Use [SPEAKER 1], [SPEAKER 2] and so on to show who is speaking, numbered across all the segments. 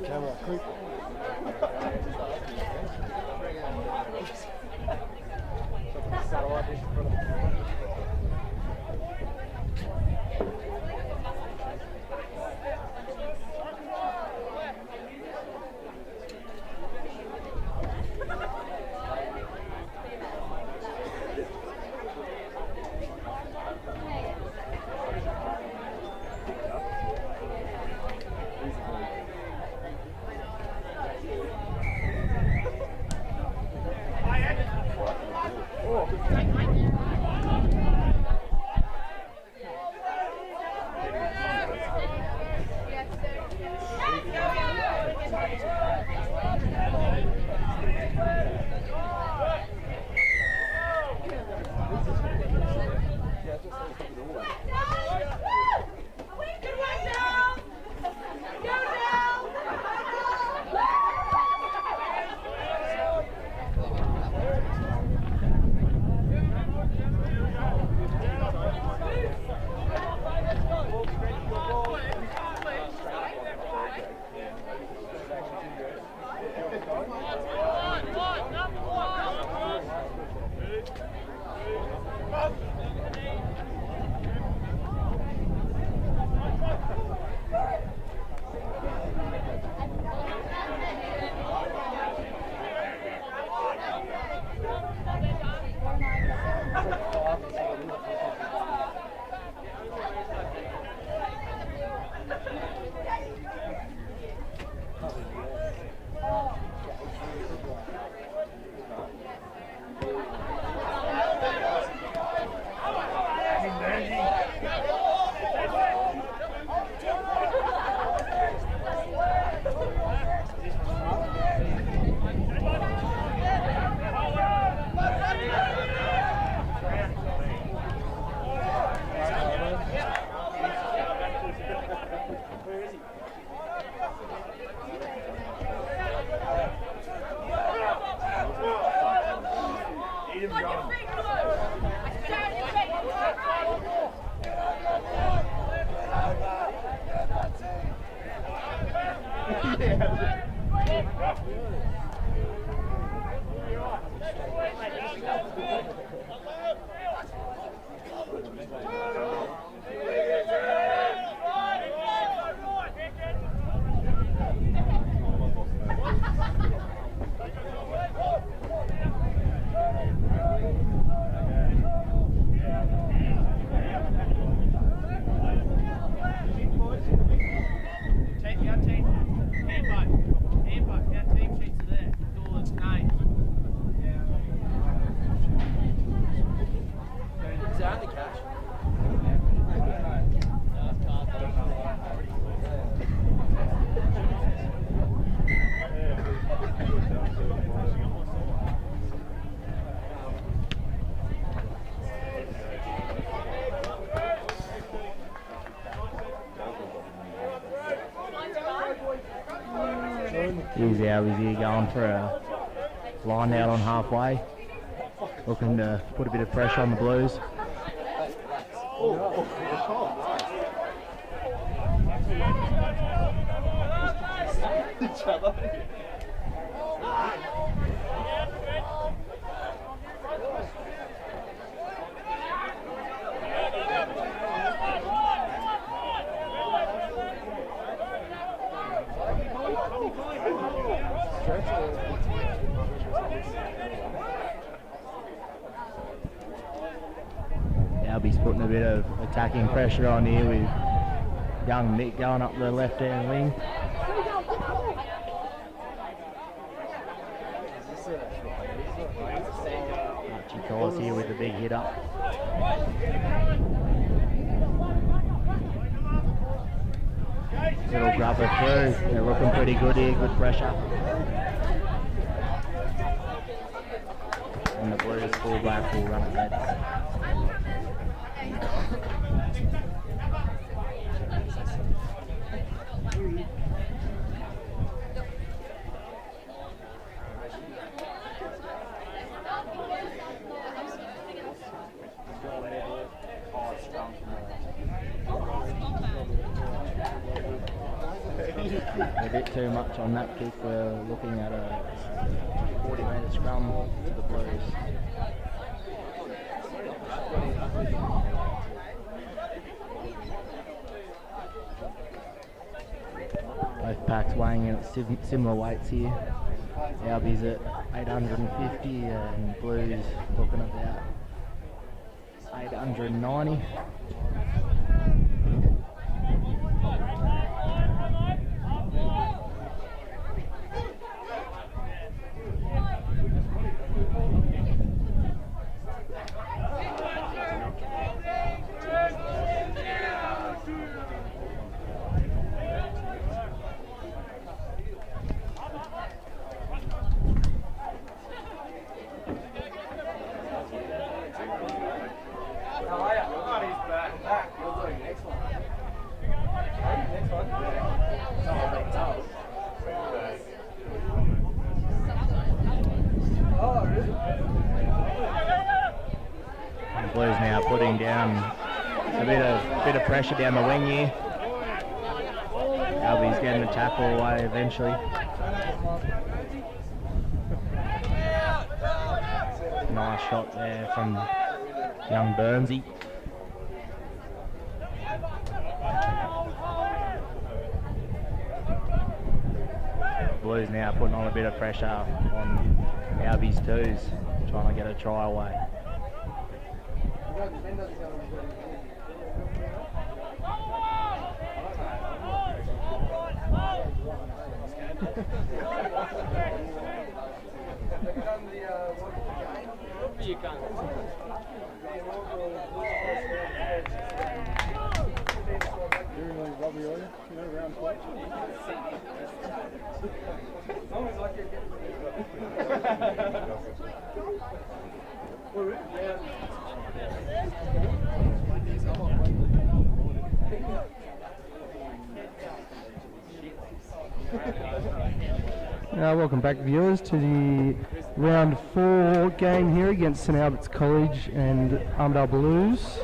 [SPEAKER 1] camera quick. Satellite dish in front of the camera.
[SPEAKER 2] He's out, he's here going for a line out on halfway. Looking to put a bit of pressure on the Blues. Albie's putting a bit of attacking pressure on here with young Nick going up the left-hand wing. Archie Coles here with the big hit up. Little grubber through. They're looking pretty good here, good pressure. And the Blues full-back will run at Mets. bit too much on that kick. We're looking at a 40-metre scrum to the Blues. Both packs weighing in at similar weights here. Albies at 850 and Blues looking about 890. Blues now putting down a bit of pressure down the wing here. Albies getting the tackle away eventually. Nice shot there from young Burnsy. Blues now putting on a bit of pressure on Albies twos, trying to get a try away.
[SPEAKER 1] Welcome back, viewers, to the round 4 game here against St Albert's College and Armidale Blues.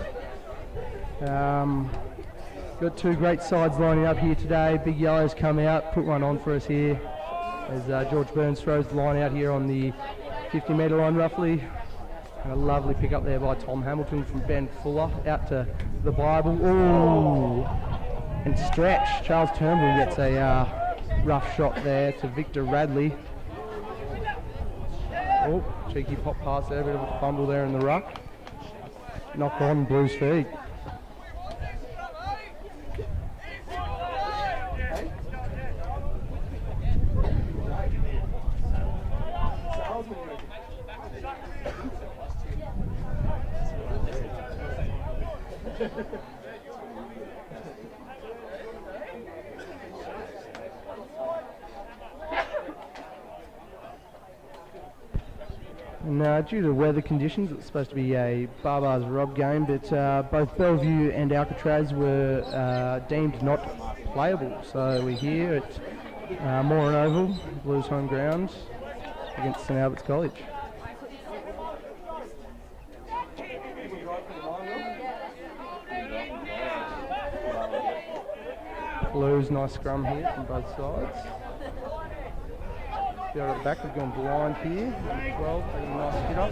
[SPEAKER 1] Got two great sides lining up here today. Big Yellow's come out, put one on for us here as George Burns throws the line out here on the 50-metre line roughly. And a lovely pick up there by Tom Hamilton from Ben Fuller out to the Bible. Ooh! And stretch. Charles Turnbull gets a rough shot there to Victor Radley. Oh, cheeky pop pass there, a bit of a fumble there in the ruck. Knock on Blues feet. And due to weather conditions, it's supposed to be a Barbars Rob game, but both Bellevue and Alcatraz were deemed not playable. So we're here at Moran Oval, Blues home ground, against St Albert's College. Blues, nice scrum here from both sides. Out at the back, we've gone blind here. 12, taking a nice hit up.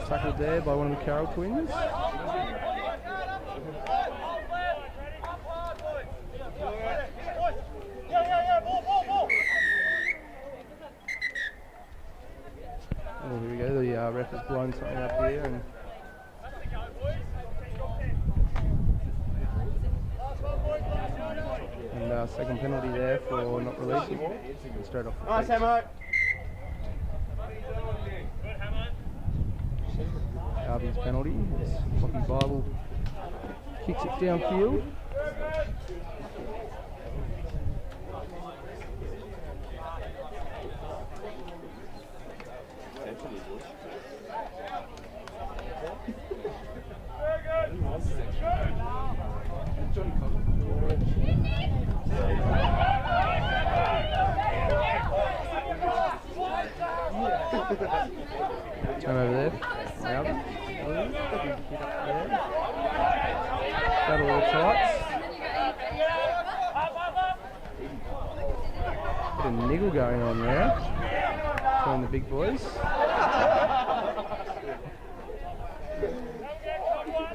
[SPEAKER 1] Tackled there by one of the Carroll twins. Oh, here we go. The ref has blown something up here. And second penalty there for not releasing. Straight off the
[SPEAKER 3] Nice, Hammer.
[SPEAKER 1] Harvey's penalty as Lockie Bible kicks it downfield. Turn over there. Now, battle of the tights. bit of niggle going on there between the big boys.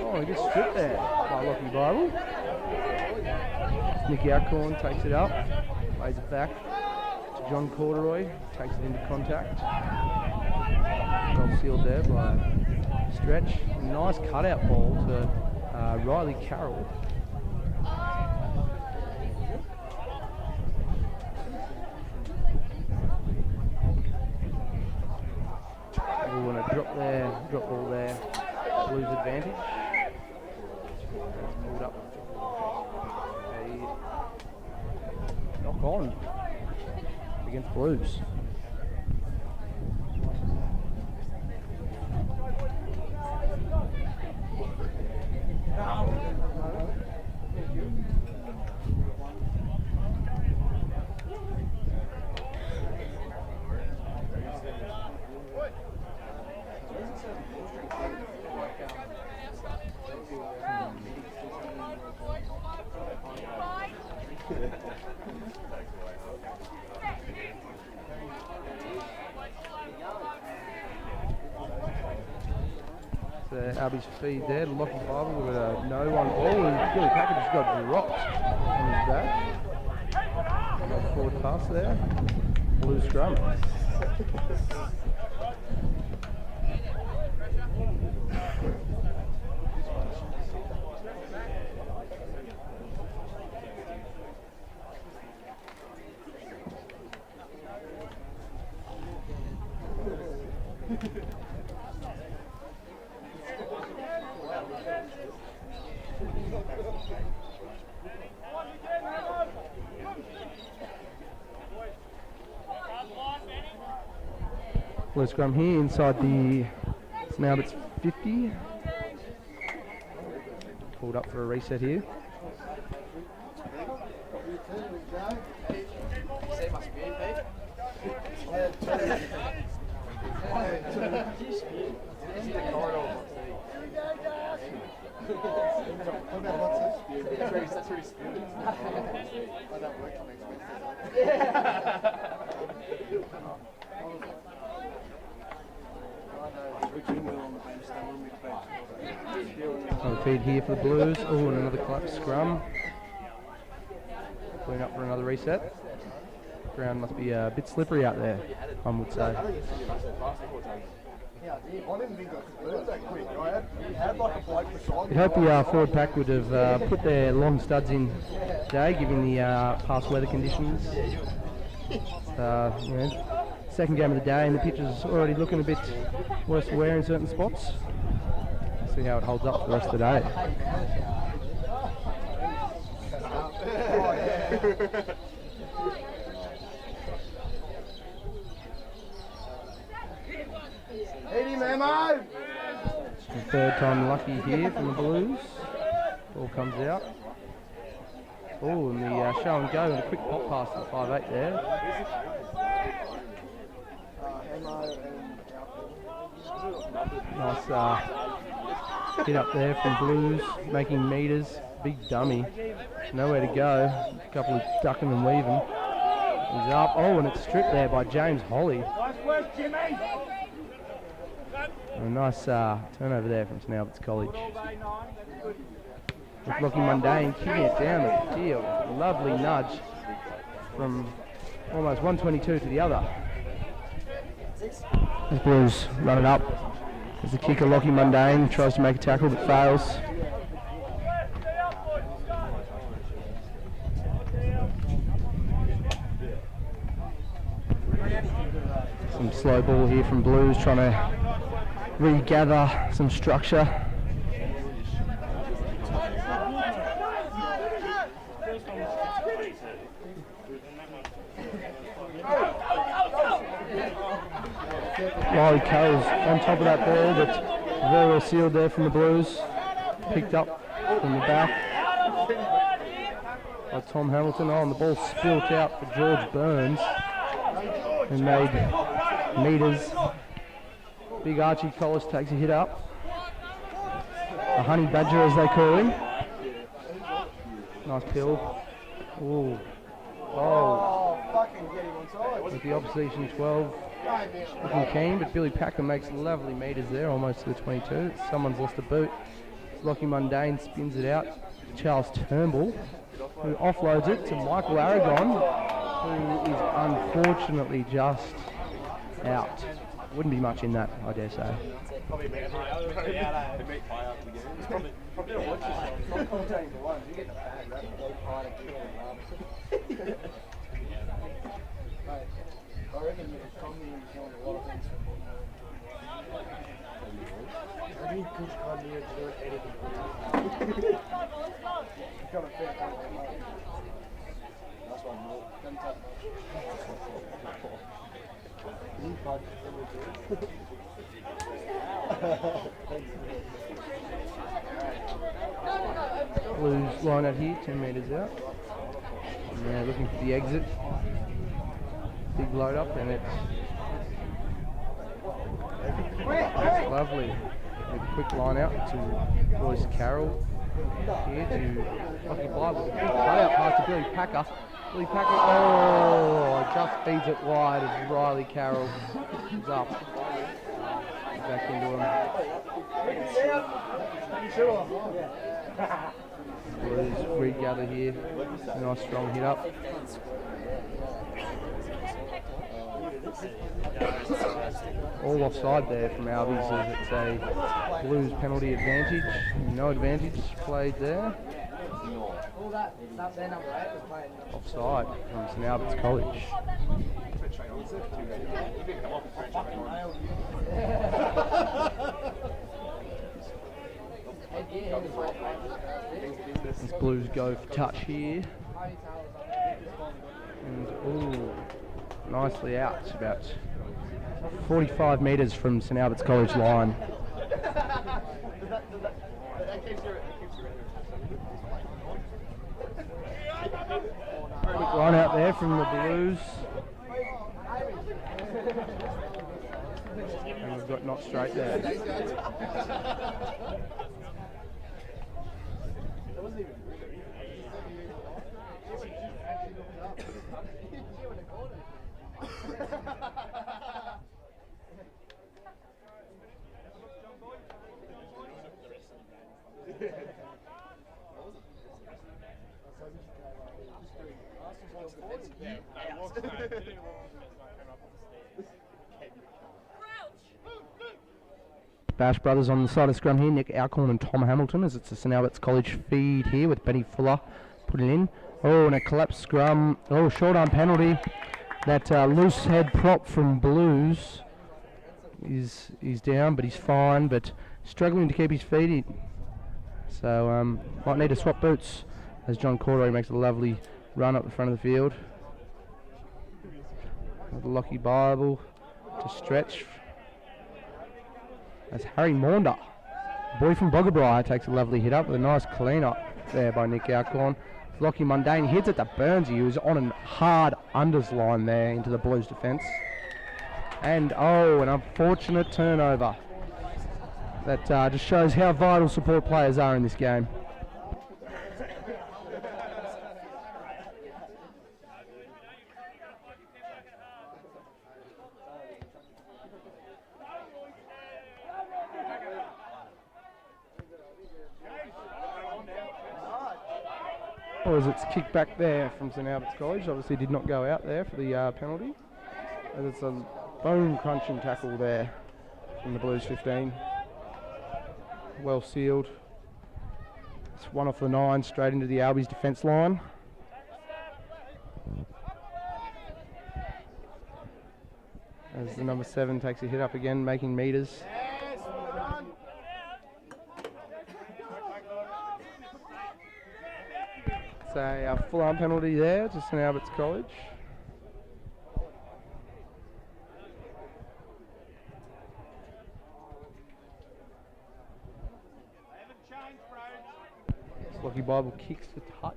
[SPEAKER 1] Oh, he gets stripped there by Lockie Bible. Nicky Alcorn takes it up, plays it back to John Corduroy, takes it into contact. Well sealed there by Stretch. Nice cutout ball to Riley Carroll. We want to drop ball there. Blues advantage. Pulled up. A knock on against Blues. Albie's feed there to Lockie Bible with a no on ball, and Billy Packard just got dropped on his back. Got forward pass there. Blue scrum. Blue scrum here inside the now it's 50. Pulled up for a reset here. Another feed here for the Blues. Oh, and another clutch scrum. Clean up for another reset. Ground must be a bit slippery out there, I would say. You'd hope the forward pack would have put their long studs in today, given the past weather conditions. You know, second game of the day, and the pitch is already looking a bit worse for wear in certain spots. See how it holds up for the rest of the day. The third time lucky here from the Blues. Ball comes out. Oh, and the show and go and a quick pop pass to the 5'8" there. Nice hit up there from Blues, making meters. Big dummy. Nowhere to go. A couple of ducking and weaving. He's up. Oh, and it's stripped there by James Holly.
[SPEAKER 3] Nice work, Jimmy.
[SPEAKER 1] And a nice turnover there from St Albert's College. With Lockie Mundane kicking it down the field. Lovely nudge from almost 122 to the other. As Blues run it up. As the kicker Lockie Mundane tries to make a tackle but fails. Some slow ball here from Blues, trying to regather some structure. Riley Carroll's on top of that ball, but very well sealed there from the Blues. Picked up from the back by Tom Hamilton. Oh, and the ball spilt out for George Burns and made meters. Big Archie Collis takes a hit up. A honey badger, as they call him. Nice pill. Ooh. Oh. With the opposition 12 looking keen, but Billy Packer makes lovely metres there, almost to the 22. Someone's lost a boot. Lockie Mundane spins it out to Charles Turnbull, who offloads it to Michael Aragon, who is unfortunately just out. Wouldn't be much in that, I dare say. Blues line out here, 10 metres out. And they're looking for the exit. Big load up, and it's lovely. A quick line out to Royce Carroll here to occupy with a cut out pass to Billy Packer. Billy Packer, just feeds it wide as Riley Carroll is up. Back into him. Blues regather here. A nice strong hit up. All offside there from Albies as it's a Blues penalty advantage. No advantage played there. Offside from St Albert's College. These Blues go for touch here. And nicely out. It's about 45 metres from St Albert's College line. Quick line out there from the Blues. And we've got not straight there. Bash brothers on the side of scrum here, Nick Alcorn and Tom Hamilton, as it's a St Albert's College feed here with Benny Fuller putting in. And a collapsed scrum. Short arm penalty. That loose head prop from Blues is down, but he's fine, but struggling to keep his feet in. So might need to swap boots as John Cordery makes a lovely run up the front of the field. The Lockie Bible to stretch. As Harry Maunder, boy from Boggabri, takes a lovely hit up with a nice clean up there by Nick Alcorn. Lockie Mundane hits it to Burnsy, who's on a hard unders line there into the Blues defence. And an unfortunate turnover. That just shows how vital support players are in this game. As it's kicked back there from St Albert's College, obviously did not go out there for the penalty. As it's a bone crunching tackle there from the Blues 15. Well sealed. It's one off the 9 straight into the Albies defence line. As the number 7 takes a hit up again, making metres. It's a full arm penalty there to St Albert's College. Lockie Bible kicks the touch.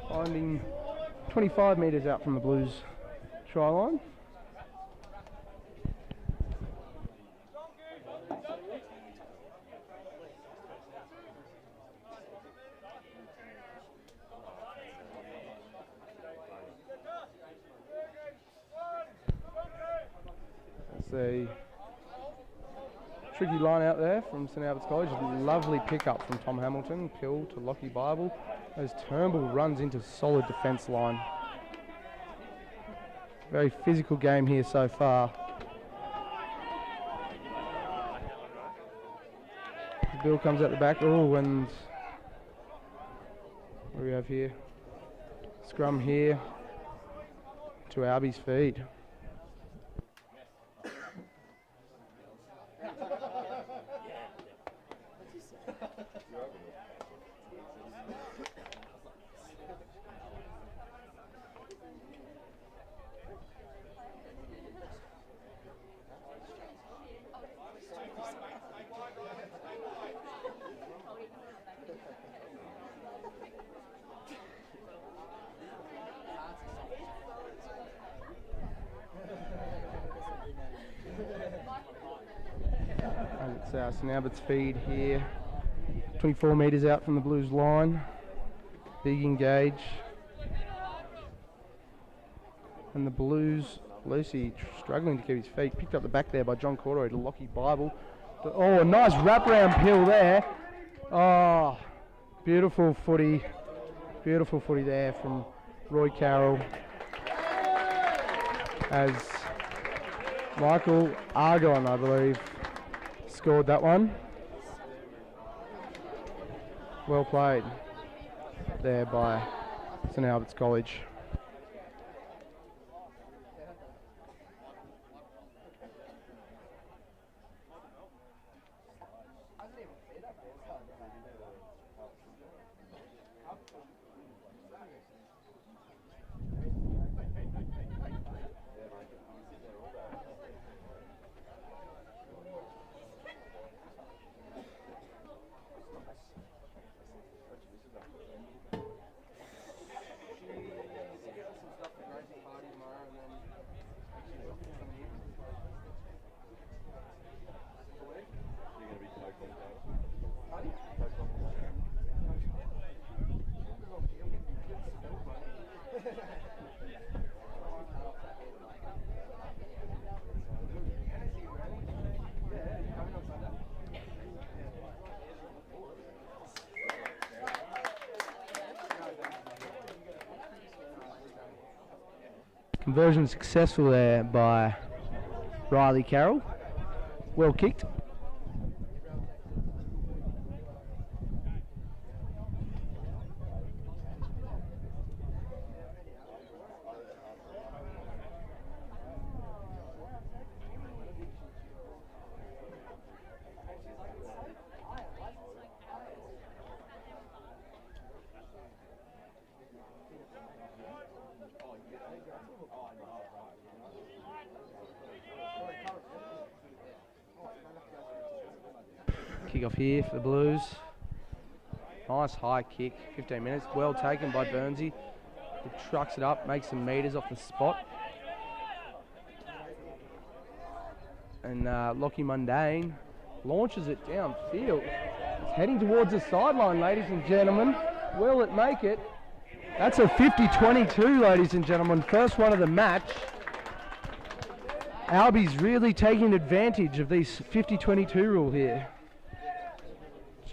[SPEAKER 1] Finding 25 metres out from the Blues try line. a tricky line out there from St Albert's College. Lovely pickup from Tom Hamilton. Pill to Lockie Bible. As Turnbull runs into solid defence line. Very physical game here so far. Bill comes at the back. Oh, and what do we have here? Scrum here to Albie's feed. And it's St Albert's feed here. 24 metres out from the Blues line. Big engage. And the Blues, Lucy struggling to keep his feet. Picked up the back there by John Corduroy to Lockie Bible. Oh, a nice wraparound pill there. Oh, beautiful footy. Beautiful footy there from Roy Carroll. As Michael Argon, I believe, scored that one. Well played there by St Albert's College. Conversion successful there by Riley Carroll. Well kicked. Kick off here for the Blues. Nice high kick, 15 minutes. Well taken by Burnsy. He trucks it up, makes some metres off the spot. And Lockie Mundane launches it downfield. It's heading towards the sideline, ladies and gentlemen. Will it make it? That's a 50-22, ladies and gentlemen. First one of the match. Albie's really taking advantage of this 50-22 rule here.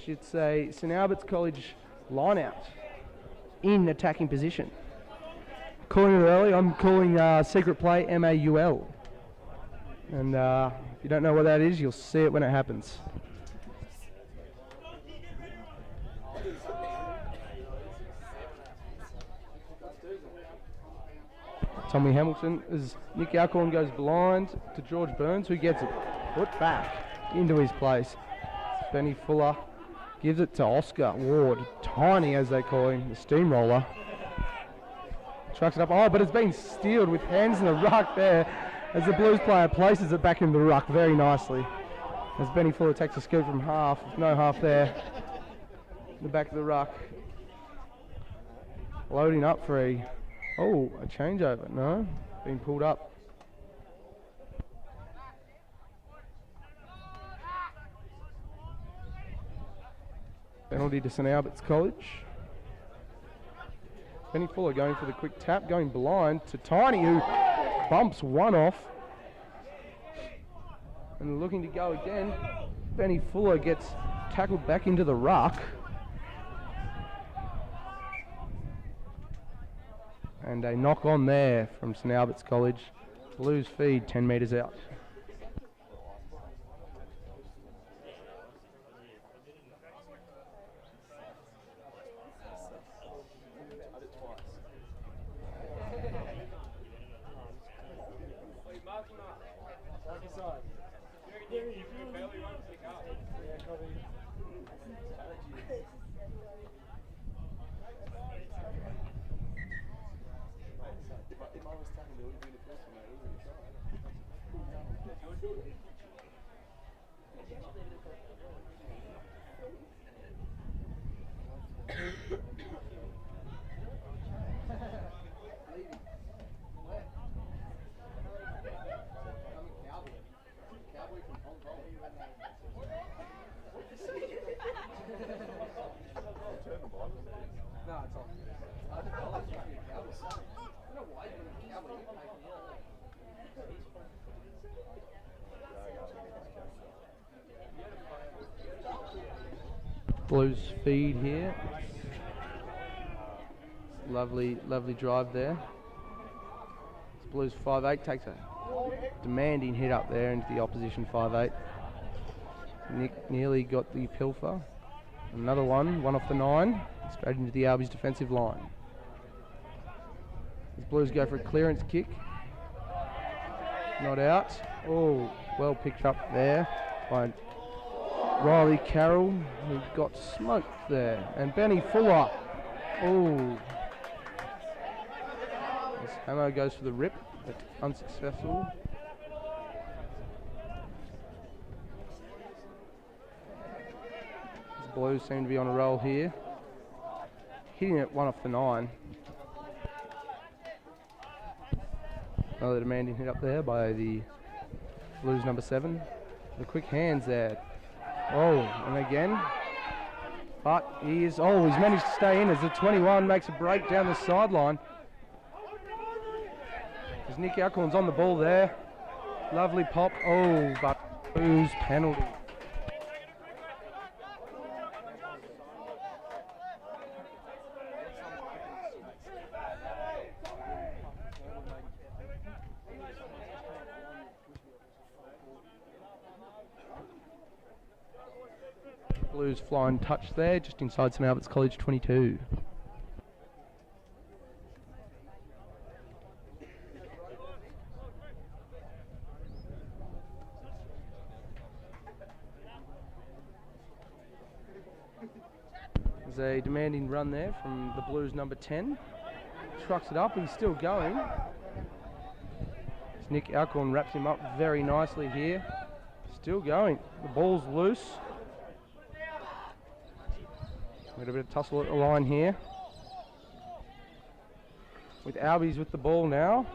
[SPEAKER 1] It's a St Albert's College line-out in attacking position. Calling it early, I'm calling secret play MAUL. And if you don't know what that is, you'll see it when it happens. Tommy Hamilton, as Nick Alcorn goes blind to George Burns, who gets it put back into his place. Benny Fuller gives it to Oscar Ward, Tiny as they call him, the steamroller. Trucks it up, oh, but it's been stealed with hands in the ruck there as the Blues player places it back in the ruck very nicely. As Benny Fuller takes a scoop from half, no half there, in the back of the ruck. Loading up for a changeover, no, being pulled up. Penalty to St Albert's College. Benny Fuller going for the quick tap, going blind to Tiny, who bumps one off. And looking to go again. Benny Fuller gets tackled back into the ruck. And a knock on there from St Albert's College. Blues feed 10 metres out. Blues feed here. Lovely drive there. Blues 5'8", takes a demanding hit up there into the opposition 5'8". Nick nearly got the pilfer. Another one off the 9, straight into the Albies defensive line. As Blues go for a clearance kick. Not out. Oh, well picked up there by Riley Carroll, who got smoked there. And Benny Fuller. Oh. As Hamo goes for the rip, but unsuccessful. The Blues seem to be on a roll here. Hitting it one off the 9. Another demanding hit up there by the Blues number 7. The quick hands there. Oh, and again. But he's managed to stay in as the 21 makes a break down the sideline. As Nick Alcorn's on the ball there. Lovely pop. Oh, but Blues penalty. Blues flying touch there, just inside St Albert's College 22. There's a demanding run there from the Blues number 10. Trucks it up, he's still going. As Nick Alcorn wraps him up very nicely here. Still going. The ball's loose. Got a bit of tussle at the line here. With Albies with the ball now.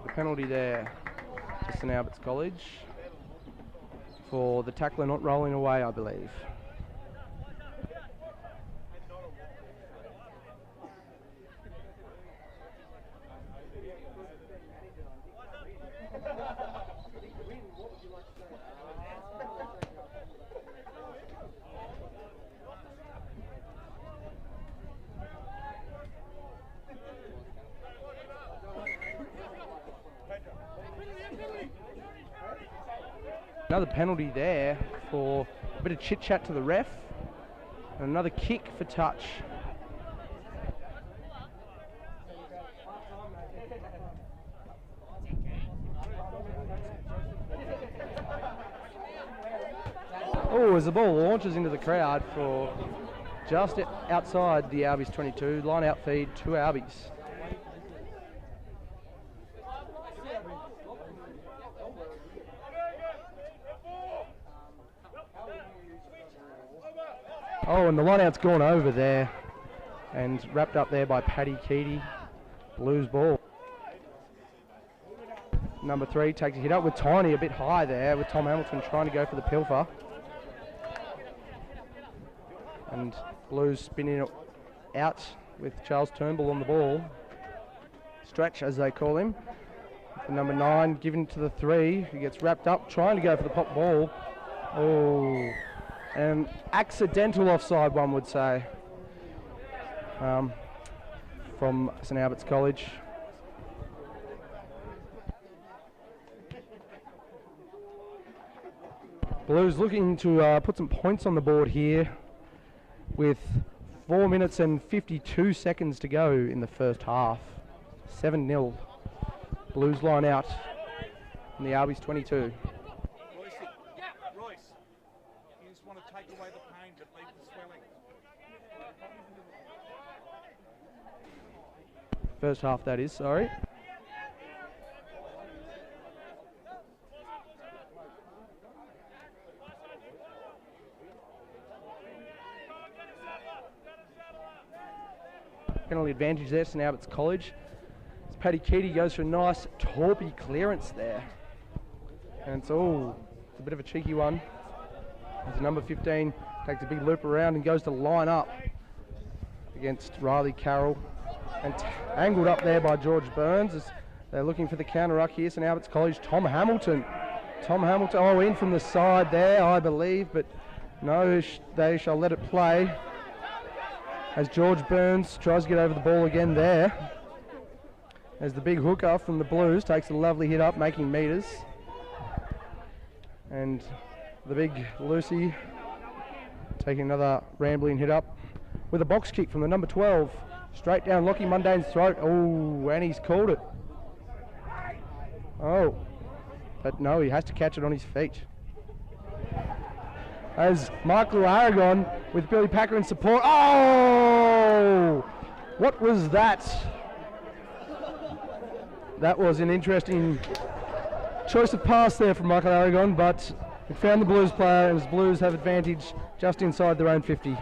[SPEAKER 1] The penalty there to St Albert's College for the tackler not rolling away, I believe. Another penalty there for a bit of chit-chat to the ref. And another kick for touch. Oh, as the ball launches into the crowd for just outside the Albies 22. Line out feed to Albies. Oh, and the line-out's gone over there and wrapped up there by Paddy Keaty. Blues ball. Number 3 takes a hit up with Tiny a bit high there, with Tom Hamilton trying to go for the pilfer. And Blues spinning it out with Charles Turnbull on the ball. Stretch, as they call him. The number 9 giving to the 3, who gets wrapped up, trying to go for the pop ball. Oh, an accidental offside, one would say, from St Albert's College. Blues looking to put some points on the board here with 4 minutes and 52 seconds to go in the first half. 7-0. Blues line out in the Arby's 22.
[SPEAKER 3] Royce, you just want to take away the pain but leave the swelling.
[SPEAKER 1] First half, that is, sorry. Penalty advantage there, St Albert's College. As Paddy Keaty goes for a nice torpy clearance there. And it's a bit of a cheeky one. As number 15 takes a big loop around and goes to line up against Riley Carroll. And angled up there by George Burns as they're looking for the counter-ruck here. St Albert's College, Tom Hamilton. In from the side there, I believe, but no, they shall let it play. As George Burns tries to get over the ball again there. As the big hooker from the Blues takes a lovely hit up, making metres. And the big Lucy taking another rambling hit up with a box kick from the number 12. Straight down Lockie Mundane's throat. Oh, and he's called it. Oh, but no, he has to catch it on his feet. As Michael Aragon with Billy Packer in support. Oh! What was that? That was an interesting choice of pass there from Michael Aragon, but it found the Blues player, and the Blues have advantage just inside their own 50.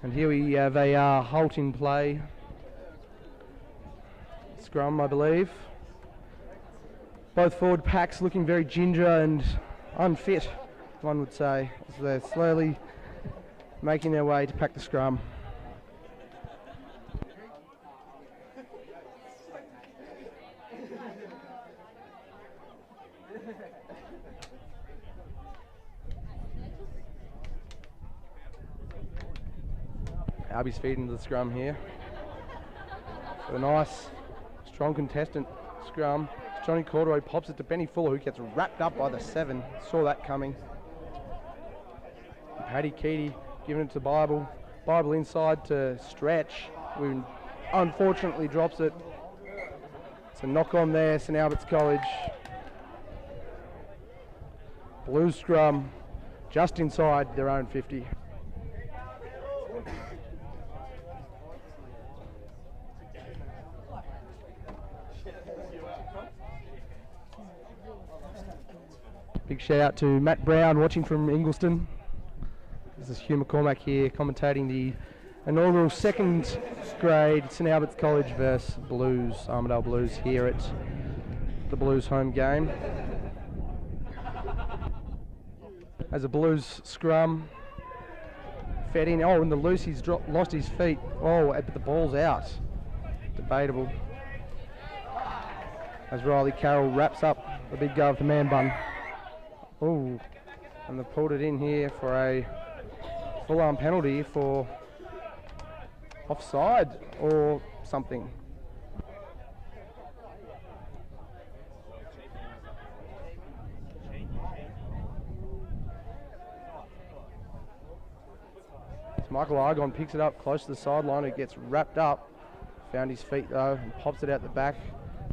[SPEAKER 1] And here we have a halt in play. Scrum, I believe. Both forward packs looking very ginger and unfit, one would say, as they're slowly making their way to pack the scrum. Arby's feeding the scrum here. So a nice, strong contestant scrum. Johnny Corduroy pops it to Benny Fuller, who gets wrapped up by the 7. Saw that coming. Paddy Keaty giving it to Bible. Bible inside to Stretch, who unfortunately drops it. It's a knock on there, St Albert's College. Blues scrum just inside their own 50. Big shout out to Matt Brown watching from Ingliston. This is Hugh McCormack here commentating the inaugural second grade St Albert's College versus Blues, Armidale Blues, here at the Blues home game. As a Blues scrum fed in, and the Lucy's lost his feet. But the ball's out. Debatable. As Riley Carroll wraps up the big go of the man bun. And they've pulled it in here for a full-arm penalty for offside or something. So Michael Argon picks it up close to the sideline. It gets wrapped up. Found his feet though and pops it out the back.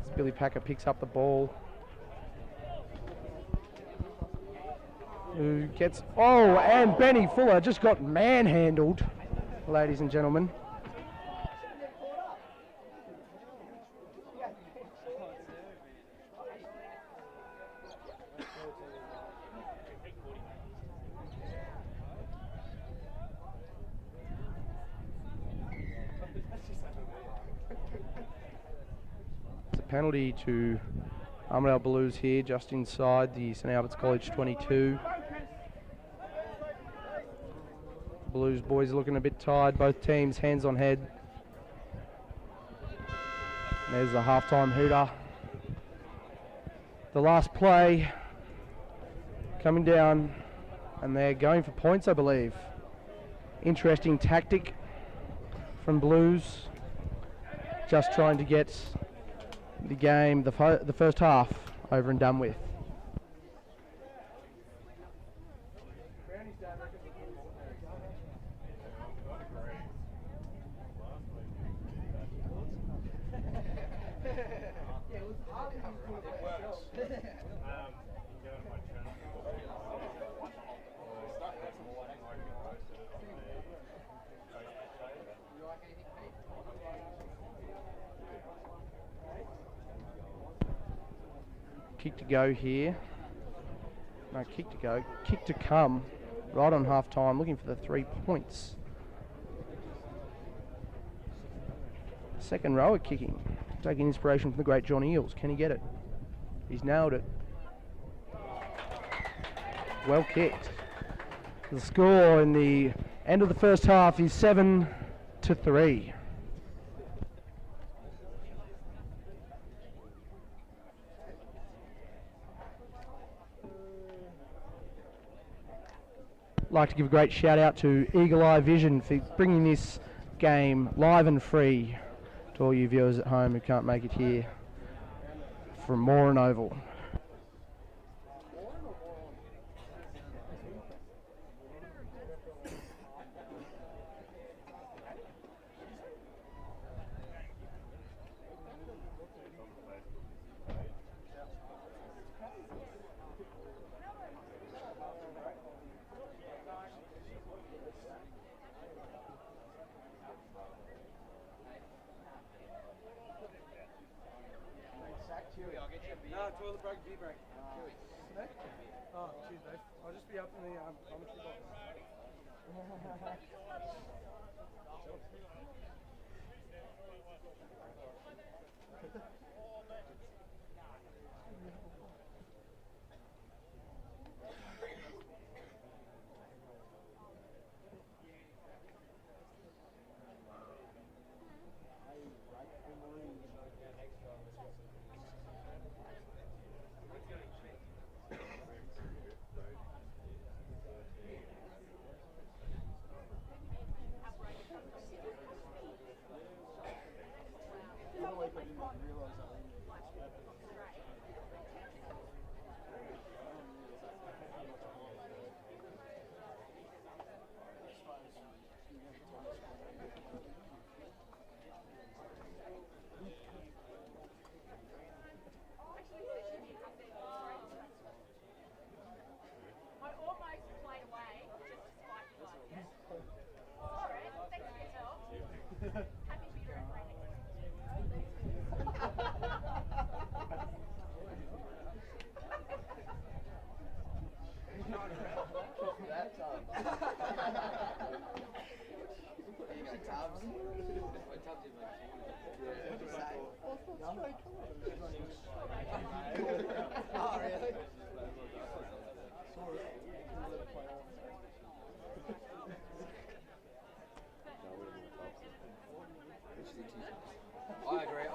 [SPEAKER 1] As Billy Packer picks up the ball. Who gets... and Benny Fuller just got manhandled ladies and gentlemen. It's a penalty to Armidale Blues here, just inside the St Albert's College 22. Blues boys looking a bit tired, both teams hands on head. There's the halftime hooter. The last play coming down, and they're going for points, I believe. Interesting tactic from Blues, just trying to get the game, the first half, over and done with. Kick to go here. No, kick to go. Kick to come. Right on half time, looking for the 3 points. Second rower kicking. Taking inspiration from the great John Eales. Can he get it? He's nailed it. Well kicked. The score in the end of the first half is 7-3. Like to give a great shout out to Eagle Eye Vision for bringing this game live and free to all you viewers at home who can't make it here from Moran Oval.
[SPEAKER 3] No, toilet break, beer break. Oh, cheers, mate. I'll just be up in the commentary box.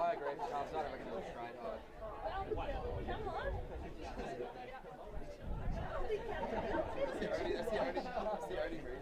[SPEAKER 4] I agree. Charles, I don't reckon it was straight. That's the only reason.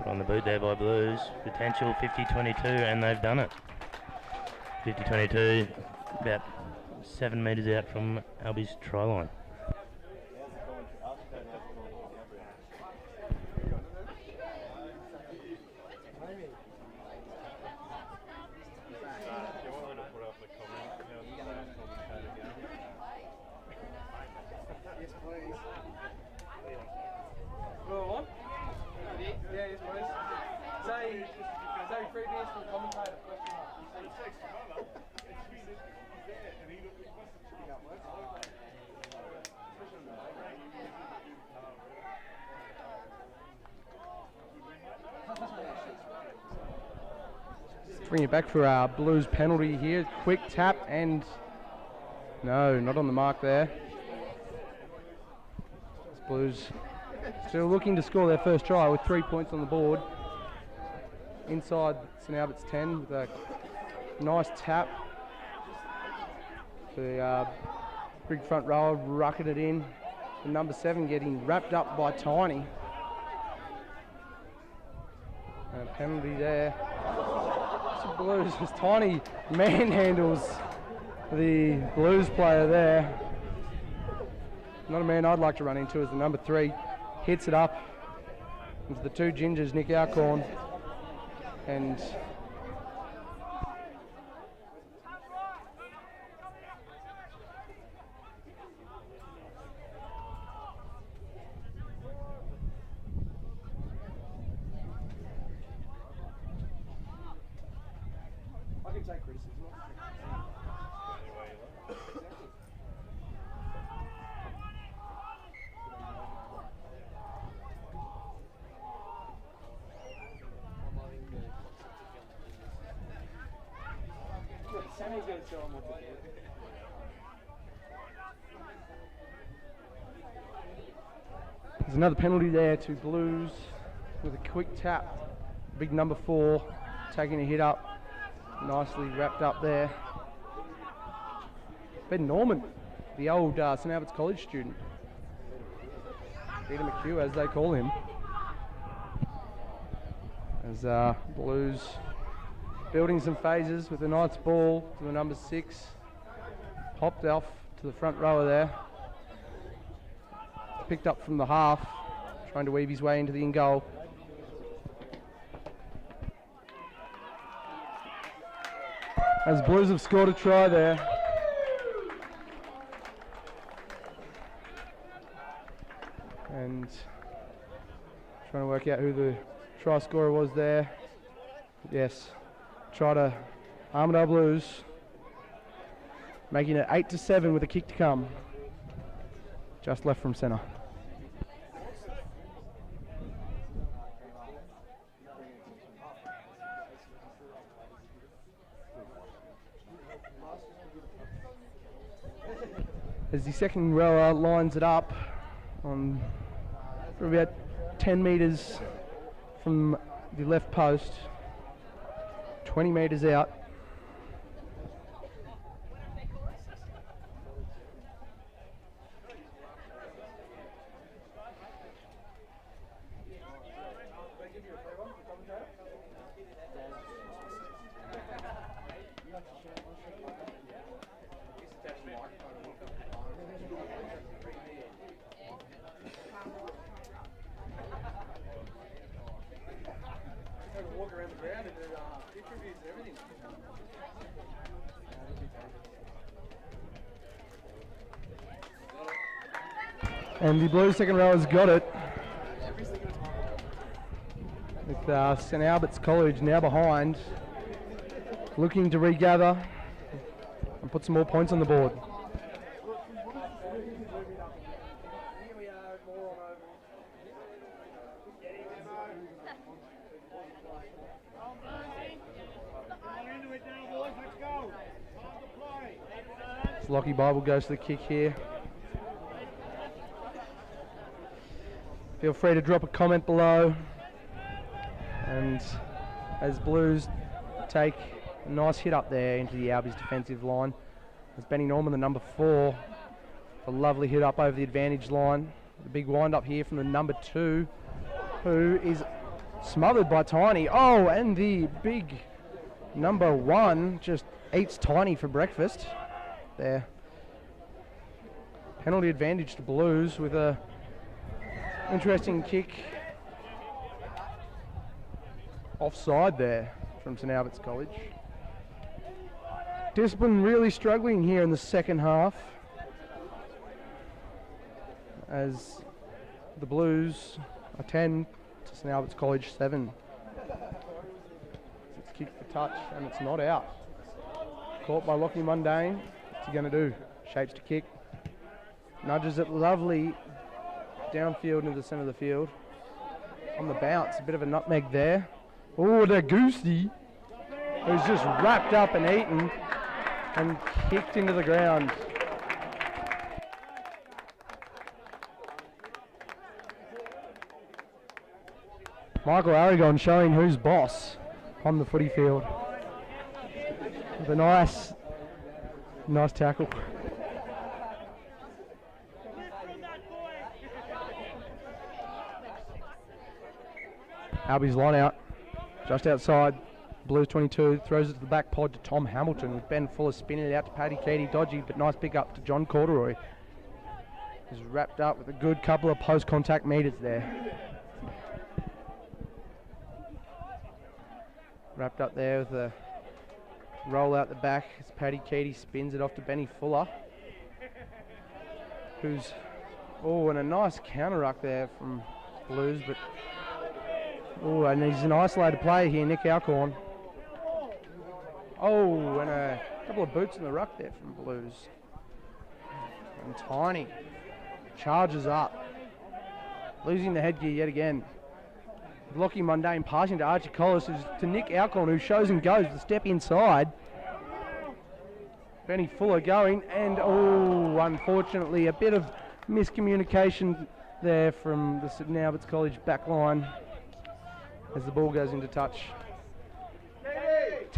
[SPEAKER 5] On the boot there by Blues. Potential 50-22, and they've done it. 50-22, about 7 metres out from Albi's try line.
[SPEAKER 1] Bring it back for our Blues penalty here. Quick tap and no, not on the mark there. Blues still looking to score their first try with 3 points on the board. Inside St Albert's 10 with a nice tap. The big front rower rucking it in. The number 7 getting wrapped up by Tiny. And a penalty there. Blues as Tiny manhandles the Blues player there. Not a man I'd like to run into as the number 3 hits it up into the 2 gingers, Nick Alcorn and
[SPEAKER 3] take criticism. Sammy's going to show him what to do.
[SPEAKER 1] There's another penalty there to Blues with a quick tap. Big number 4 taking a hit up. Nicely wrapped up there. Ben Norman, the old St Albert's College student. Peter McHugh, as they call him. As Blues building some phases with a nice ball to the number 6. Popped off to the front rower there. Picked up from the half, trying to weave his way into the in goal. As Blues have scored a try there. And trying to work out who the try scorer was there. Yes, try to Armidale Blues, making it 8-7 with a kick to come. Just left from centre. As the second rower lines it up on for about 10 metres from the left post, 20 metres out.
[SPEAKER 3] Walk around the ground and do interviews and everything.
[SPEAKER 1] And the Blues second rower's got it. With St Albert's College now behind, looking to regather and put some more points on the board. Lockie Bible goes to the kick here. Feel free to drop a comment below. And as Blues take a nice hit up there into the Albies defensive line, as Benny Norman, the number 4, a lovely hit up over the advantage line. The big wind up here from the number 2, who is smothered by Tiny. Oh, and the big number 1 just eats Tiny for breakfast there. Penalty advantage to Blues with a interesting kick offside there from St Albert's College. Discipline really struggling here in the second half as the Blues are 10 to St Albert's College 7. It's kicked for touch and it's not out. Caught by Lockie Mundane. What's he going to do? Shapes to kick. Nudges it lovely downfield into the centre of the field. On the bounce, a bit of a nutmeg there. Oh, the Goosey, who's just wrapped up and eaten and kicked into the ground. Michael Aragon showing who's boss on the footy field. With a nice tackle. Albies line out, just outside. Blues 22 throws it to the back pod to Tom Hamilton with Ben Fuller spinning it out to Paddy Keady. Dodgy, but nice pick up to John Corduroy. He's wrapped up with a good couple of post-contact meters there. Wrapped up there with a roll out the back as Paddy Keady spins it off to Benny Fuller, who's, oh, and a nice counter ruck there from Blues, but oh, and he's an isolated player here, Nick Alcorn. Oh, and a couple of boots in the ruck there from Blues. And Tiny charges up, losing the headgear yet again. Lockie Mundane passing to Archie Collis, to Nick Alcorn, who shows and goes the step inside. Benny Fuller going, and oh, unfortunately, a bit of miscommunication there from the St Albert's College back line as the ball goes into touch.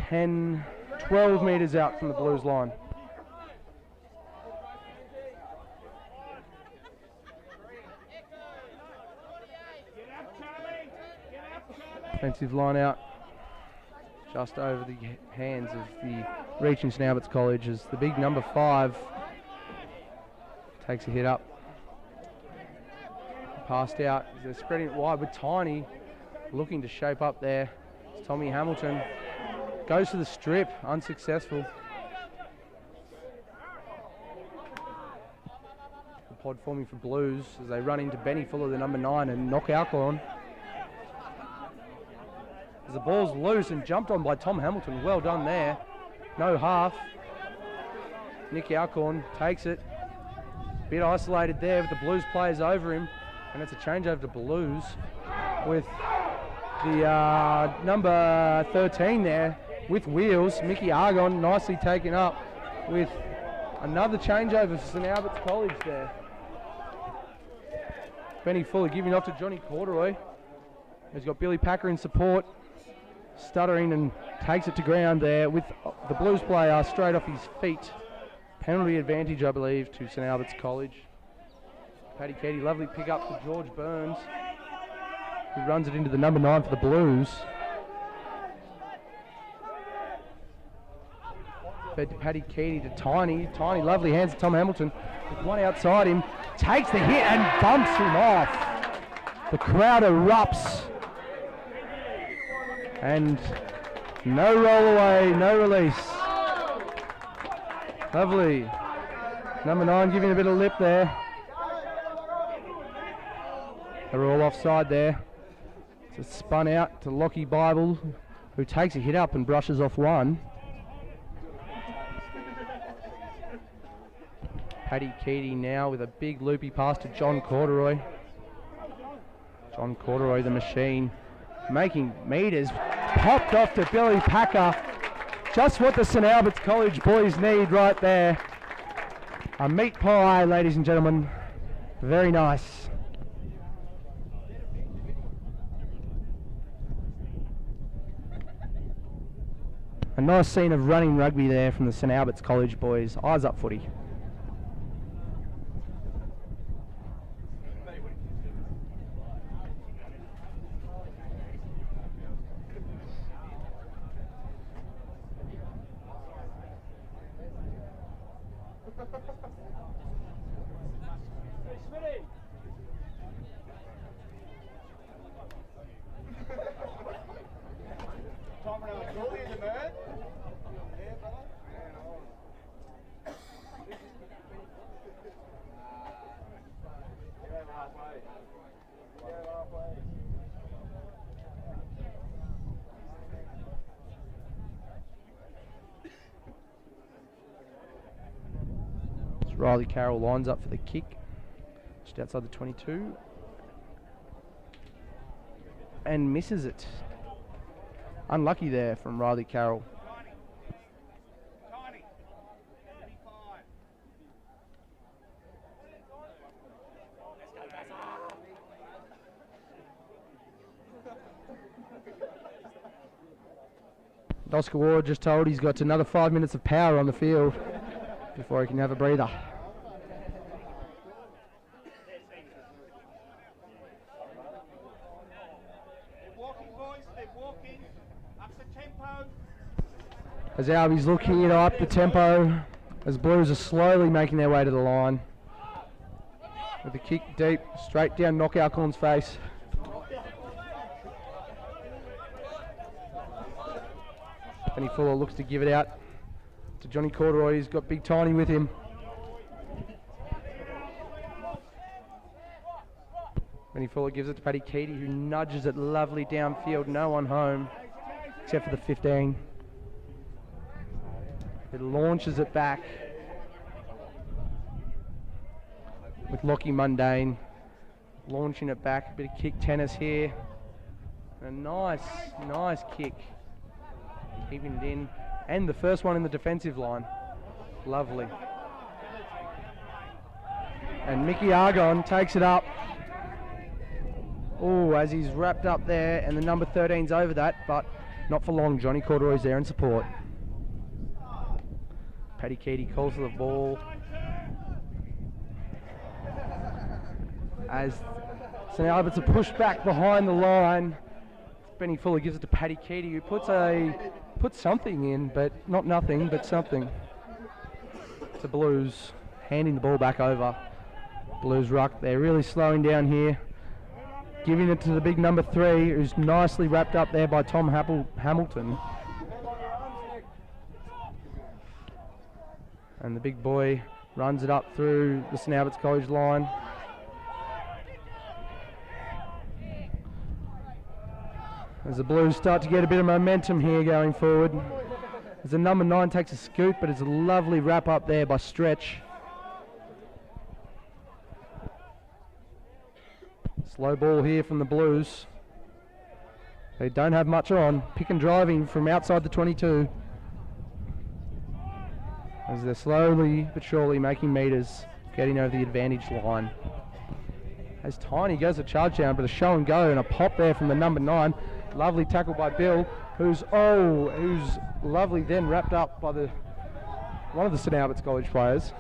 [SPEAKER 1] 12 metres out from the Blues line. Offensive line out, just over the hands of the reaching St Albert's College as the big number 5 takes a hit up. Passed out, they're spreading it wide with Tiny looking to shape up there. It's Tommy Hamilton Goes to the strip, unsuccessful. The pod forming for Blues as they run into Benny Fuller, the number 9, and knock Alcorn. As the ball's loose and jumped on by Tom Hamilton. Well done there. No half. Nick Alcorn takes it. Bit isolated there with the Blues players over him. And it's a change over to Blues with the number 13 there with wheels. Mickey Argon nicely taken up with another changeover for St Albert's College there. Benny Fuller giving off to Johnny Corduroy. He's got Billy Packer in support. Stuttering and takes it to ground there with the Blues player straight off his feet. Penalty advantage, I believe, to St Albert's College. Paddy Keaty, lovely pick up for George Burns, who runs it into the number 9 for the Blues. Fed to Paddy Keaty to Tiny. Tiny, lovely hands to Tom Hamilton. With one outside him, takes the hit and bumps him off. The crowd erupts. And no roll away, no release. Lovely. Number 9 giving a bit of lip there. They're all offside there. So it's spun out to Lockie Bible, who takes a hit up and brushes off one. Paddy Keaty now with a big loopy pass to John Corduroy. John Corduroy, the machine, making meters. Popped off to Billy Packer. Just what the St Albert's College boys need right there. A meat pie, ladies and gentlemen. Very nice. A nice scene of running rugby there from the St Albert's College boys. Eyes up footy. Riley Carroll lines up for the kick, just outside the 22, and misses it. Unlucky there from Riley Carroll. Oscar Ward just told he's got another 5 minutes of power on the field before he can have a breather. As Albies looking to up the tempo, as Blues are slowly making their way to the line. With the kick deep, straight down knock Alcorn's face. Benny Fuller looks to give it out to Johnny Corduroy. He's got Big Tiny with him. Benny Fuller gives it to Paddy Keaty, who nudges it lovely downfield. No one home, except for the 15. It launches it back with Lockie Mundane launching it back. A bit of kick tennis here. A nice kick. Keeping it in. And the first one in the defensive line. Lovely. And Mickey Argon takes it up. Oh, as he's wrapped up there, and the number 13's over that, but not for long. Johnny Corduroy's there in support. Paddy Keaty calls for the ball. As St Albert's are pushed back behind the line, Benny Fuller gives it to Paddy Keaty, who puts something in, but not nothing, but something. To Blues, handing the ball back over. Blues ruck, they're really slowing down here. Giving it to the big number 3, who's nicely wrapped up there by Tom Hamilton. And the big boy runs it up through the St Albert's College line. As the Blues start to get a bit of momentum here going forward. As the number 9 takes a scoot, but it's a lovely wrap up there by Stretch. Slow ball here from the Blues. They don't have much on. Pick and driving from outside the 22. As they're slowly but surely making metres, getting over the advantage line. As Tiny goes to charge down, but a show and go and a pop there from the number 9. Lovely tackle by Bill, who's lovely then wrapped up by one of the St Albert's College players.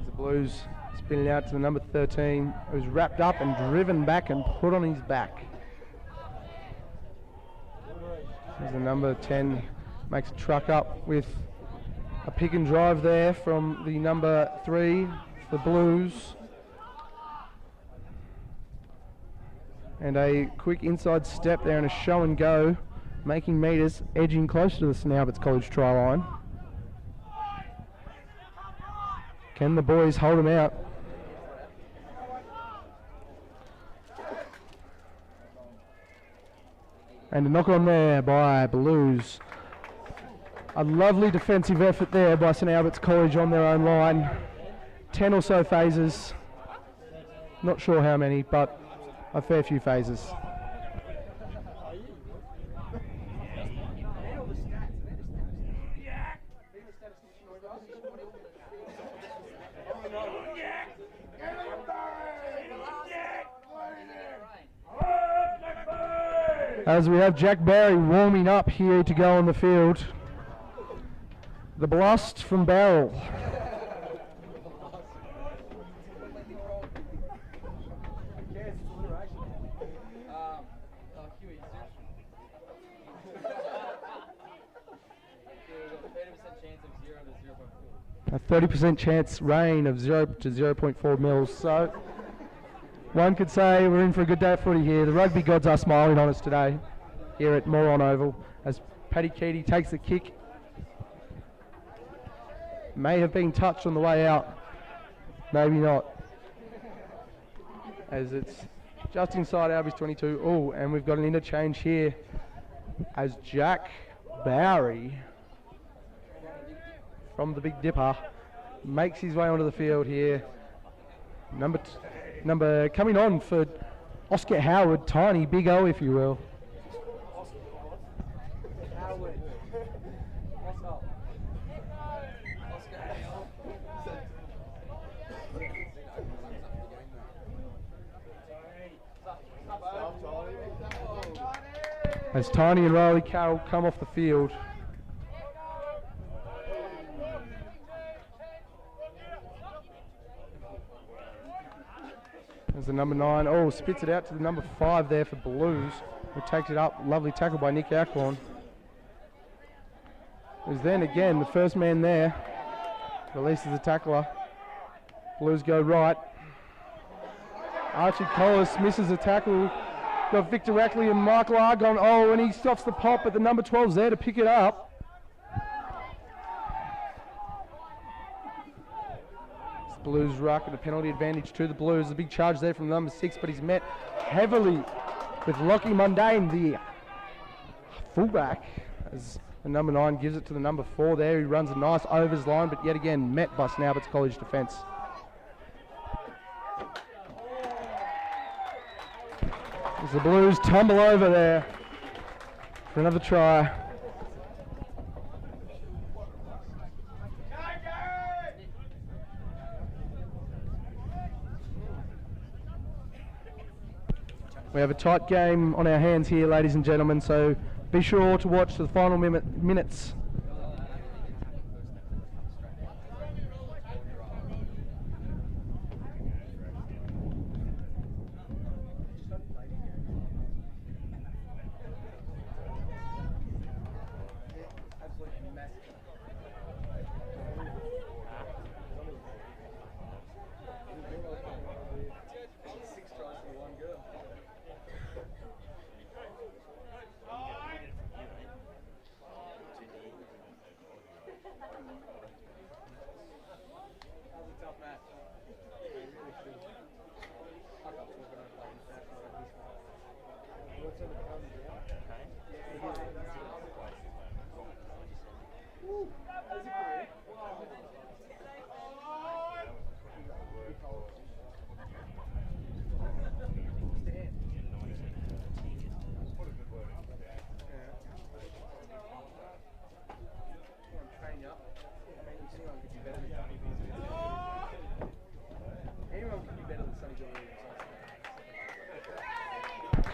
[SPEAKER 1] The Blues spinning out to the number 13, who's wrapped up and driven back and put on his back. As the number 10 makes a truck up with a pick and drive there from the number 3, the Blues. And a quick inside step there and a show and go, making metres, edging closer to the St Albert's College try line. Can the boys hold him out? And a knock on there by Blues. A lovely defensive effort there by St Albert's College on their own line. 10 or so phases. Not sure how many, but a fair few phases. As we have Jack Barry warming up here to go on the field. The blast from Barrel. A 30% chance rain of 0 to 0.4 mils. So one could say we're in for a good day of footy here. The rugby gods are smiling on us today here at Moron Oval as Paddy Keaty takes the kick. May have been touched on the way out, maybe not, as it's just inside Albie's 22. Oh, and we've got an interchange here as Jack Barry from the Big Dipper makes his way onto the field here. Number coming on for Oscar Howard, Tiny, Big O if you will. As Tiny and Riley Carroll come off the field. There's the number 9. Spits it out to the number 5 there for Blues, who takes it up. Lovely tackle by Nick Acklon. As then again, the first man there releases the tackler. Blues go right. Archie Collis misses a tackle. Got Victor Rackley and Michael Argon. And he stops the pop, but the number 12's there to pick it up. Blues ruck and a penalty advantage to the Blues. A big charge there from number 6, but he's met heavily with Lockie Mundane, the fullback, as the number 9 gives it to the number 4 there. He runs a nice overs line, but yet again met by St Albert's College defence. As the Blues tumble over there for another try. We have a tight game on our hands here, ladies and gentlemen, so be sure to watch the final minutes.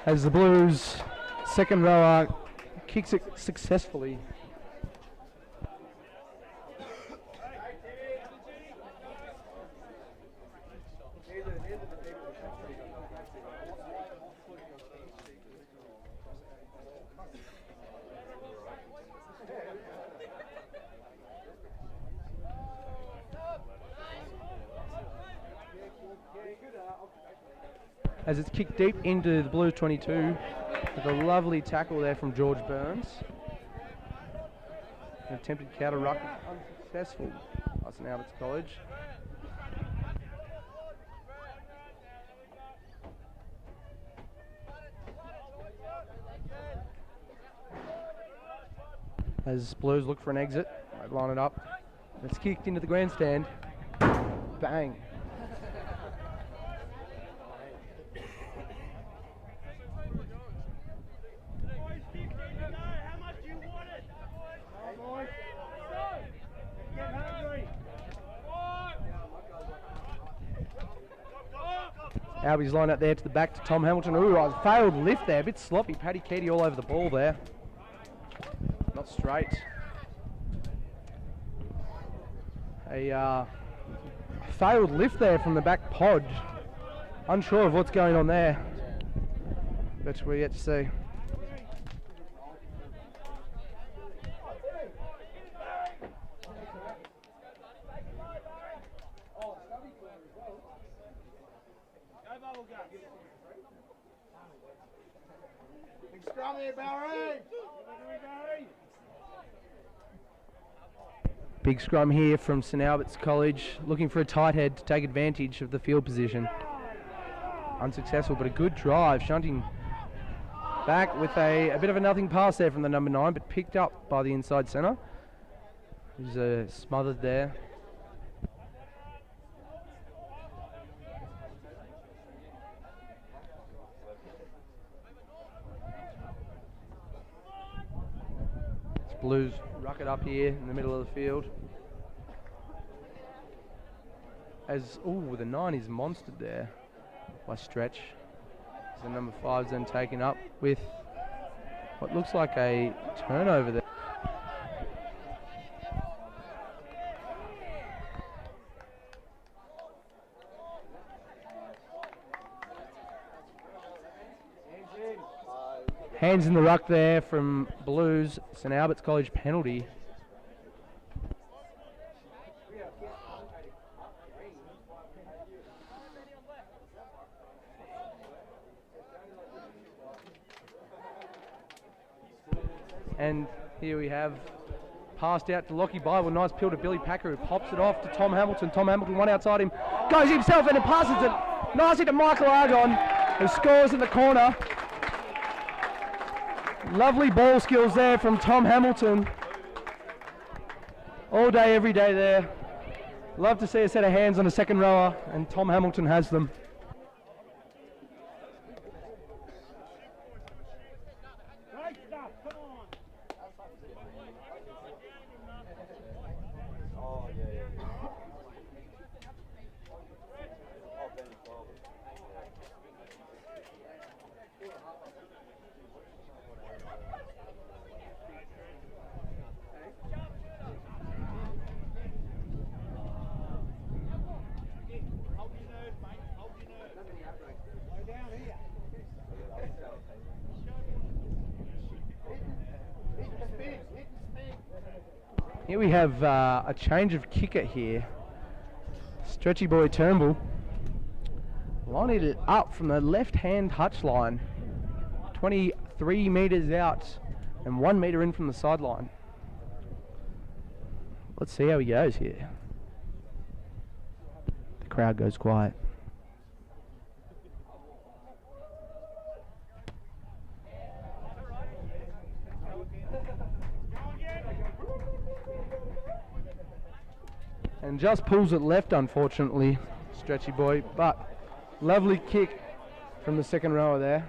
[SPEAKER 1] as the Blues second rower kicks it successfully. As it's kicked deep into the Blues 22 with a lovely tackle there from George Burns. An attempted counter ruck, unsuccessful by St Albert's College. As Blues look for an exit, they line it up. It's kicked into the grandstand. Bang. Albie's line up there to the back to Tom Hamilton. Ooh, a failed lift there, a bit sloppy. Paddy Keaty all over the ball there. Not straight. A failed lift there from the back pod. Unsure of what's going on there, but we're yet to see. Big scrum here from St Albert's College, looking for a tight head to take advantage of the field position. Unsuccessful, but a good drive, shunting back with a bit of a nothing pass there from the number 9, but picked up by the inside centre. He's smothered there. Blues ruck it up here in the middle of the field. As, ooh, the 9 is monstered there by Stretch. So number 5's then taken up with what looks like a turnover there. Hands in the ruck there from Blues. St Albert's College penalty. And here we have passed out to Lockie Bible. Nice peel to Billy Packer, who pops it off to Tom Hamilton. Tom Hamilton, one outside him, goes himself and it passes it nicely to Michael Argon, who scores in the corner. Lovely ball skills there from Tom Hamilton. All day, every day there. Love to see a set of hands on a second rower, and Tom Hamilton has them. Here we have a change of kicker here. Stretchy boy Turnbull lining it up from the left-hand touch line, 23 metres out and 1 metre in from the sideline. Let's see how he goes here. The crowd goes quiet. And just pulls it left, unfortunately, Stretchy boy, but lovely kick from the second rower there.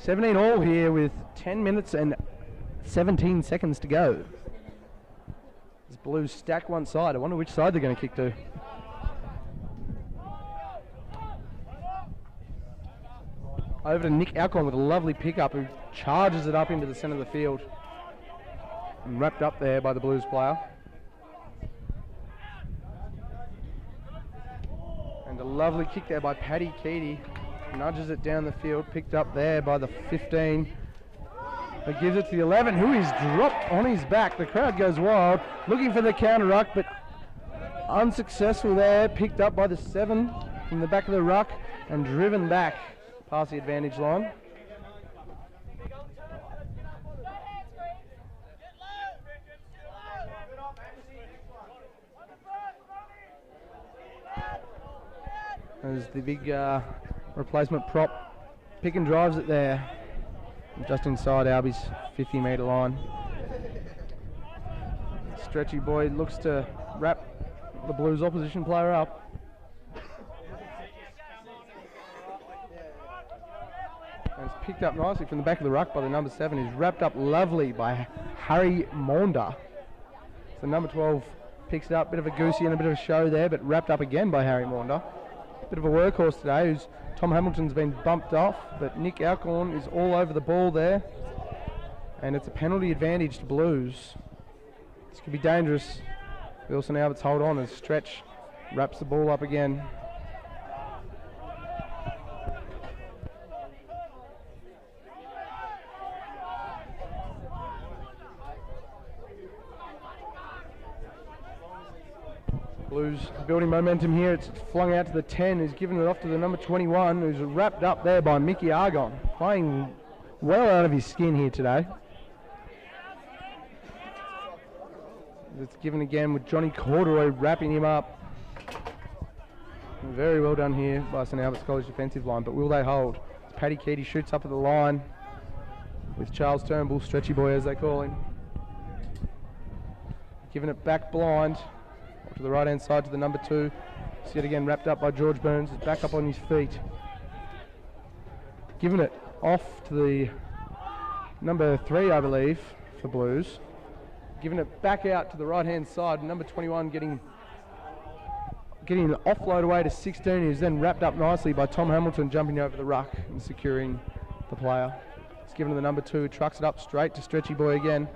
[SPEAKER 1] 17 all here with 10 minutes and 17 seconds to go. As Blues stack one side. I wonder which side they're going to kick to. Over to Nick Alcorn with a lovely pickup who charges it up into the centre of the field. And wrapped up there by the Blues player. And a lovely kick there by Paddy Keaty. Nudges it down the field, picked up there by the 15. But gives it to the 11, who is dropped on his back. The crowd goes wild, looking for the counter ruck, but unsuccessful there. Picked up by the 7 from the back of the ruck and driven back past the advantage line. As the big replacement prop pick and drives it there, just inside Albie's 50-metre line. Stretchy boy looks to wrap the Blues opposition player up. And it's picked up nicely from the back of the ruck by the number 7, who's wrapped up lovely by Harry Maunder. So number 12 picks it up, bit of a goosey and a bit of a show there, but wrapped up again by Harry Maunder. Bit of a workhorse today, who's Tom Hamilton's been bumped off, but Nick Alcorn is all over the ball there. And it's a penalty advantage to Blues. This could be dangerous. Wilson Alberts hold on as Stretch wraps the ball up again. Blues building momentum here. It's flung out to the 10, who's given it off to the number 21, who's wrapped up there by Mickey Argon. Playing well out of his skin here today. It's given again with Johnny Corduroy wrapping him up. Very well done here by St Albert's College defensive line, but will they hold? As Paddy Keaty shoots up at the line with Charles Turnbull, Stretchy boy as they call him. Giving it back blind to the right hand side to the number 2. It's yet again wrapped up by George Burns. It's back up on his feet. Giving it off to the number 3, I believe, for Blues. Giving it back out to the right hand side. Number 21 getting an offload away to 16, who's then wrapped up nicely by Tom Hamilton jumping over the ruck and securing the player. It's given to the number 2, trucks it up straight to Stretchy boy again.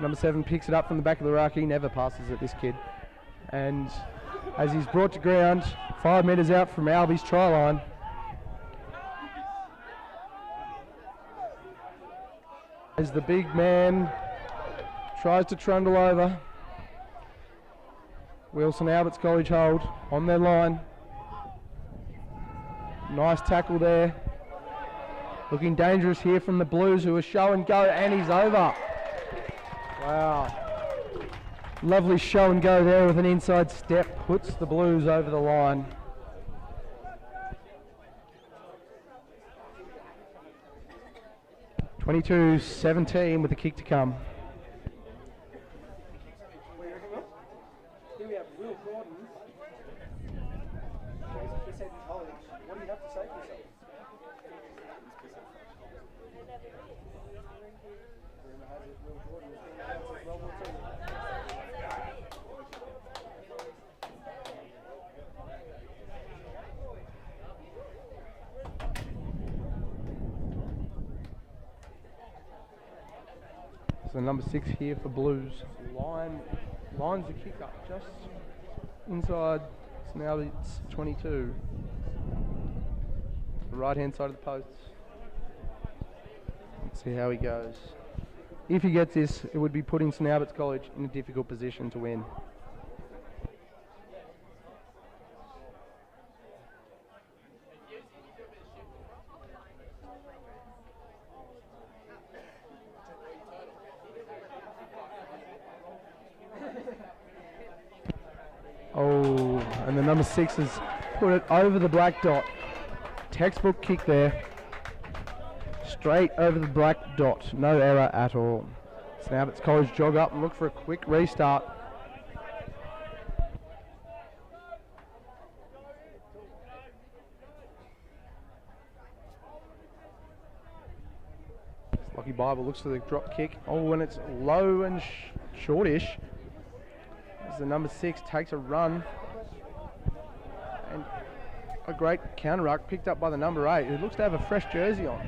[SPEAKER 1] Number 7 picks it up from the back of the ruck. He never passes at this kid. And as he's brought to ground, 5 metres out from Albie's try line. As the big man tries to trundle over. Wilson Alberts College hold on their line. Nice tackle there. Looking dangerous here from the Blues, who are show and go, and he's over. Wow. Lovely show and go there with an inside step. Puts the Blues over the line. (22-17) with a kick to come.
[SPEAKER 3] Here we have Will Gordon. Chris Eaton College. What do you have to say for yourself? Rumour has it Will Gordon has been out since World War II.
[SPEAKER 1] So number 6 here for Blues. Lines the kick up just inside. So now it's 22. The right hand side of the posts. Let's see how he goes. If he gets this, it would be putting St Albert's College in a difficult position to win. Oh, and the number 6 has put it over the black dot. Textbook kick there. Straight over the black dot. No error at all. St Albert's College jog up and look for a quick restart. Lockie Bible looks for the drop kick. Oh, and it's low and shortish. As the number 6 takes a run. And a great counter ruck picked up by the number 8, who looks to have a fresh jersey on.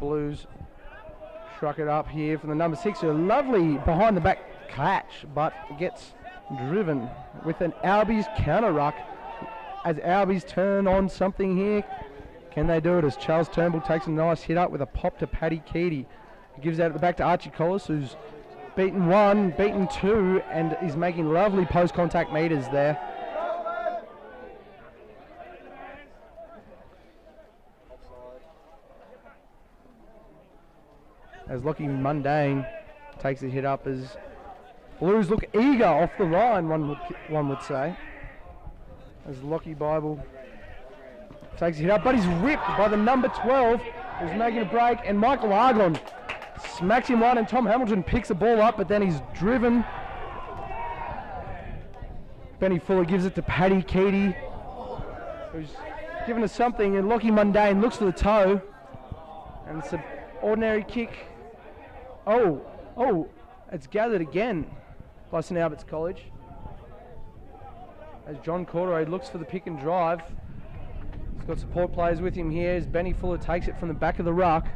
[SPEAKER 1] Blues struck it up here from the number 6. A lovely behind the back catch, but gets driven with an Albies counter ruck as Albies turn on something here. Can they do it as Charles Turnbull takes a nice hit up with a pop to Paddy Keady. He gives out at the back to Archie Collis, who's beaten 1, beaten 2, and is making lovely post-contact meters there. As Lockie Mundane takes a hit up as Blues look eager off the line, one would say. As Lockie Bible takes a hit up, but he's whipped by the number 12, who's making a break, and Michael Argon smacks him one, and Tom Hamilton picks the ball up, but then he's driven. Benny Fuller gives it to Paddy Keady, who's given us something, and Lockie Mundane looks for the toe, and it's an ordinary kick. Oh, it's gathered again by St Albert's College. As John Corderay looks for the pick and drive. He's got support players with him here as Benny Fuller takes it from the back of the ruck.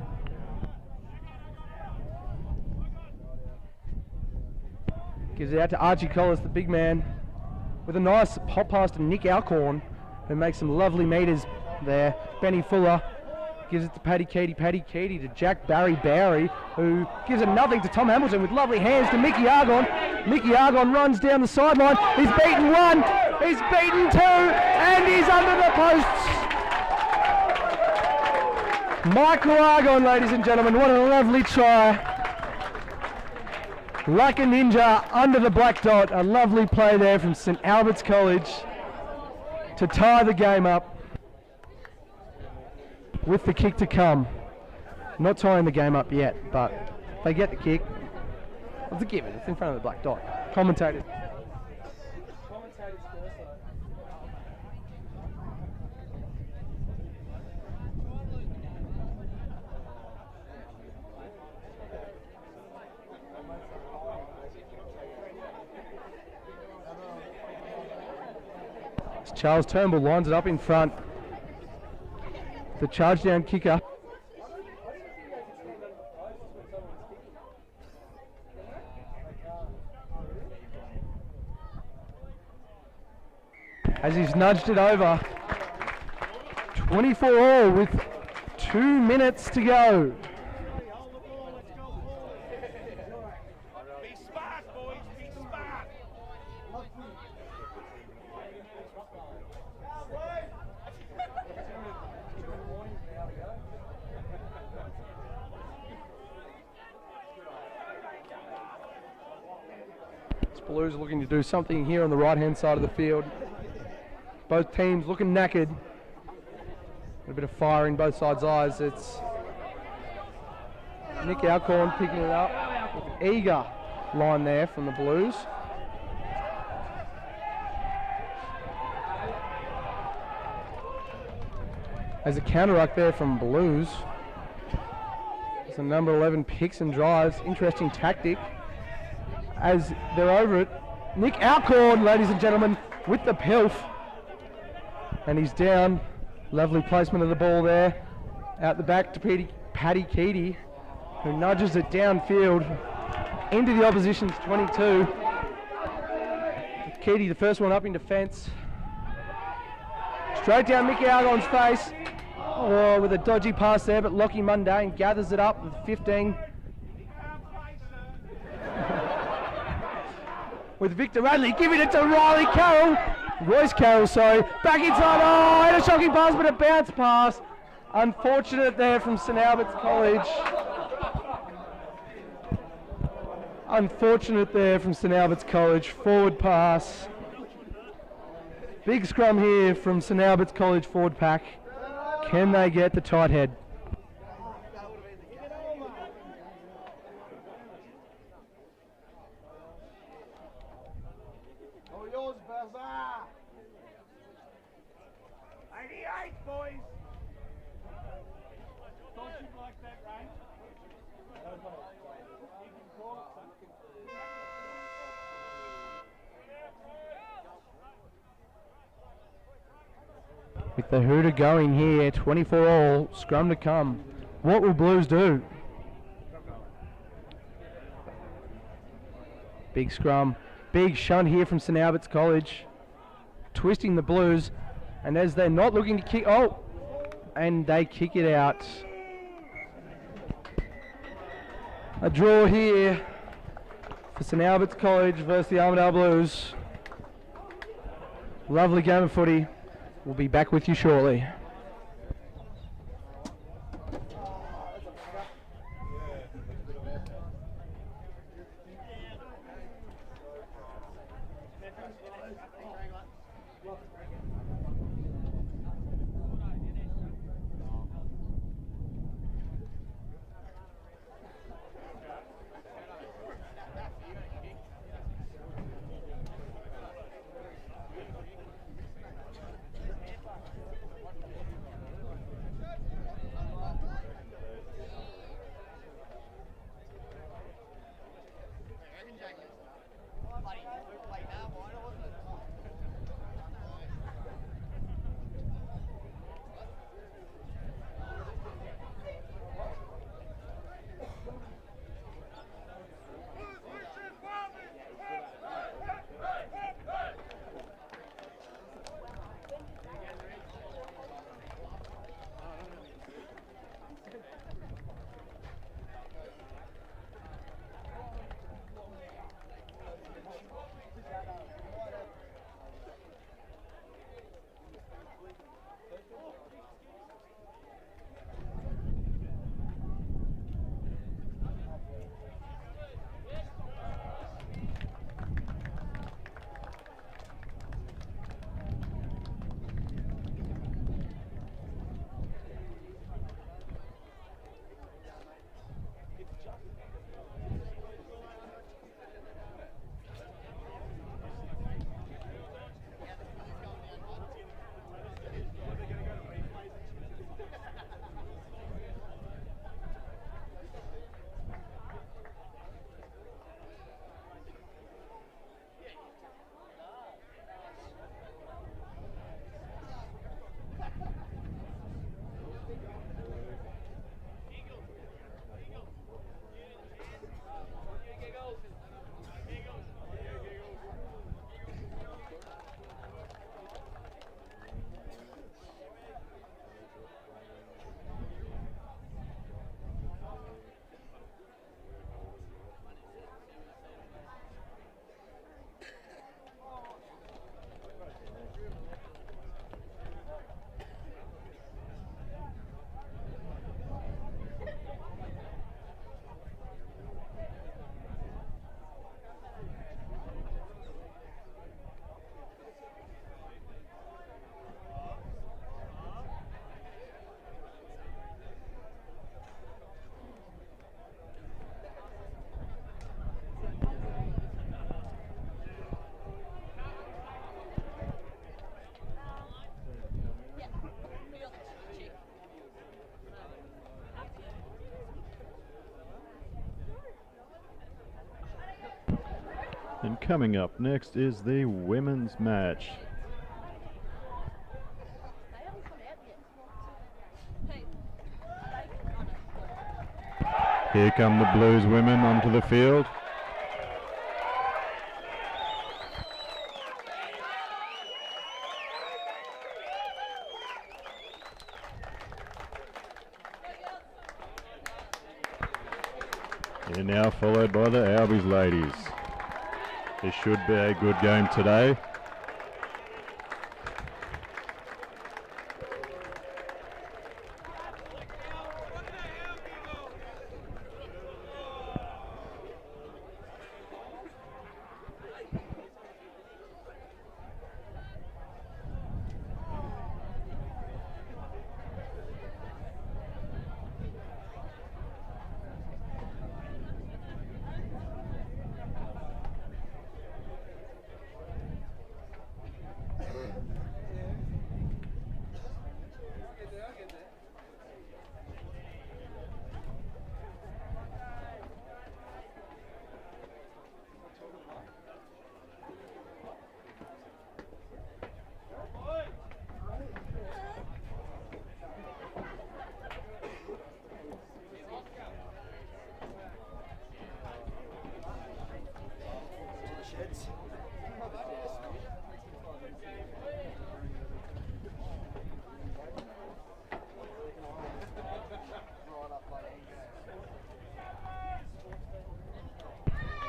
[SPEAKER 1] Gives it out to Archie Collis, the big man, with a nice pop pass to Nick Alcorn, who makes some lovely meters there. Benny Fuller gives it to Paddy Keady to Jack Barry, who gives it nothing to Tom Hamilton with lovely hands to Mickey Argon. Mickey Argon runs down the sideline. He's beaten 1, he's beaten 2, and he's under the posts. Michael Argon, ladies and gentlemen, what a lovely try. Like a ninja under the black dot. A lovely play there from St Albert's College to tie the game up. With the kick to come. Not tying the game up yet, but they get the kick. It's a given. It's in front of the black dot. Commentators. Charles Turnbull lines it up in front. The charge down kicker. As he's nudged it over. 24 all with 2 minutes to go. Blues looking to do something here on the right hand side of the field. Both teams looking knackered. A bit of fire in both sides' eyes. It's Nick Alcorn picking it up with an eager line there from the Blues. As a counter ruck there from Blues. As the number 11 picks and drives. Interesting tactic. As they're over it, Nick Alcorn, ladies and gentlemen, with the pilf. And he's down. Lovely placement of the ball there. Out the back to Paddy Keady, who nudges it downfield into the opposition's 22. Keady, the first one up in defence. Straight down Mickey Argon's face. Oh, with a dodgy pass there, but Lockie Mundane gathers it up with 15. With Victor Radley giving it to Royce Carroll, sorry. Back inside, oh, and a shocking pass, but a bounce pass. Unfortunate there from St Albert's College. Unfortunate there from St Albert's College, forward pass. Big scrum here from St Albert's College forward pack. Can they get the tight head?
[SPEAKER 3] Oh, yours, Bazaar. 88, boys. Don't you like that, Ray? You can call it, son.
[SPEAKER 1] With the hooter going here, 24 all, scrum to come. What will Blues do? Big scrum, big shunt here from St Albert's College, twisting the Blues, and as they're not looking to kick, and they kick it out. A draw here for St Albert's College versus the Armidale Blues. Lovely game of footy. We'll be back with you shortly.
[SPEAKER 6] And coming up next is the women's match. Here come the Blues women onto the field. They're now followed by the Albies ladies. This should be a good game today.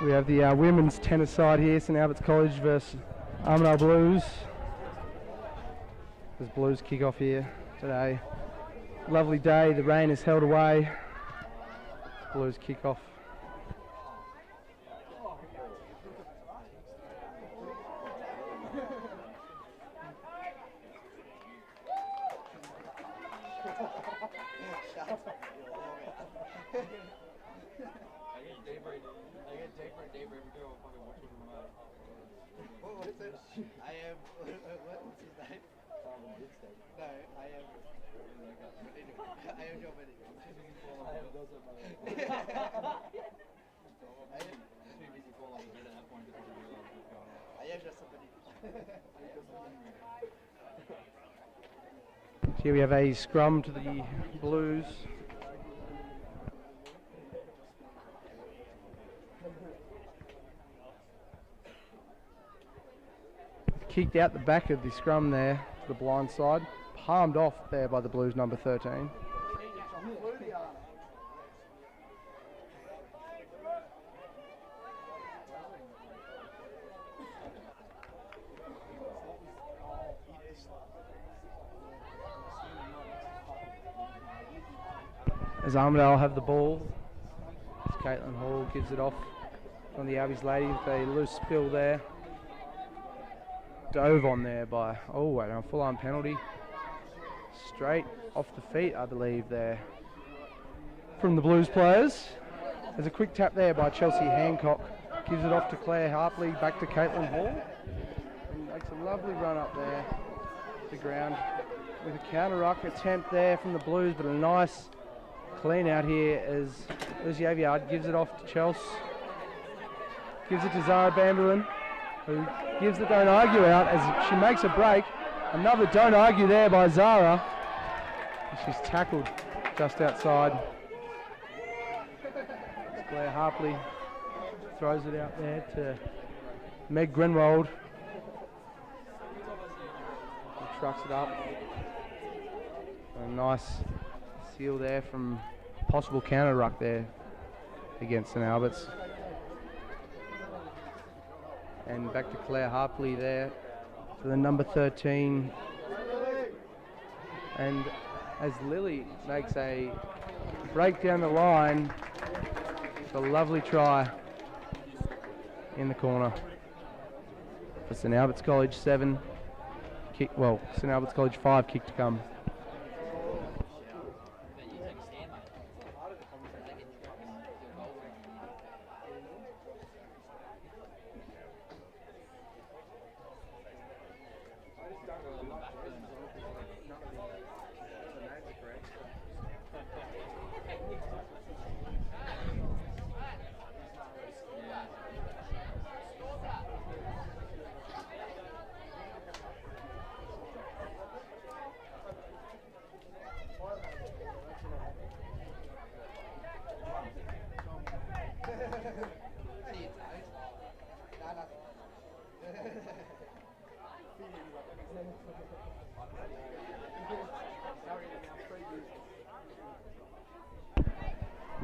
[SPEAKER 1] We have the women's tennis side here, St Albert's College versus Armidale Blues. There's Blues kick off here today. Lovely day, the rain is held away. Blues kick off. Here we have a scrum to the Blues. Kicked out the back of the scrum there, to the blind side. Palmed off there by the Blues number 13. As Armidale have the ball, as Caitlin Hall gives it off on the Albie's lady with a loose spill there. Dove on there by, oh, and a full-on penalty. Straight off the feet, I believe, there from the Blues players. There's a quick tap there by Chelsea Hancock. Gives it off to Claire Harpley, back to Caitlin Hall. And makes a lovely run up there to the ground with a counter-ruck attempt there from the Blues, but a nice clean out here as Lucy Aviard gives it off to Chelsea. Gives it to Zara Bamberlin, who gives the don't argue out as she makes a break. Another don't argue there by Zara. She's tackled just outside. Claire Harpley throws it out there to Meg Grenwold. She trucks it up. A nice seal there from possible counter ruck there against St Albert's. And back to Claire Harpley there for the number 13. And as Lily makes a break down the line, it's a lovely try in the corner. For St Albert's College 7, St Albert's College 5 kick to come.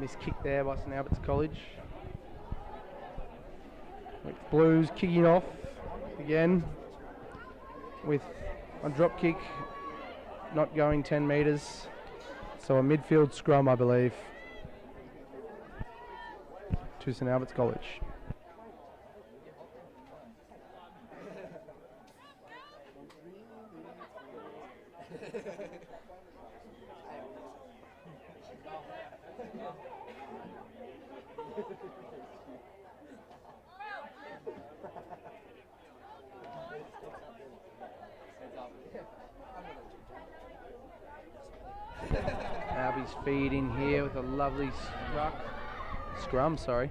[SPEAKER 1] Missed kick there by St Albert's College. With Blues kicking off again with a drop kick not going 10 metres. So a midfield scrum, I believe, to St Albert's College. Albie's feed in here with a lovely scrum, sorry.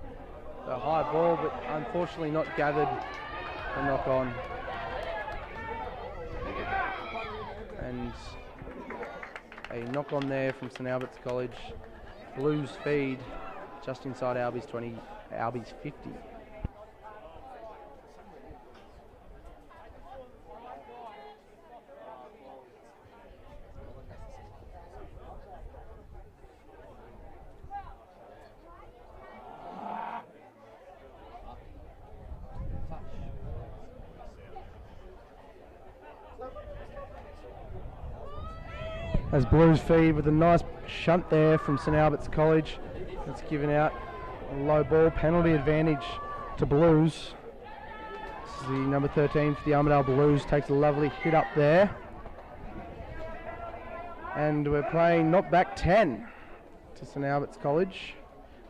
[SPEAKER 1] A high ball, but unfortunately not gathered for knock on. And a knock on there from St Albert's College. Blues feed just inside Albie's 20, Albie's 50. as Blues feed with a nice shunt there from St Albert's College. It's given out a low ball, penalty advantage to Blues. This is the number 13 for the Armidale Blues, takes a lovely hit up there. And we're playing not back 10 to St Albert's College.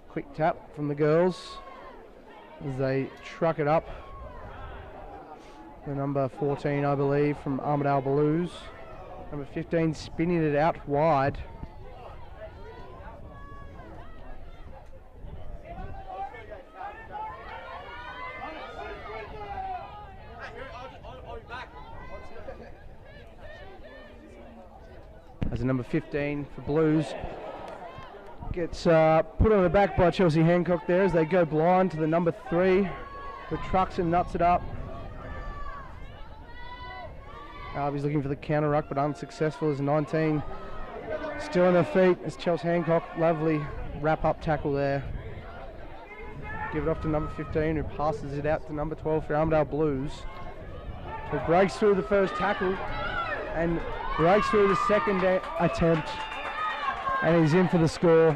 [SPEAKER 1] Quick tap from the girls as they truck it up. The number 14, I believe, from Armidale Blues. Number 15 spinning it out wide. As the number 15 for Blues gets put on the back by Chelsea Hancock there as they go blind to the number 3, who trucks and nuts it up. He's looking for the counter ruck but unsuccessful as 19 still on her feet as Chelsea Hancock, lovely wrap up tackle there. Give it off to number 15 who passes it out to number 12 for Armidale Blues, who breaks through the first tackle and breaks through the second attempt, and he's in for the score.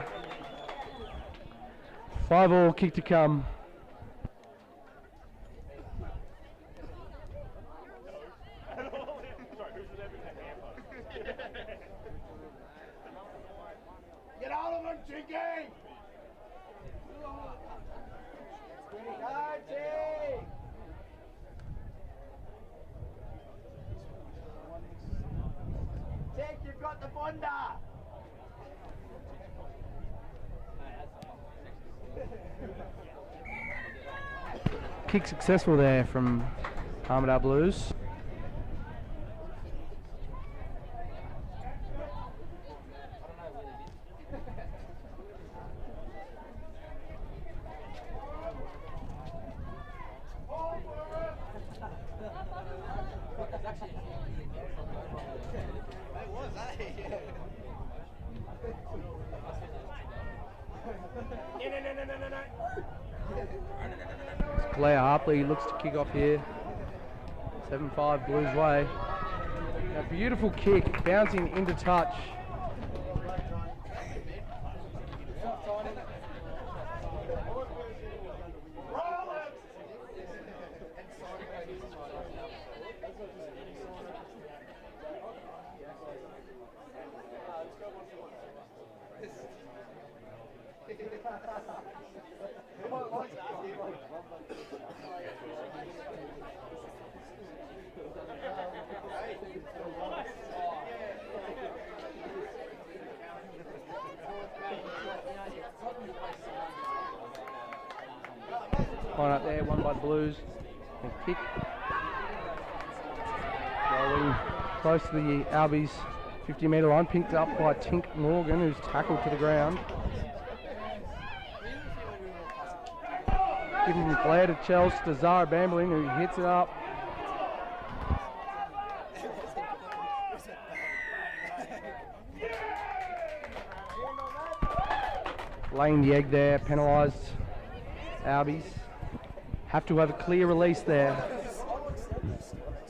[SPEAKER 1] 5-all kick to come.
[SPEAKER 3] Get out of him, Chinky! Tick, you've got the bunda!
[SPEAKER 1] Kick successful there from Armidale Blues. Blair Harpley looks to kick off here. 7-5 Blues way. A beautiful kick, bouncing into touch. Line up there, one by the Blues. And kick. Rolling close to the Albies 50-metre line, picked up by Tink Morgan, who's tackled to the ground. Giving the flare to Chelsea, to Zara Bamblin, who hits it up. Laying the egg there, penalised Albies. Have to have a clear release there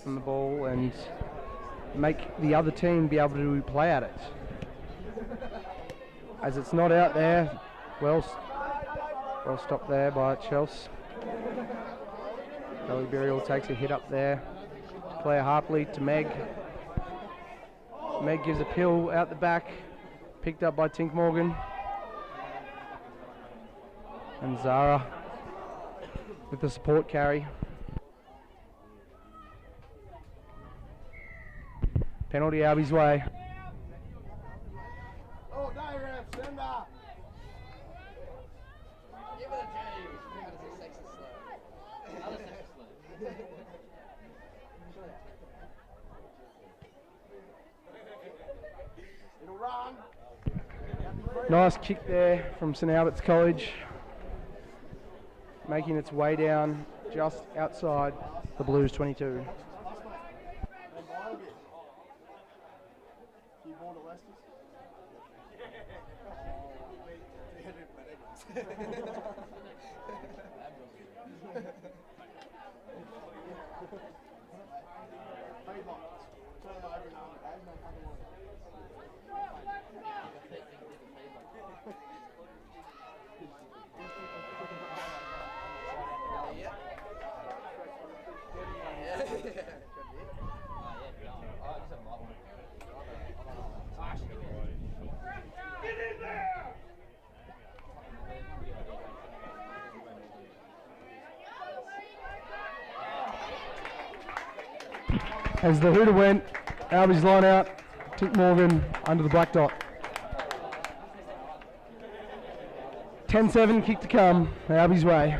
[SPEAKER 1] from the ball and make the other team be able to play at it. As it's not out there, well stopped there by Chelsea. Ellie Burial takes a hit up there. Claire Harpley to Meg. Meg gives a pill out the back, picked up by Tink Morgan. And Zara with the support carry. Penalty Albies way.
[SPEAKER 3] Oh, die ref, send up! Give it a James. It'll run.
[SPEAKER 1] Nice kick there from St Albert's College, making its way down just outside the Blues 22. As the hooter went, Albies line out, Tick Morgan under the black dot. 10-7, kick to come, Albies way.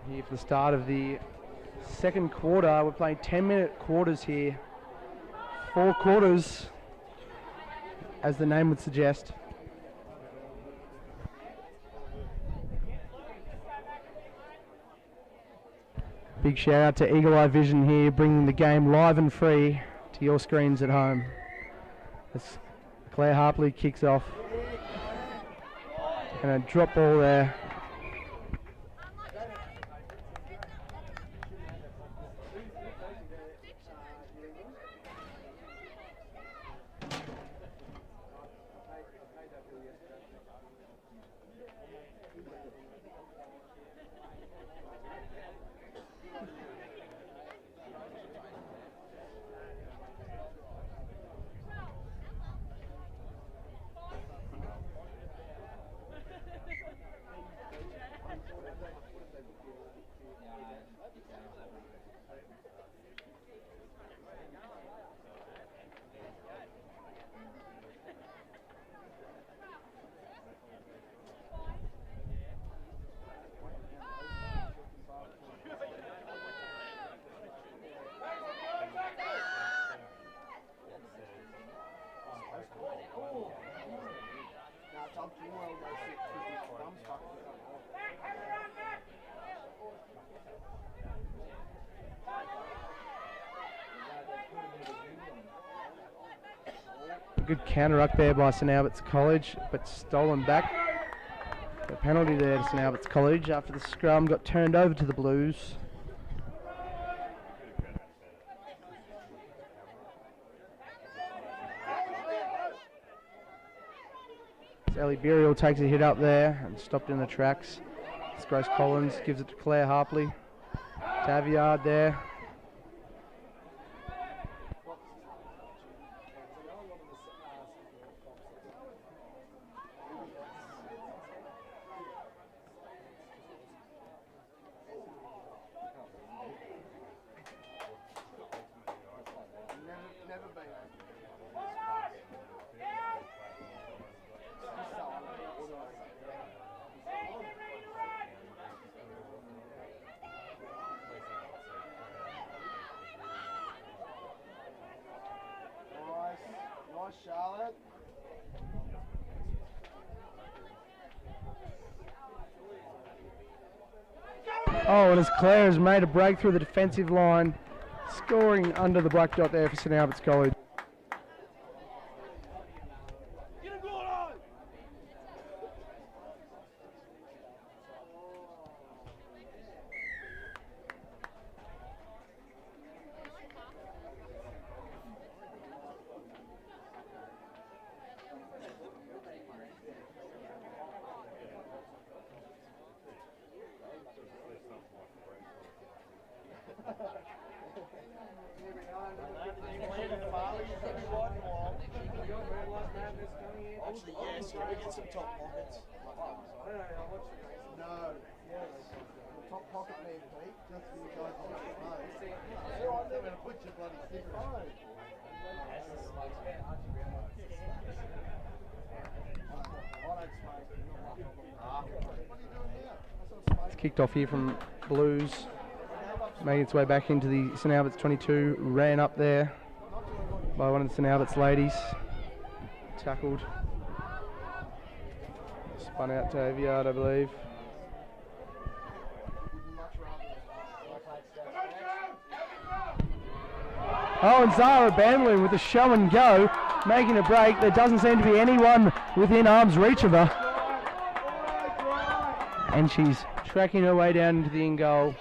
[SPEAKER 1] Here for the start of the second quarter. We're playing 10-minute quarters here. 4 quarters, as the name would suggest. Big shout out to Eagle Eye Vision here, bringing the game live and free to your screens at home. As Claire Harpley kicks off. And a drop ball there. Good counter up there by St Albert's College, but stolen back. The penalty there to St Albert's College after the scrum got turned over to the Blues. Ellie Burial takes a hit up there and stopped in the tracks. It's Grace Collins, gives it to Claire Harpley. Taviard there. Oh, and as Claire has made a break through the defensive line, scoring under the black dot there for St Albert's College.
[SPEAKER 3] Actually, yes. Can we get some top pockets? No. Top pocket man, Pete. Just for you guys on the phone. I'm never going to put your bloody sticker on.
[SPEAKER 1] It's kicked off here from Blues, making its way back into the St Albert's 22, ran up there by one of the St Albert's ladies, tackled, spun out to Aviard, I believe. Oh, and Zara Bamlin with a show and go, making a break. There doesn't seem to be anyone within arm's reach of her. And she's tracking her way down into the in goal.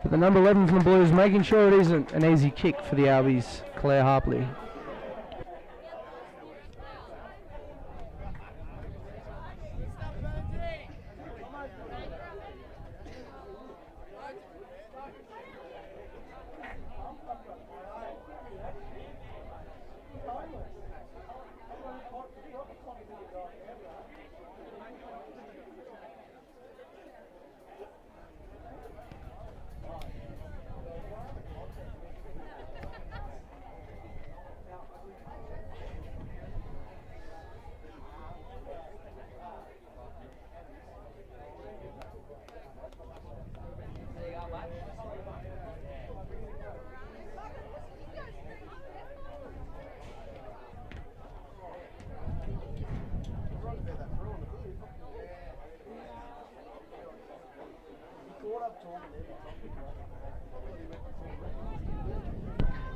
[SPEAKER 1] But the number 11 from the Blues making sure it isn't an easy kick for the Albies, Claire Harpley.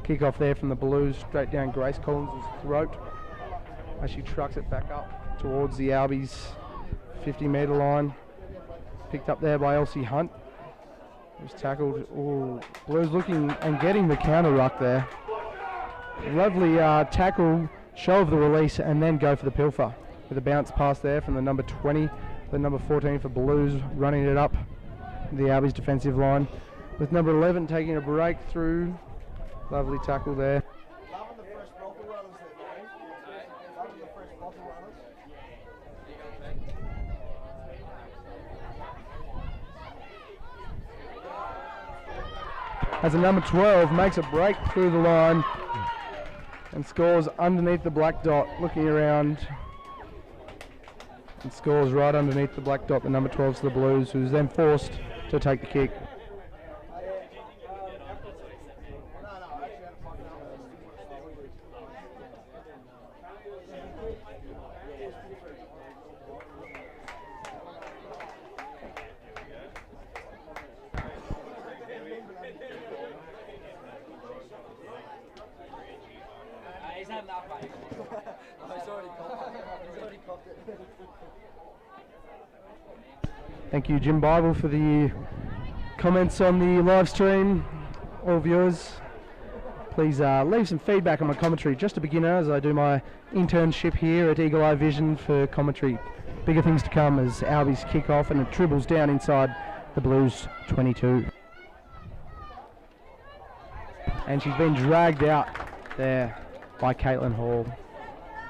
[SPEAKER 1] Kick off there from the Blues, straight down Grace Collins' throat as she trucks it back up towards the Albies 50-metre line. Picked up there by Elsie Hunt. Was tackled. Ooh, Blues looking and getting the counter ruck there. Lovely tackle, show of the release, and then go for the pilfer. With a bounce pass there from the number 20, the number 14 for Blues, running it up the Albies defensive line. With number 11 taking a break through. Lovely tackle there.
[SPEAKER 3] Loving the fresh bottle runners there, mate. Loving the fresh bottle runners.
[SPEAKER 1] As a number 12 makes a break through the line and scores underneath the black dot, looking around and scores right underneath the black dot, the number 12's the Blues, who's then forced to take the kick. Thank you, Jim Bible, for the comments on the live stream. All viewers, please leave some feedback on my commentary. Just a beginner, as I do my internship here at Eagle Eye Vision for commentary. Bigger things to come as Albies kick off and it dribbles down inside the Blues 22. And she's been dragged out there by Caitlin Hall.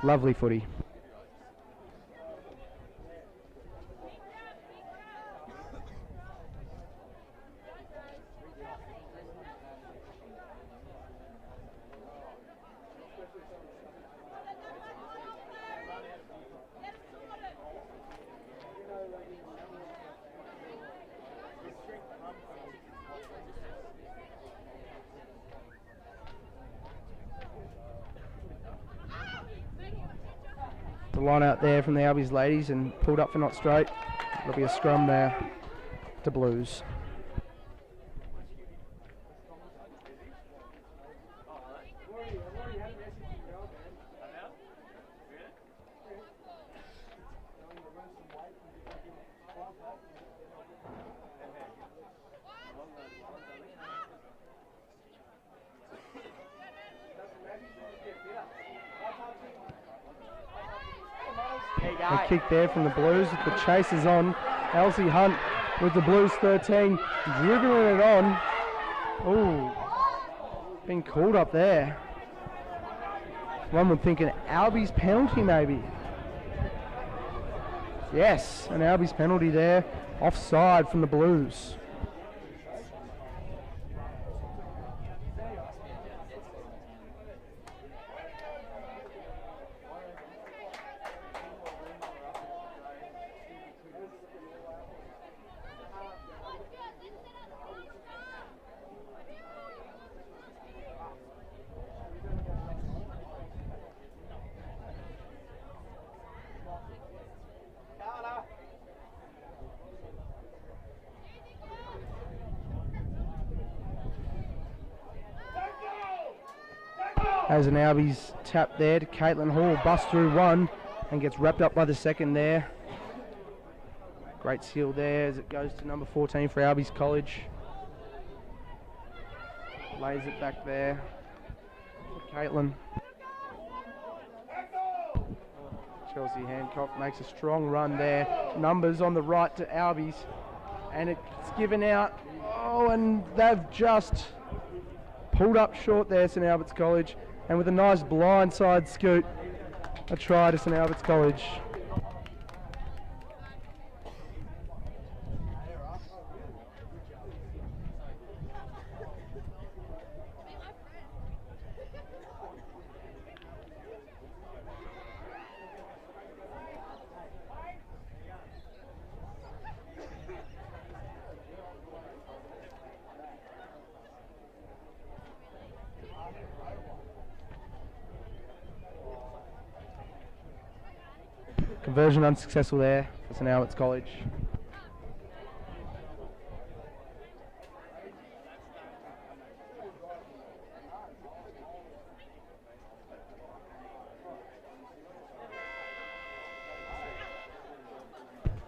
[SPEAKER 1] Lovely footy. The line out there from the Albies ladies and pulled up for not straight. It'll be a scrum there to Blues. A kick there from the Blues. The chase is on. Elsie Hunt with the Blues 13, dribbling it on. Ooh, been called up there. One would think an Albies penalty maybe. Yes, an Albies penalty there. Offside from the Blues. Has an Albies tap there to Caitlin Hall, busts through one and gets wrapped up by the second there. Great seal there as it goes to number 14 for Albies College. Lays it back there for Caitlin. Chelsea Hancock makes a strong run there. Numbers on the right to Albies and it's given out. Oh, and they've just pulled up short there, St Albert's College. And with a nice blindside scoot, a try to St Albert's College. Conversion unsuccessful there for St Albert's College.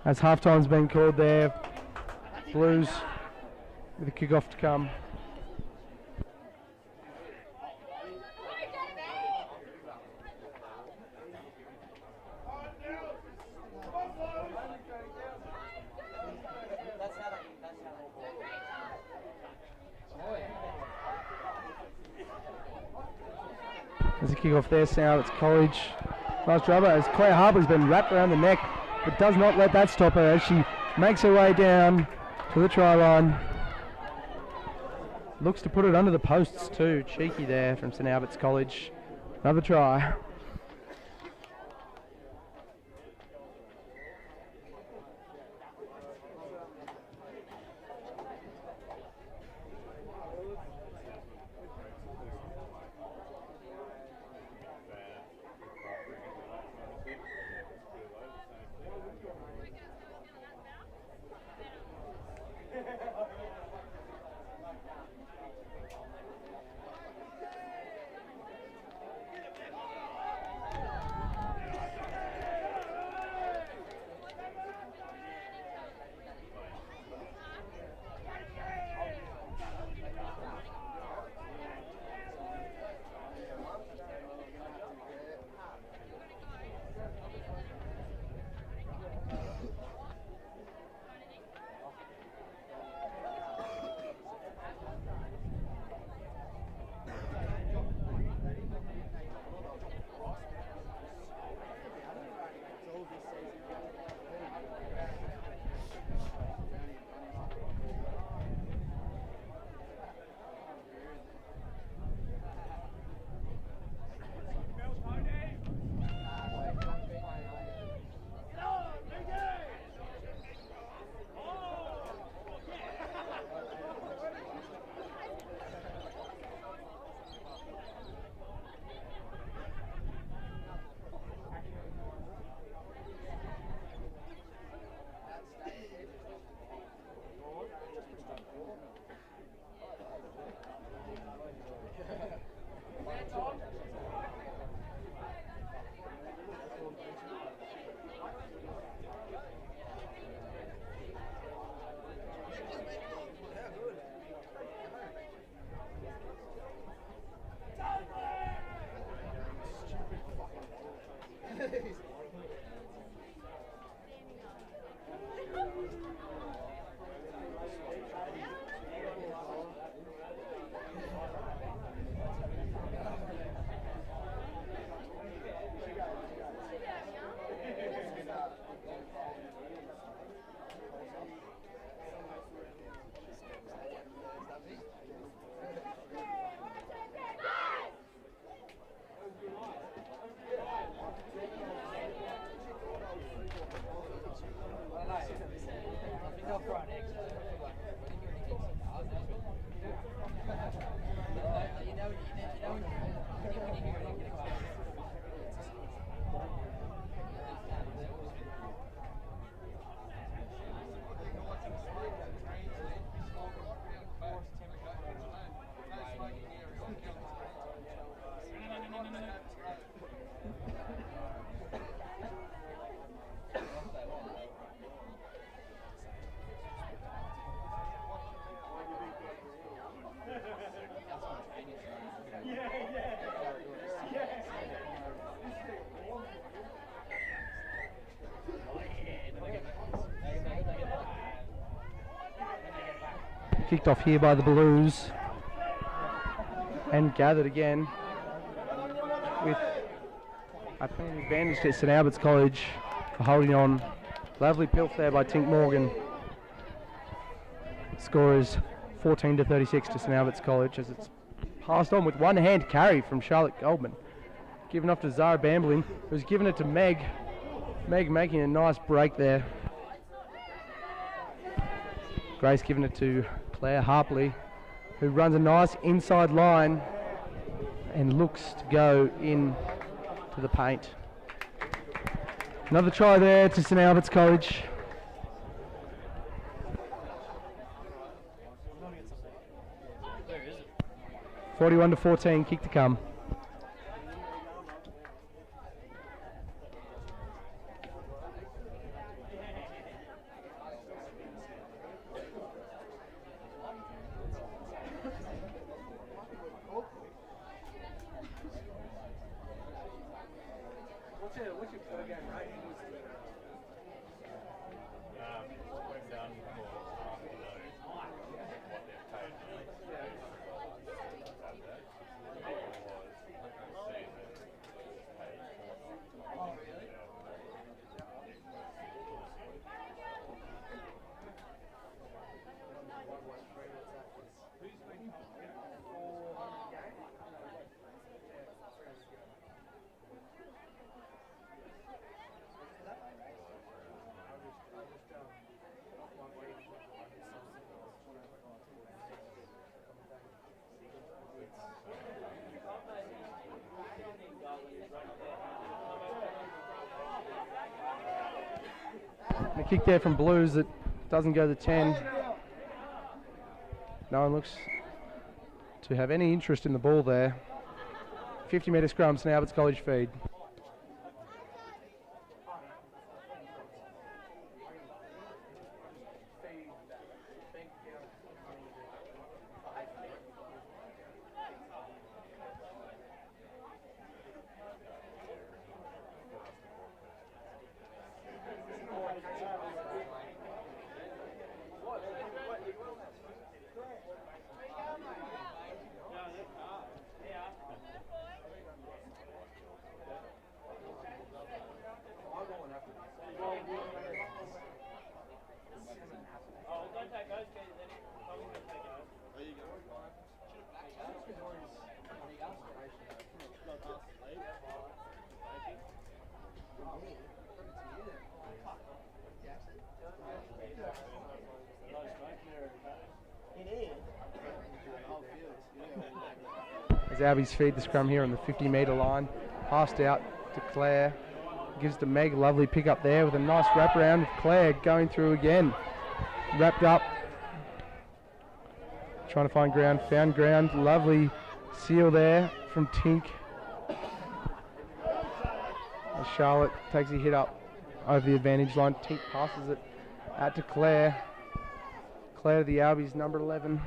[SPEAKER 1] As halftime's been called there, Blues with a kick-off to come. There's a kick-off there, St Albert's College. Nice driver as Claire Harper's been wrapped around the neck, but does not let that stop her as she makes her way down to the try line. Looks to put it under the posts too. Cheeky there from St Albert's College. Another try. Kicked off here by the Blues. And gathered again with a penalty advantage to St Albert's College for holding on. Lovely pilf there by Tink Morgan. Score is 14-36 to St Albert's College as it's passed on with one hand carry from Charlotte Goldman. Given off to Zara Bamblin, who's given it to Meg. Meg making a nice break there. Grace giving it to Claire Harpley, who runs a nice inside line and looks to go in to the paint. Another try there to St Albert's College.
[SPEAKER 3] Where is it?
[SPEAKER 1] 41-14, kick to come.
[SPEAKER 3] What's your per game rate?
[SPEAKER 1] A kick there from Blues that doesn't go to 10. No one looks to have any interest in the ball there. 50-metre scrum, St Albert's College feed. As Albies feed the scrum here on the 50-metre line. Passed out to Claire. Gives to Meg. Lovely pick up there with a nice wraparound with Claire going through again. Wrapped up. Trying to find ground. Found ground. Lovely seal there from Tink. As Charlotte takes a hit up over the advantage line. Tink passes it out to Claire. Claire, the Albies, number 11.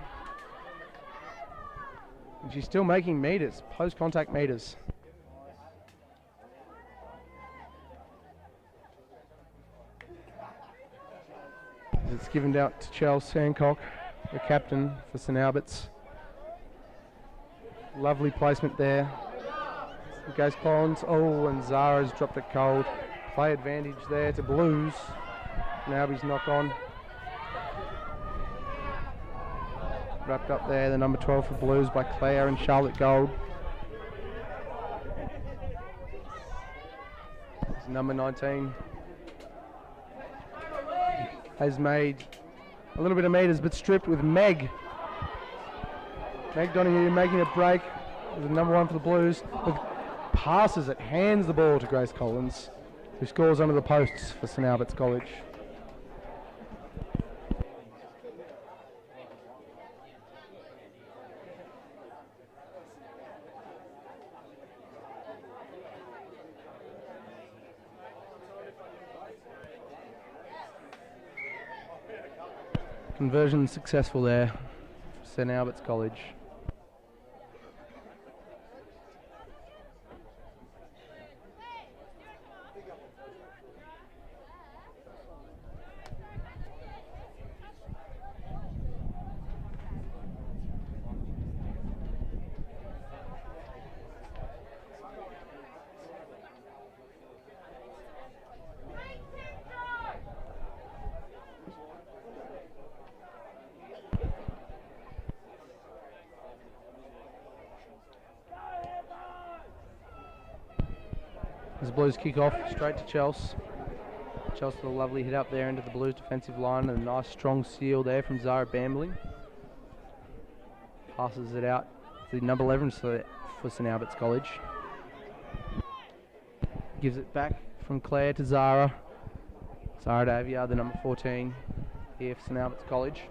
[SPEAKER 1] And she's still making meters, post-contact meters. It's given out to Chelsea Sancock, the captain for St Albert's. Lovely placement there. It goes Collins. Oh, and Zara's dropped it cold. Play advantage there to Blues. Now he's knock on. Wrapped up there, the number 12 for Blues by Claire and Charlotte Gold. It's number 19. Has made a little bit of meters, but stripped with Meg. Meg Donahue making a break with the number 1 for the Blues. With passes it, hands the ball to Grace Collins, who scores under the posts for St Albert's College. Conversion successful there for St Albert's College. As the Blues kick off straight to Chelsea. Chelsea with a lovely hit up there into the Blues defensive line and a nice strong seal there from Zara Bambling. Passes it out to the number 11 for St Albert's College. Gives it back from Claire to Zara. Zara Davia, the number 14 here for St Albert's College.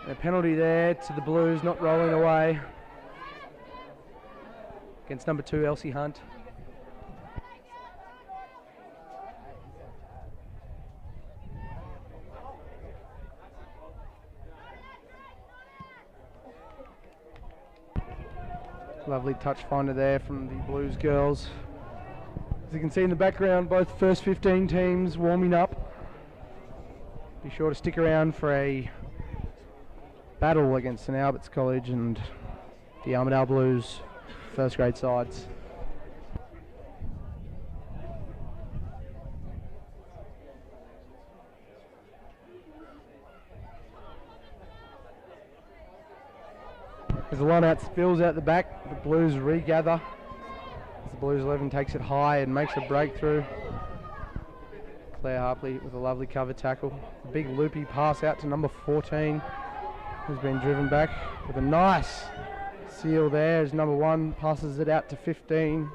[SPEAKER 1] A penalty there to the Blues, not rolling away. Against number 2, Elsie Hunt. Lovely touch finder there from the Blues girls. As you can see in the background, both first 15 teams warming up. Be sure to stick around for a battle against St Albert's College and the Armidale Blues first grade sides. As the line out spills out the back, the Blues regather. As the Blues 11 takes it high and makes a breakthrough. Claire Harpley with a lovely cover tackle. A big loopy pass out to number 14. Who's been driven back with a nice seal there as number 1 passes it out to 15.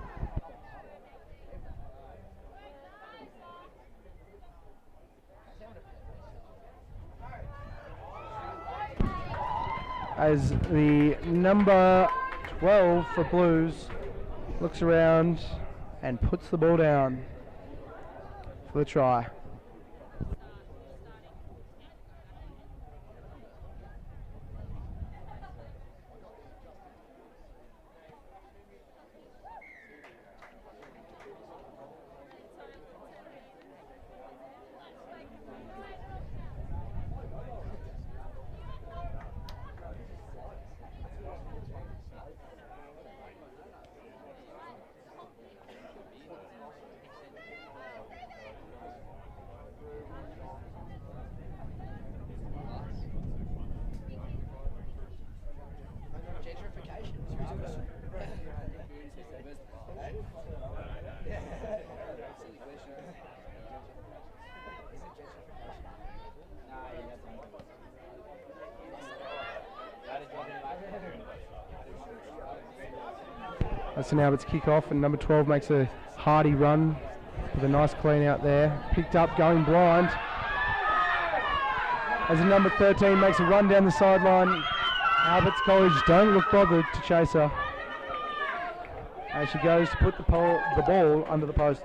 [SPEAKER 1] As the number 12 for Blues looks around and puts the ball down for the try. That's St Albert's kick off, and number 12 makes a hardy run with a nice clean out there. Picked up, going blind. As the number 13 makes a run down the sideline, Albert's College don't look bothered to chase her as she goes to put the ball under the post.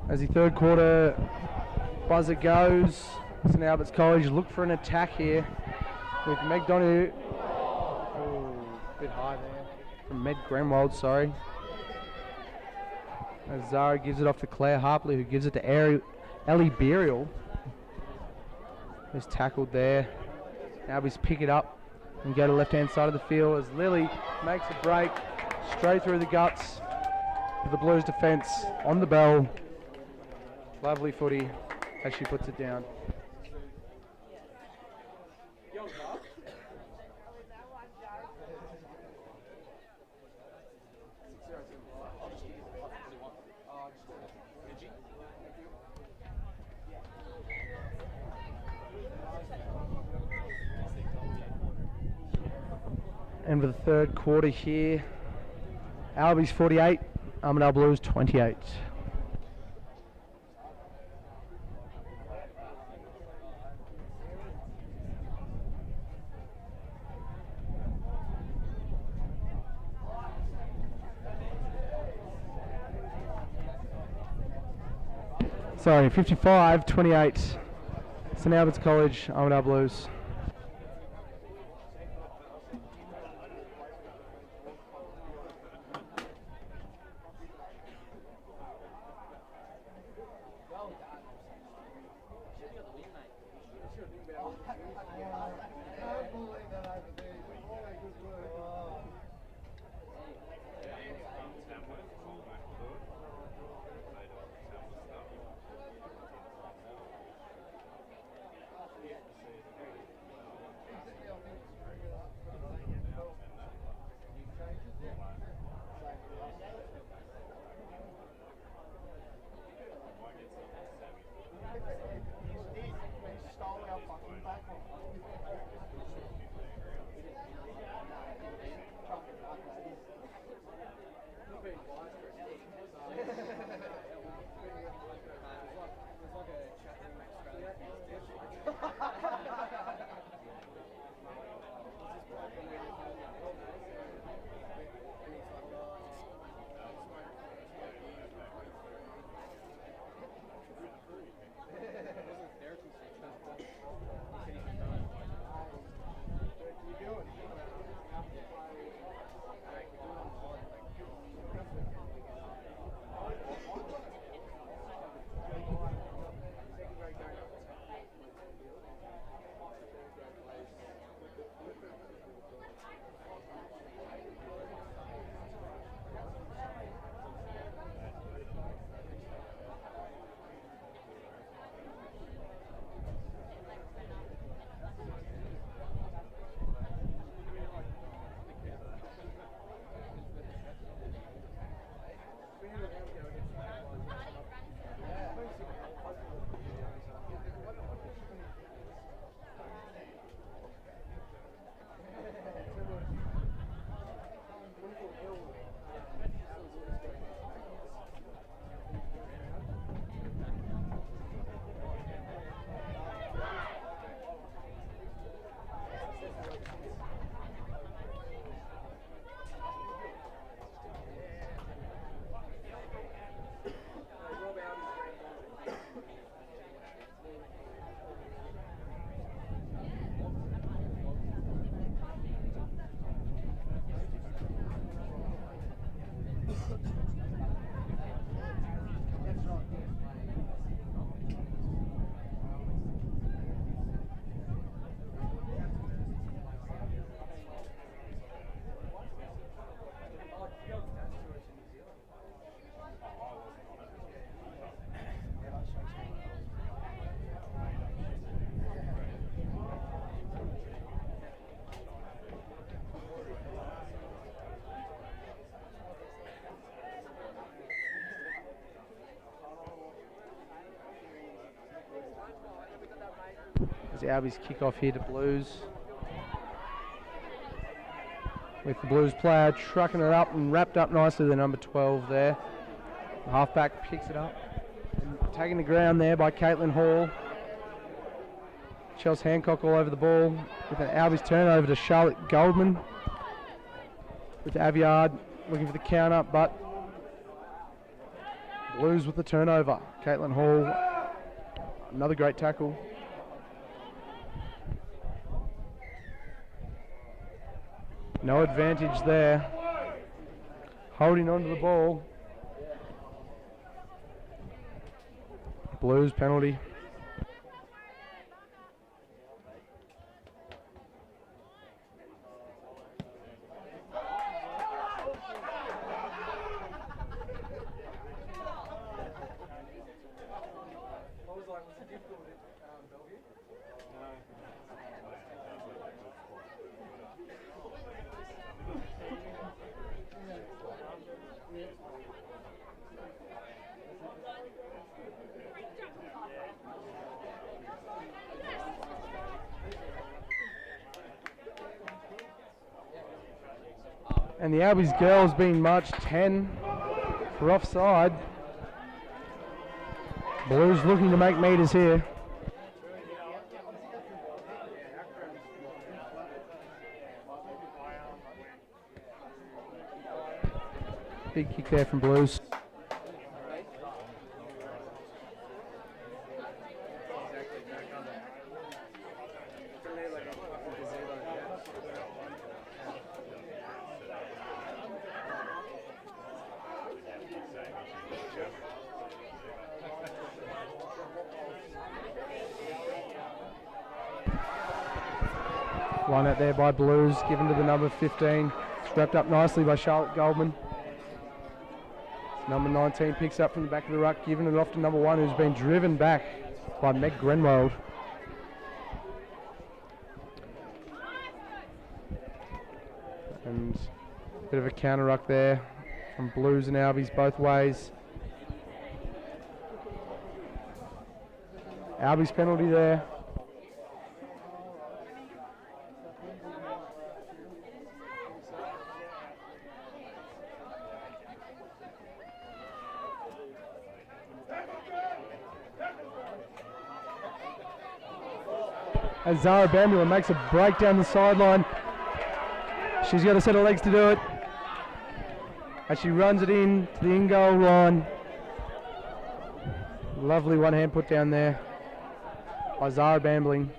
[SPEAKER 1] As the third quarter buzzer goes, St Albert's College look for an attack here with Meg Donoghue. Oh, a bit high there from Meg Grenwald, sorry. As Zara gives it off to Claire Harpley, who gives it to Ellie Burial. is tackled there. Albies pick it up and go to left-hand side of the field as Lily makes a break straight through the guts of the Blues defence on the bell. Lovely footy as she puts it down. And for the third quarter here, Albies 48, Armidale Blues 28. Sorry, 55-28. St Albert's College, Armidale Blues. The Albies kick off here to Blues. With the Blues player trucking it up and wrapped up nicely, the number 12 there. The halfback picks it up. And taking the ground there by Caitlin Hall. Chelsea Hancock all over the ball. With an Albies turnover to Charlotte Goldman. With Aviard looking for the counter, but Blues with the turnover. Caitlin Hall, another great tackle. No advantage there. Holding onto the ball. Blues penalty. And the Albies girls being marched 10 for offside. Blues looking to make meters here. Big kick there from Blues. One out there by Blues, given to the number 15. It's wrapped up nicely by Charlotte Goldman. Number 19 picks up from the back of the ruck, giving it off to number 1, who's been driven back by Meg Grenwald. And a bit of a counter ruck there from Blues and Albies both ways. Albies penalty there. As Zara Bambula makes a break down the sideline. She's got a set of legs to do it. As she runs it in to the in-goal line. Lovely one-hand put down there by Zara Bambling.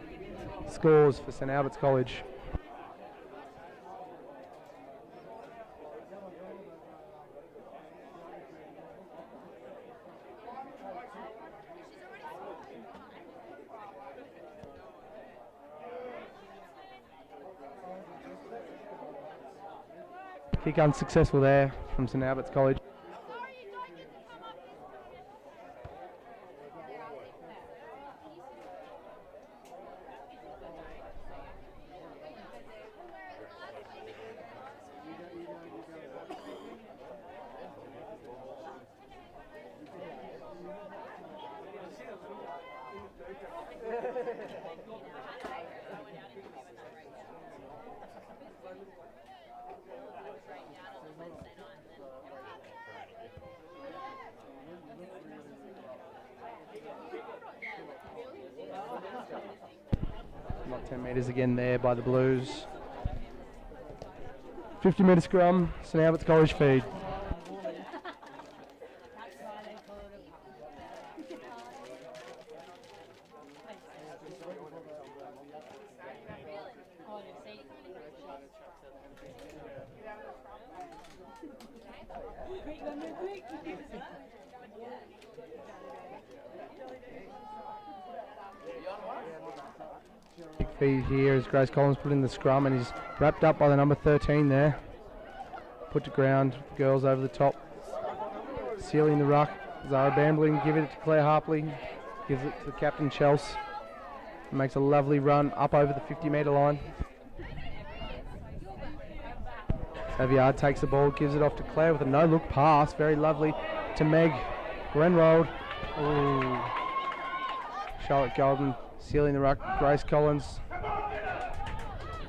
[SPEAKER 1] Scores for St Albert's College. Kick unsuccessful there from St Albert's College. Not 10 metres again there by the Blues. 50-metre scrum, St Albert's College feed. Big feed here as Grace Collins put in the scrum, and he's wrapped up by the number 13 there. Put to ground, girls over the top. Sealing the ruck. Zara Bambling, give it to Claire Harpley. Gives it to the captain Chelsea. Makes a lovely run up over the 50-metre line. Xavier takes the ball, gives it off to Claire with a no-look pass. Very lovely to Meg Grenwald. Ooh. Charlotte Golden sealing the ruck. Grace Collins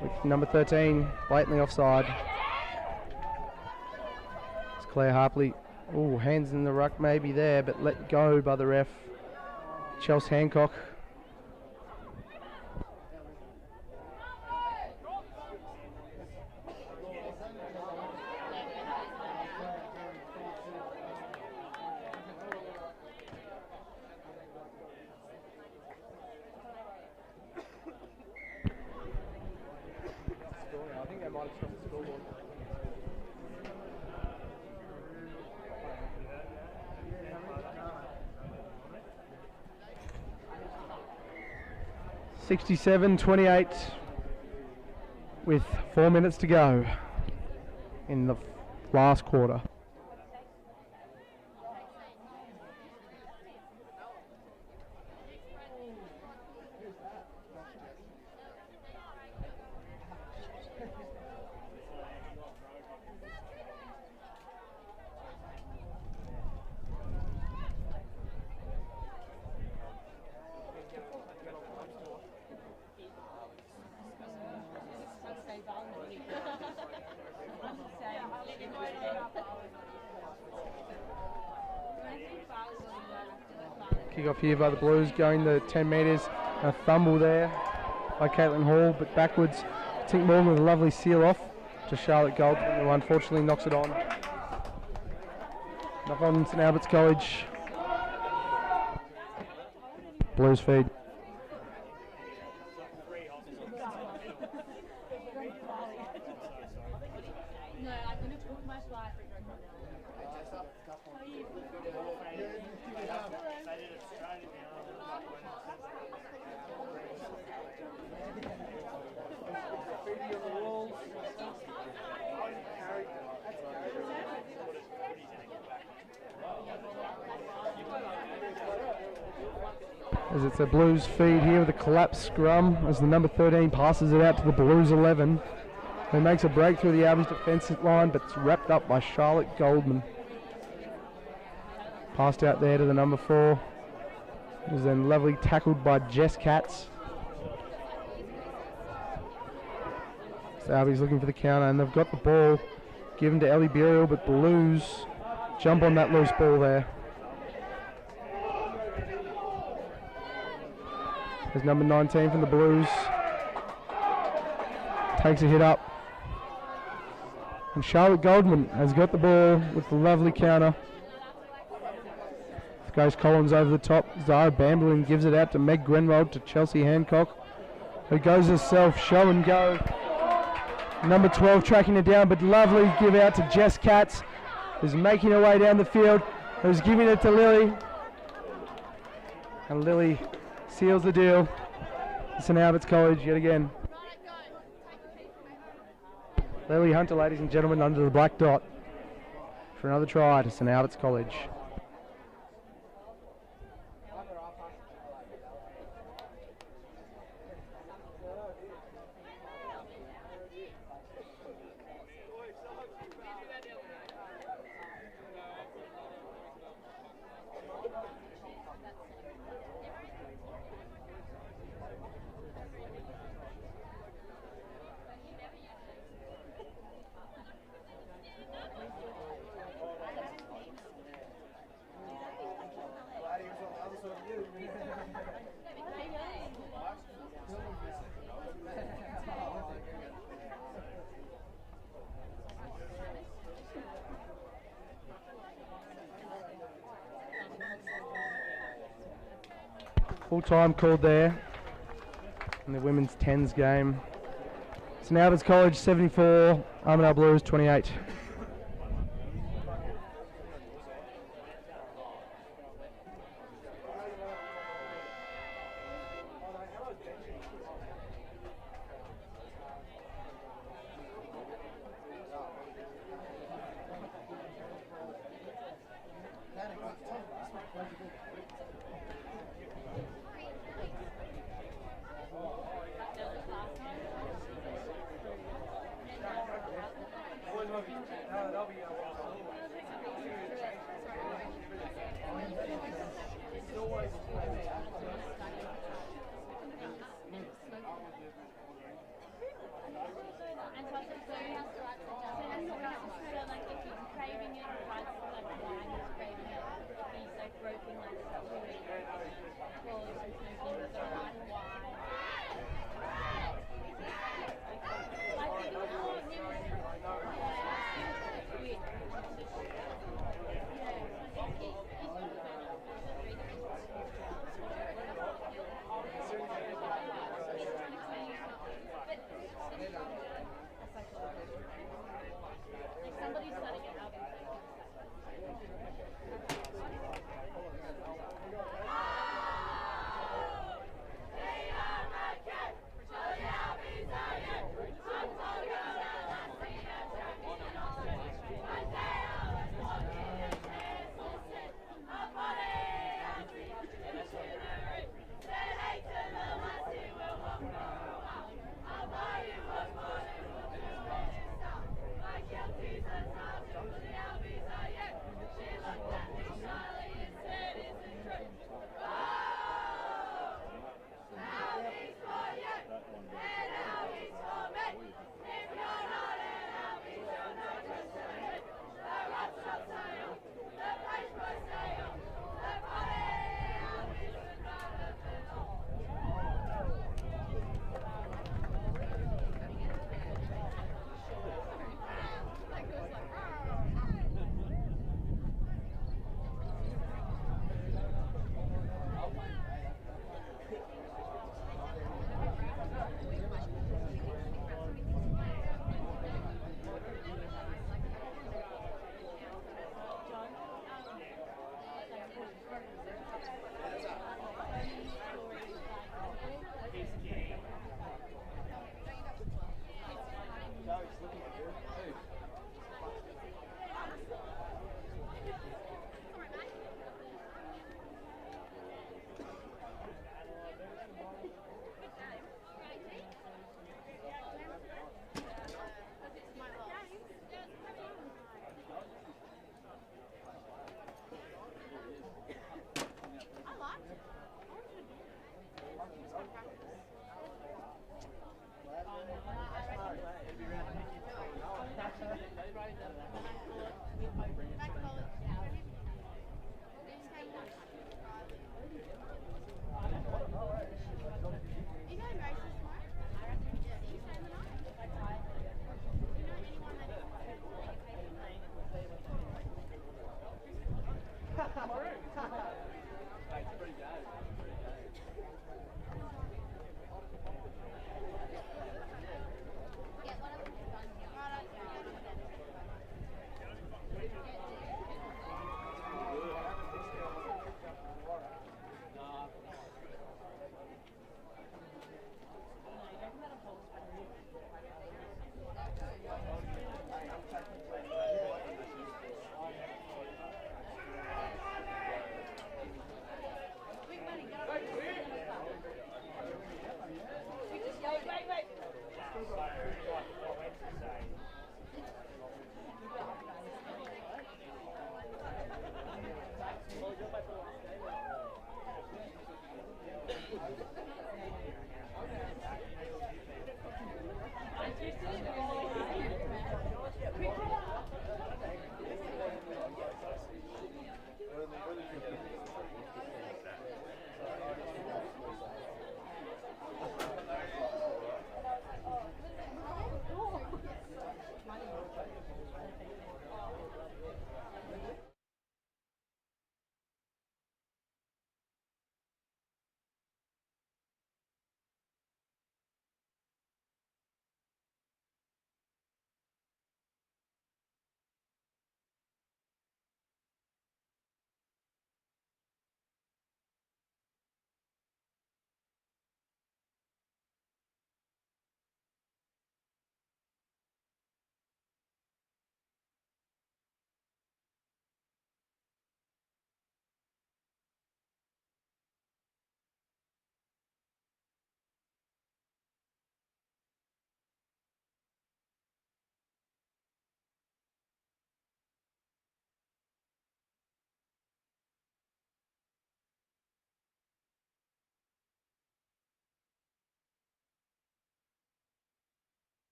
[SPEAKER 1] with number 13 blatantly offside. It's Claire Harpley. Ooh, hands in the ruck maybe there, but let go by the ref. Chelsea Hancock. I think they might have stopped the scoreboard. (67-28) with 4 minutes to go in the last quarter. Kick off here by the Blues, going the 10 metres. A fumble there by Caitlin Hall, but backwards. Tink Morgan with a lovely seal off to Charlotte Goldman, who unfortunately knocks it on. Knock on St Albert's College. Blues feed. As it's a Blues feed here with a collapsed scrum as the number 13 passes it out to the Blues 11, who makes a break through the Albies defensive line, but it's wrapped up by Charlotte Goldman. Passed out there to the number 4. It was then lovely tackled by Jess Katz. So Albies looking for the counter, and they've got the ball given to Ellie Burial, but Blues jump on that loose ball there. There's number 19 from the Blues. Takes a hit up. And Charlotte Goldman has got the ball with the lovely counter. Goes Collins over the top. Zara Bamblin gives it out to Meg Grenwold to Chelsea Hancock, who goes herself, show and go. Number 12 tracking it down, but lovely give out to Jess Katz, who's making her way down the field, who's giving it to Lily. And Lily seals the deal. St Albert's College yet again. Lily Hunter, ladies and gentlemen, under the black dot for another try to St Albert's College. Full time called there in the women's 10s game. St Albert's College 74, Armidale Blues 28.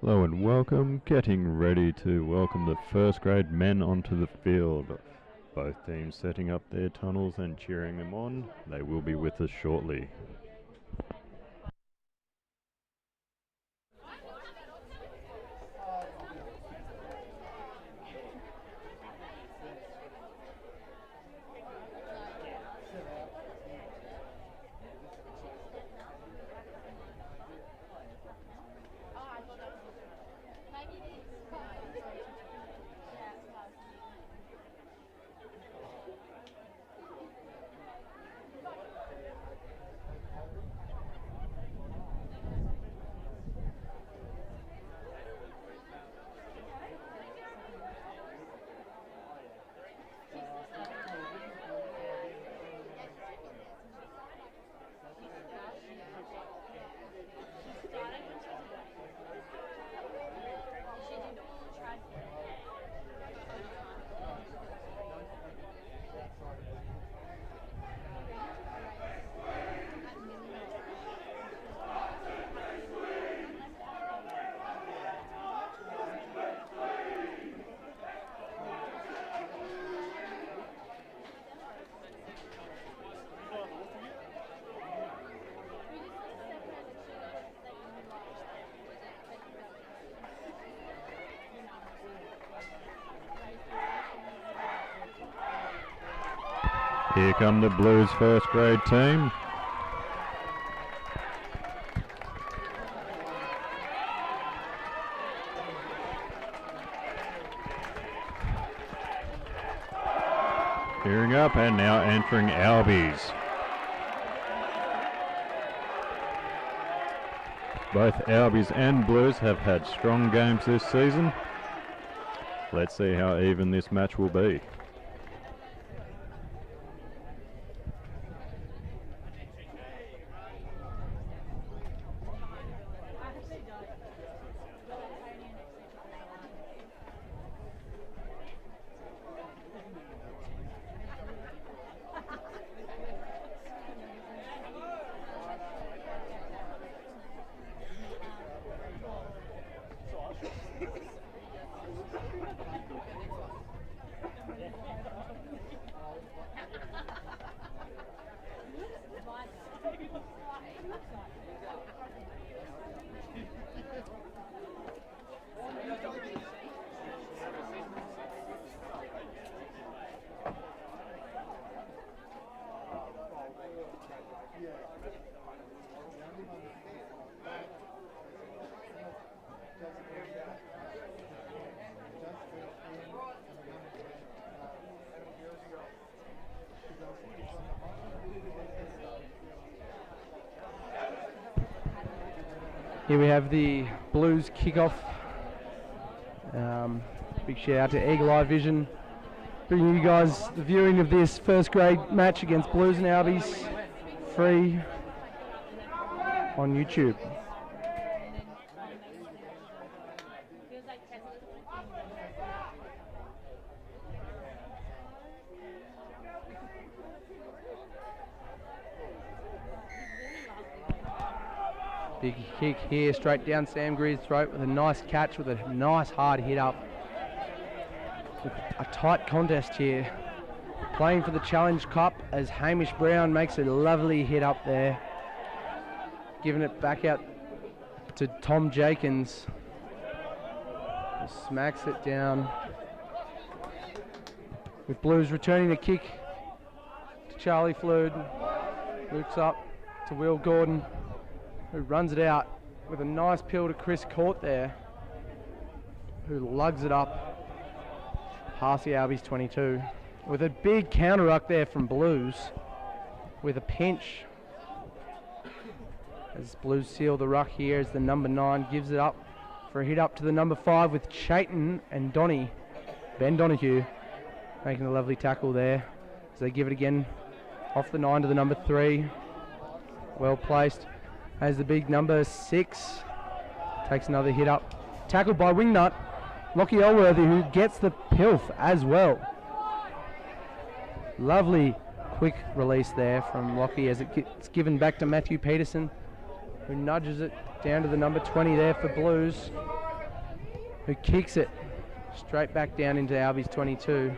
[SPEAKER 6] Hello and welcome. Getting ready to welcome the first grade men onto the field. Both teams setting up their tunnels and cheering them on. They will be with us shortly. Here come the Blues first grade team. Gearing up and now entering Albies. Both Albies and Blues have had strong games this season. Let's see how even this match will be.
[SPEAKER 1] Here we have the Blues kickoff. Big shout out to Eagle Eye Vision, bringing you guys the viewing of this first grade match against Blues and Albies, free on YouTube. Big kick here, straight down Sam Greer's throat with a nice catch, with a nice hard hit up. A tight contest here. Playing for the Challenge Cup as Hamish Brown makes a lovely hit up there. Giving it back out to Tom Jakins. Just smacks it down. With Blues returning the kick to Charlie Flood. Looks up to Will Gordon, who runs it out with a nice peel to Chris Court there, who lugs it up past the Albies 22. With a big counter ruck there from Blues, with a pinch. As Blues seal the ruck here as the number 9 gives it up for a hit up to the number 5 with Chayton and Ben Donahue making a lovely tackle there as they give it again off the 9 to the number 3. Well placed as the big number 6 takes another hit up. Tackled by Wingnut, Lockie Elworthy, who gets the pilf as well. Lovely quick release there from Lockie as it gets given back to Matthew Peterson, who nudges it down to the number 20 there for Blues. who kicks it straight back down into Albie's 22.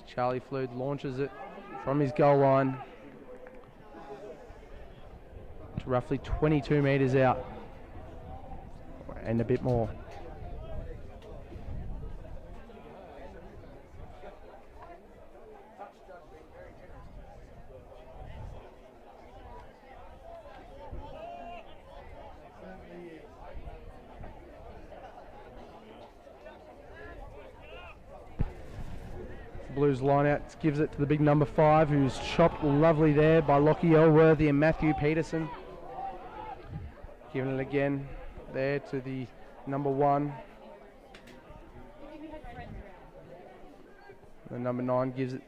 [SPEAKER 1] Charlie Flood launches it from his goal line to roughly 22 metres out and a bit more. Blues line out, gives it to the big number 5, who's chopped lovely there by Lockie Elworthy and Matthew Peterson. Giving it again there to the number 1. The number 9 gives it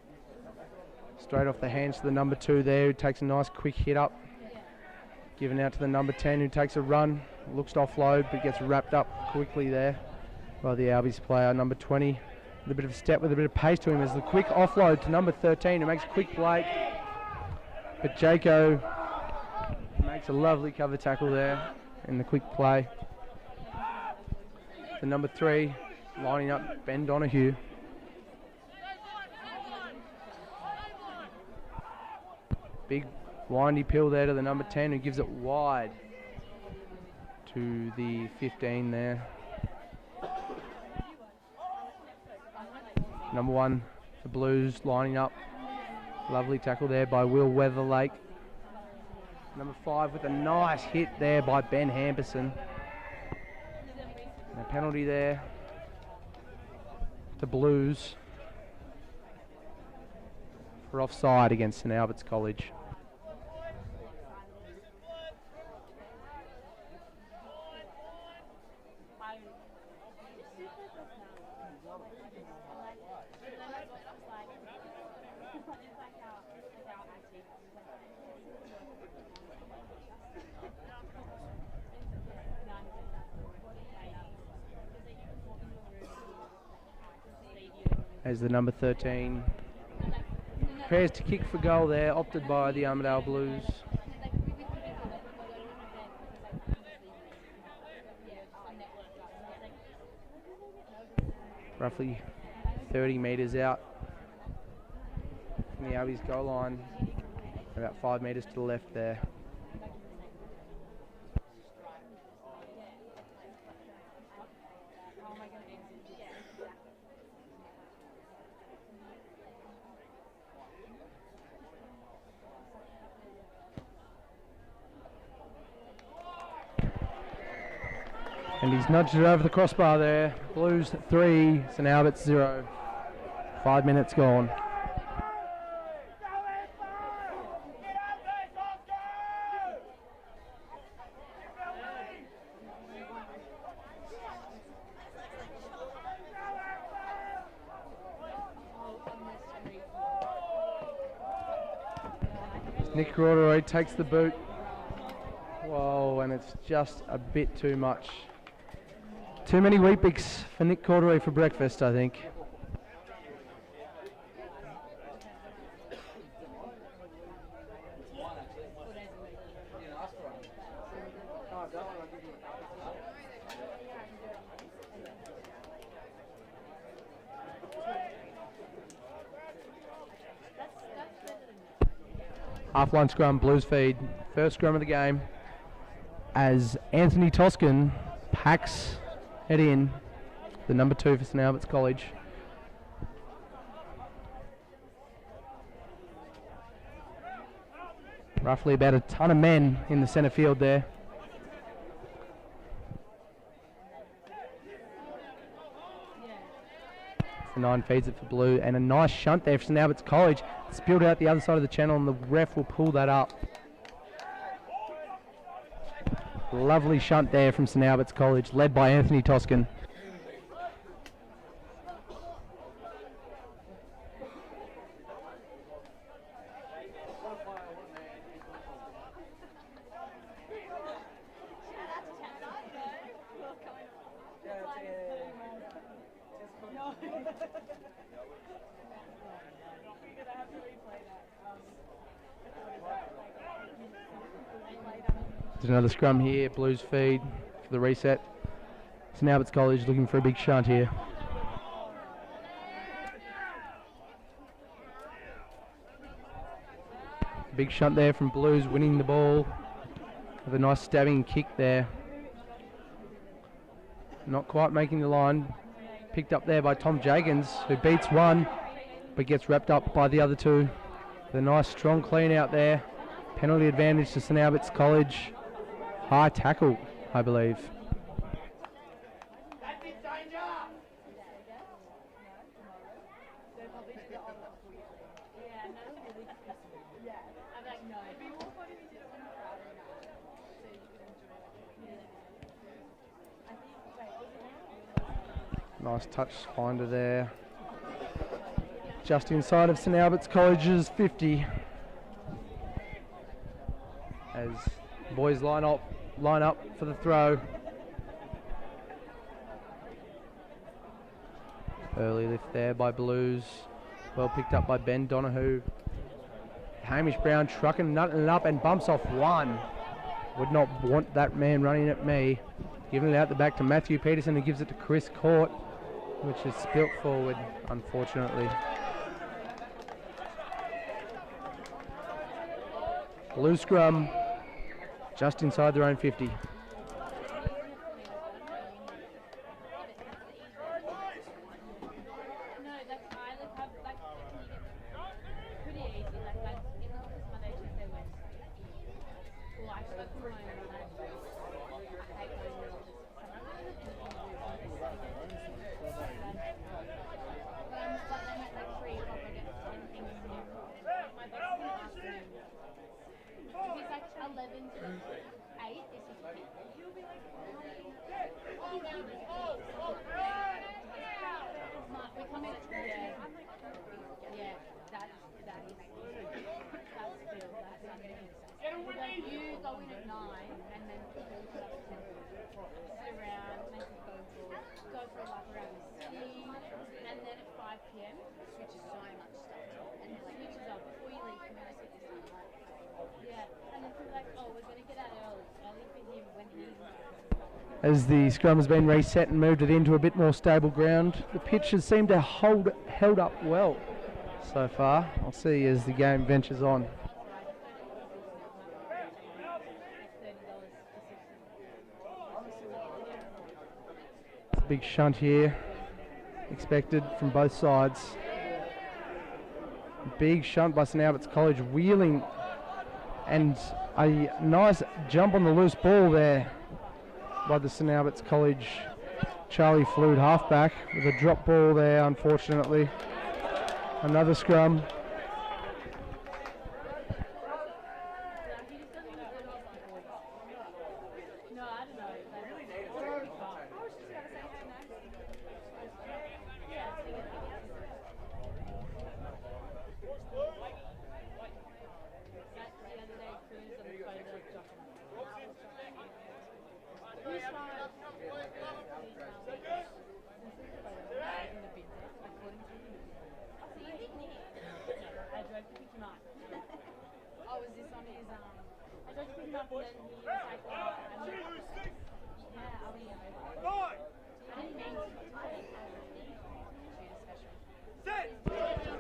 [SPEAKER 1] straight off the hands to the number 2 there, who takes a nice quick hit up. Giving out to the number 10, who takes a run, looks to offload but gets wrapped up quickly there by the Albies player, number 20. With a bit of a step with a bit of pace to him as the quick offload to number 13, who makes a quick break. But Jaco makes a lovely cover tackle there in the quick play. The number 3 lining up Ben Donahue. Big windy pill there to the number 10, who gives it wide to the 15 there. Number 1, the Blues lining up. Lovely tackle there by Will Weatherlake. Number 5 with a nice hit there by Ben Hamperson. And a penalty there to Blues for offside against St Albert's College. As the number 13 prepares to kick for goal there, opted by the Armidale Blues. Roughly 30 metres out from the Albies goal line, about 5 metres to the left there. And he's nudged it over the crossbar there. Blues 3, St Albert's 0. 5 minutes gone. Nick Corduroy takes the boot. Whoa, and it's just a bit too much. Too many Weet-Bix for Nick Corduroy for breakfast, I think. Half-line scrum, Blues feed. First scrum of the game as Anthony Toscan packs it in, the number 2 for St Albert's College. Roughly about a ton of men in the centre field there. The 9 feeds it for Blue, and a nice shunt there for St Albert's College. Spilled out the other side of the channel, and the ref will pull that up. Lovely shunt there from St Albert's College, led by Anthony Toscan. There's another scrum here, Blues feed for the reset. St Albert's College looking for a big shunt here. Big shunt there from Blues, winning the ball with a nice stabbing kick there. Not quite making the line. Picked up there by Tom Jagans, who beats one, but gets wrapped up by the other two. The nice strong clean out there. Penalty advantage to St Albert's College. High tackle, I believe. Nice touch finder there. Just inside of St Albert's College's 50. As boys line up for the throw. Early lift there by Blues. Well picked up by Ben Donahue. Hamish Brown trucking, nutting it up and bumps off one. Would not want that man running at me. Giving it out the back to Matthew Peterson, who gives it to Chris Court, which is spilt forward, unfortunately. Blue scrum, just inside their own 50. As the scrum has been reset and moved it into a bit more stable ground, the pitch has seemed to held up well so far. I'll see as the game ventures on. It's a big shunt here, expected from both sides. Big shunt by St Albert's College, wheeling, and a nice jump on the loose ball there by the St Albert's College Charlie Flood halfback, with a drop ball there, unfortunately. Another scrum.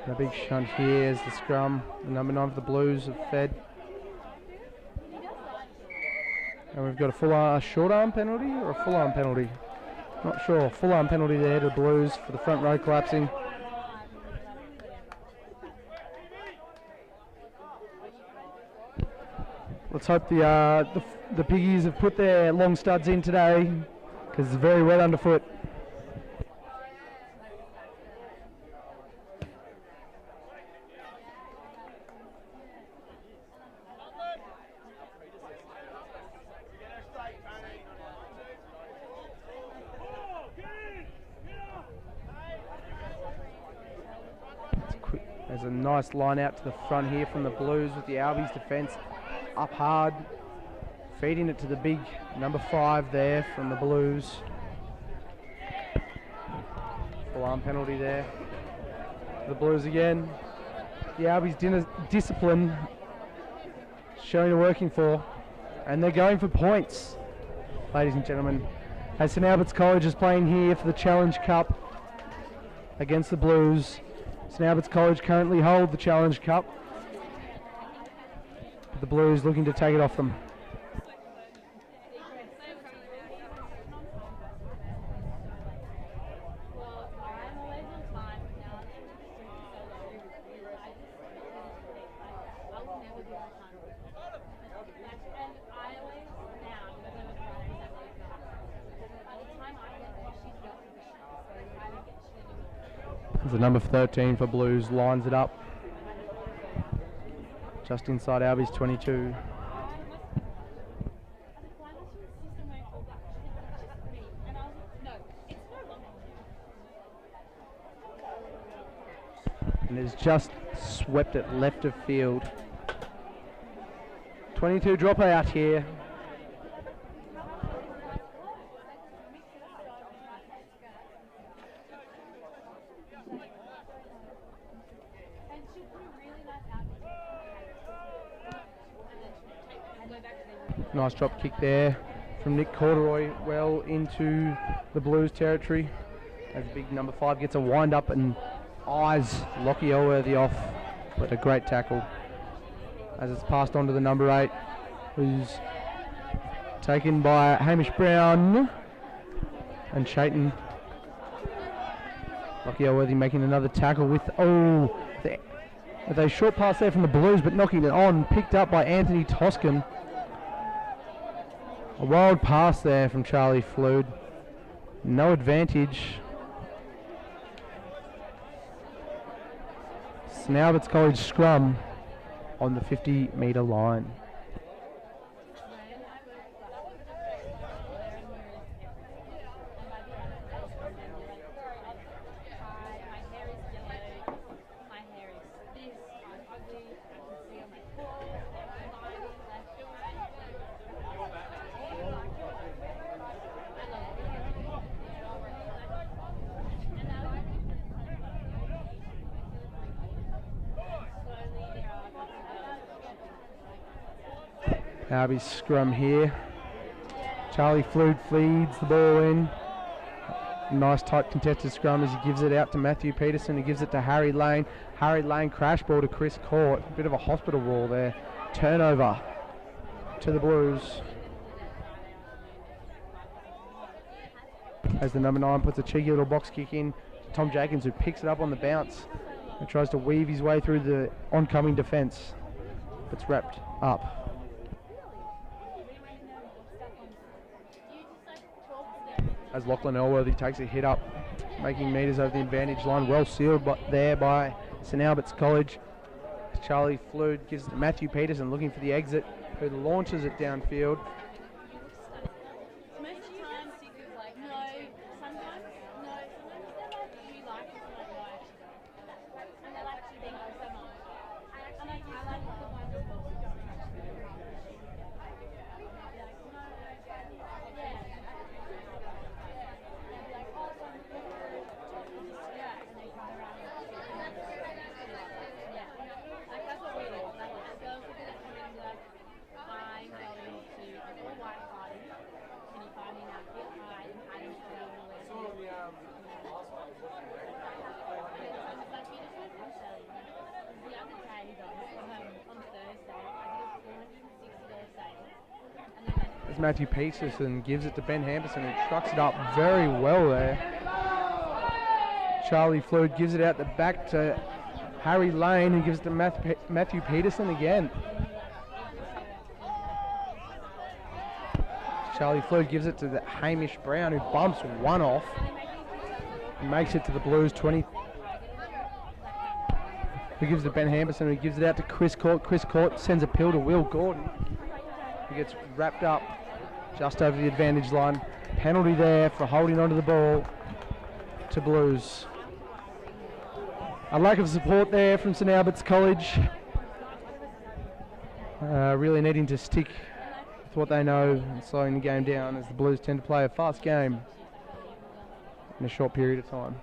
[SPEAKER 1] A big shunt here as the scrum, the number 9 for the Blues have fed. And we've got a full short arm penalty or a full arm penalty? Not sure. Full arm penalty there to the Blues for the front row collapsing. Let's hope the piggies have put their long studs in today, because it's very wet underfoot. There's a nice line out to the front here from the Blues with the Albies defence up hard, feeding it to the big number 5 there from the Blues. Full arm penalty there. The Blues again. The Albies discipline showing a working for. And they're going for points, ladies and gentlemen. As St Albert's College is playing here for the Challenge Cup against the Blues. St Albert's College currently hold the Challenge Cup. The Blues looking to take it off them. The number 13 for Blues lines it up just inside Albie's 22. And has just swept it left of field. 22 dropout here. Nice drop kick there from Nick Corduroy, well into the Blues territory. As big number 5 gets a wind up and eyes Lockie Elworthy off, but a great tackle. As it's passed on to the number 8, who's taken by Hamish Brown and Chayton. Lockie Elworthy making another tackle with a short pass there from the Blues, but knocking it on, picked up by Anthony Toscan. A wild pass there from Charlie Flood. No advantage. St Albert's College scrum on the 50-metre line. Albie's scrum here. Charlie Flood feeds the ball in. Nice tight contested scrum as he gives it out to Matthew Peterson. He gives it to Harry Lane. Harry Lane crash ball to Chris Court. Bit of a hospital wall there. Turnover to the Blues. As the number 9 puts a cheeky little box kick in. Tom Jenkins, who picks it up on the bounce and tries to weave his way through the oncoming defence. It's wrapped up. As Lachlan Elworthy takes a hit up, making metres over the advantage line. Well sealed there by St Albert's College. Charlie Flood gives it to Matthew Peterson, looking for the exit, who launches it downfield. Matthew Peterson gives it to Ben Hamperson, who trucks it up very well there. Charlie Flood gives it out the back to Harry Lane, who gives it to Matthew Peterson again. Charlie Flood gives it to the Hamish Brown, who bumps one off and makes it to the Blues 20. Who gives it to Ben Hamperson, who gives it out to Chris Court. Chris Court sends a pill to Will Gordon, who gets wrapped up just over the advantage line. Penalty there for holding onto the ball to Blues. A lack of support there from St Albert's College. Really needing to stick with what they know and slowing the game down, as the Blues tend to play a fast game in a short period of time.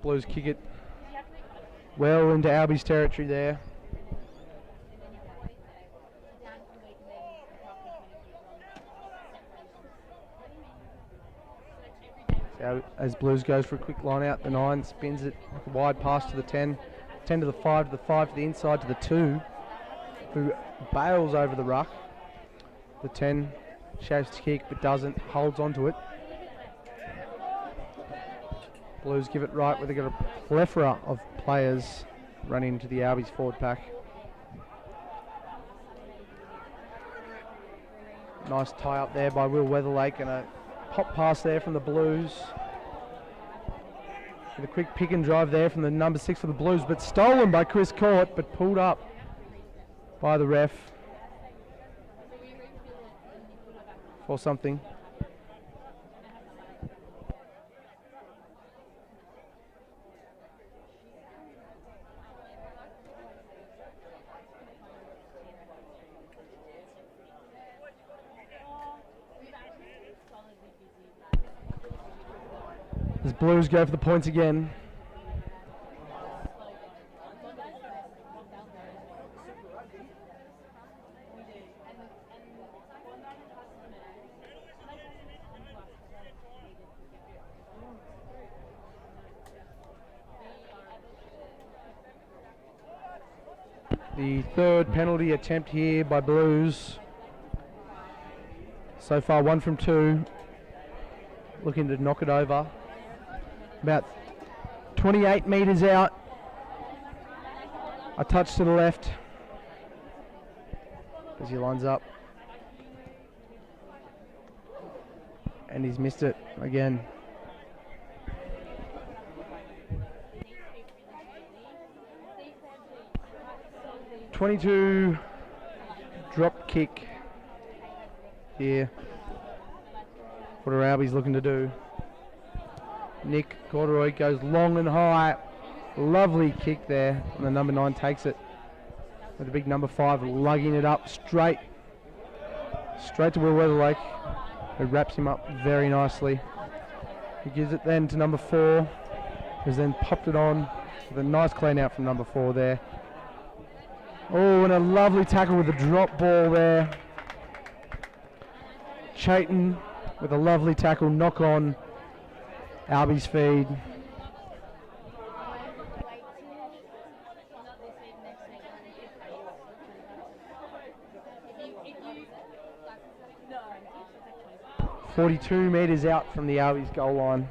[SPEAKER 1] Blues kick it well into Albie's territory there. So as Blues goes for a quick line out, the 9 spins it like a wide pass to the 10, 10 to the 5, to the 5 to the inside to the 2, who bails over the ruck. The 10 shows to kick but doesn't, holds onto it. Blues give it right where they've got a plethora of players running into the Albies forward pack. Nice tie up there by Will Weatherlake and a pop pass there from the Blues. With a quick pick and drive there from the number 6 for the Blues, but stolen by Chris Court, but pulled up by the ref for something. As Blues go for the points again. The third penalty attempt here by Blues. So far 1 from 2. Looking to knock it over. About 28 metres out. A touch to the left as he lines up. And he's missed it again. .22 drop kick here. What are Albies looking to do? Nick Corduroy goes long and high. Lovely kick there. And the number 9 takes it. With the big number 5 lugging it up straight to Will Weatherlake, who wraps him up very nicely. He gives it then to number 4, who's then popped it on with a nice clean out from number 4 there. Oh, and a lovely tackle with a drop ball there. Chayton with a lovely tackle, knock on Albie's feed. .42 metres out from the Albies goal line.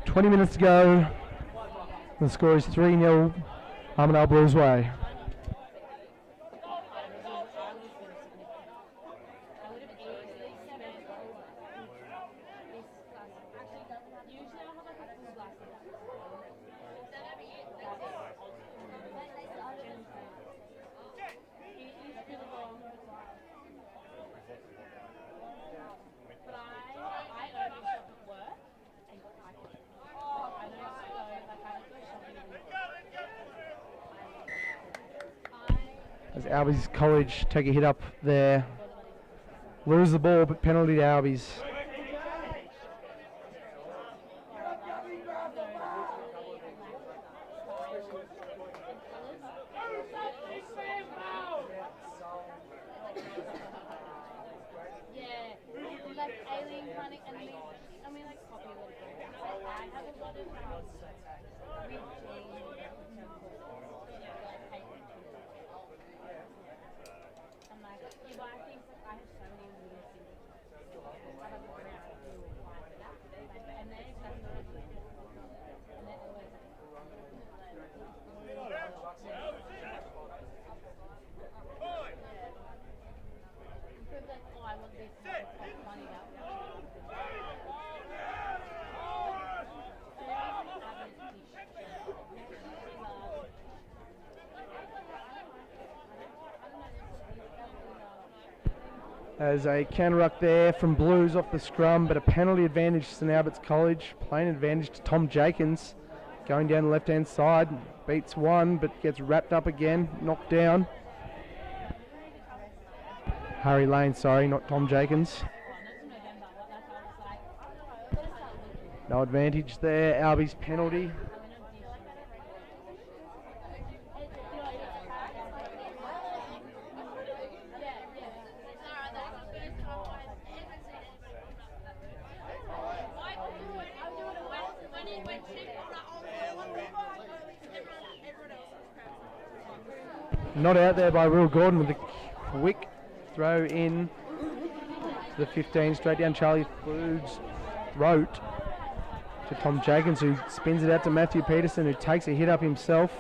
[SPEAKER 1] 20 minutes to go. The score is 3-0 Armidale Blues way. As Albies College take a hit up there. Lose the ball, but penalty to Albies. As a counter ruck there from Blues off the scrum, but a penalty advantage to St Albert's College. Playing advantage to Tom Jakins. Going down the left-hand side, beats one, but gets wrapped up again, knocked down. Harry Lane, sorry, not Tom Jenkins. No advantage there. Albies penalty. Not out there by Will Gordon with a quick throw in to the 15, straight down Charlie Flood's throat to Tom Jenkins, who spins it out to Matthew Peterson, who takes a hit up himself.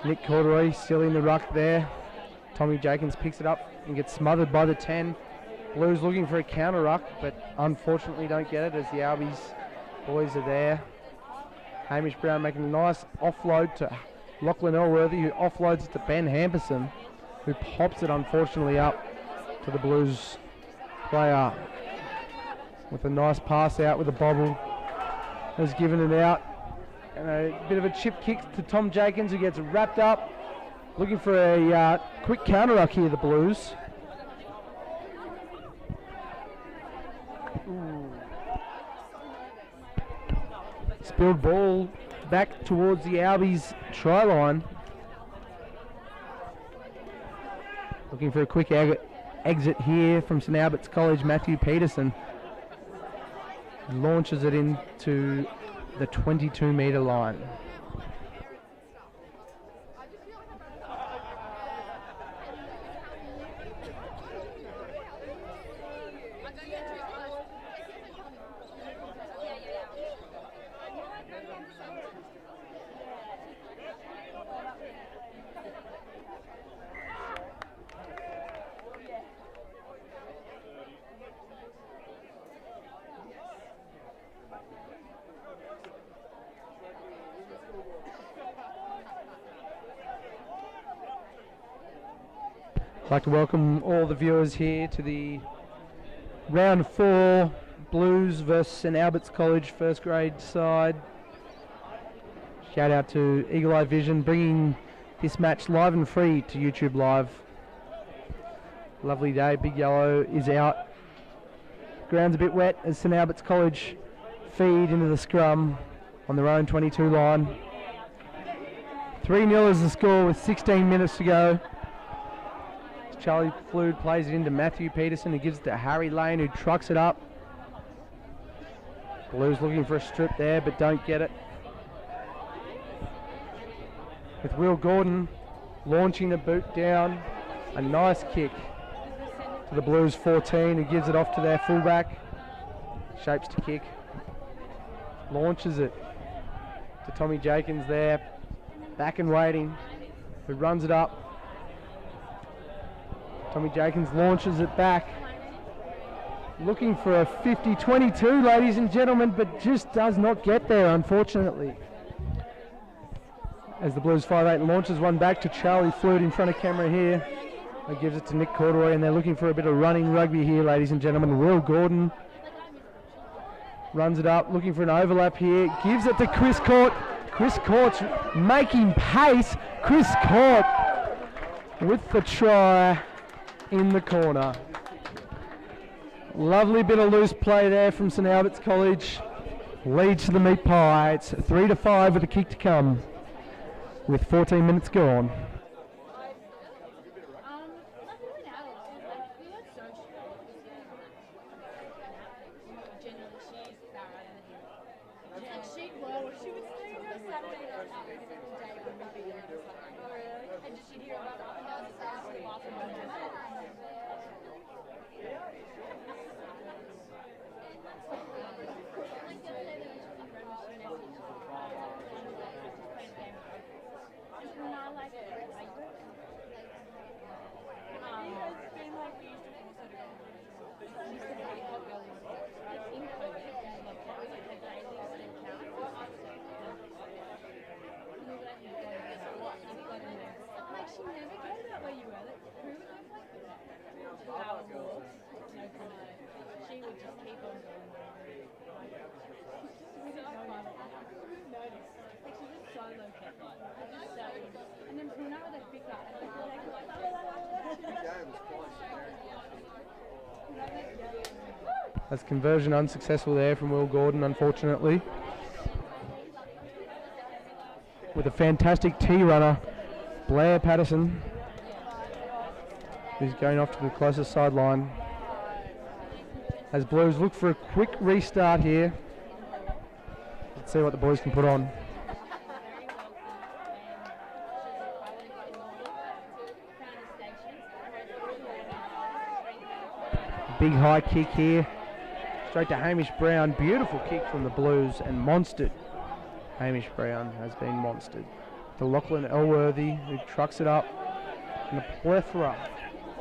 [SPEAKER 1] Nick Corduroy still in the ruck there. Tommy Jenkins picks it up and gets smothered by the 10. Blues looking for a counter ruck, but unfortunately don't get it as the Albies boys are there. Hamish Brown making a nice offload to Lachlan Elworthy, who offloads it to Ben Hamperson, who pops it unfortunately up to the Blues player with a nice pass out with a bobble. Has given it out. And a bit of a chip kick to Tom Jenkins, who gets wrapped up. Looking for a quick counter ruck here, the Blues. Ooh. Spilled ball back towards the Albies try line. Looking for a quick exit here from St Albert's College, Matthew Peterson. Launches it into the 22-metre line. I'd like to welcome all the viewers here to the round 4 Blues versus St Albert's College first grade side. Shout out to Eagle Eye Vision bringing this match live and free to YouTube Live. Lovely day, Big Yellow is out. Ground's a bit wet as St Albert's College feed into the scrum on their own 22 line. 3-0 is the score with 16 minutes to go. Charlie Flood plays it into Matthew Peterson, who gives it to Harry Lane, who trucks it up. Blues looking for a strip there, but don't get it. With Will Gordon launching the boot down. A nice kick to the Blues 14, who gives it off to their fullback. Shapes to kick. Launches it to Tommy Jenkins there. Back and waiting. Who runs it up. Tommy Jenkins launches it back. Looking for a 50-22, ladies and gentlemen, but just does not get there, unfortunately. As the Blues 5-8 launches one back to Charlie Flood in front of camera here. He gives it to Nick Corduroy, and they're looking for a bit of running rugby here, ladies and gentlemen. Will Gordon runs it up, looking for an overlap here. Gives it to Chris Court. Chris Court's making pace. Chris Court with the try in the corner. Lovely bit of loose play there from St Albert's College. Leads to the meat pie. It's 3-5 with a kick to come with 14 minutes gone.
[SPEAKER 7] And then Bruno, they pick up.
[SPEAKER 1] That's conversion unsuccessful there from Will Gordon, unfortunately. With a fantastic T-runner, Blair Patterson, who's going off to the closest sideline. As Blues look for a quick restart here. Let's see what the boys can put on. Big high kick here. Straight to Hamish Brown. Beautiful kick from the Blues and monstered. Hamish Brown has been monstered. To Lachlan Elworthy, who trucks it up. And a plethora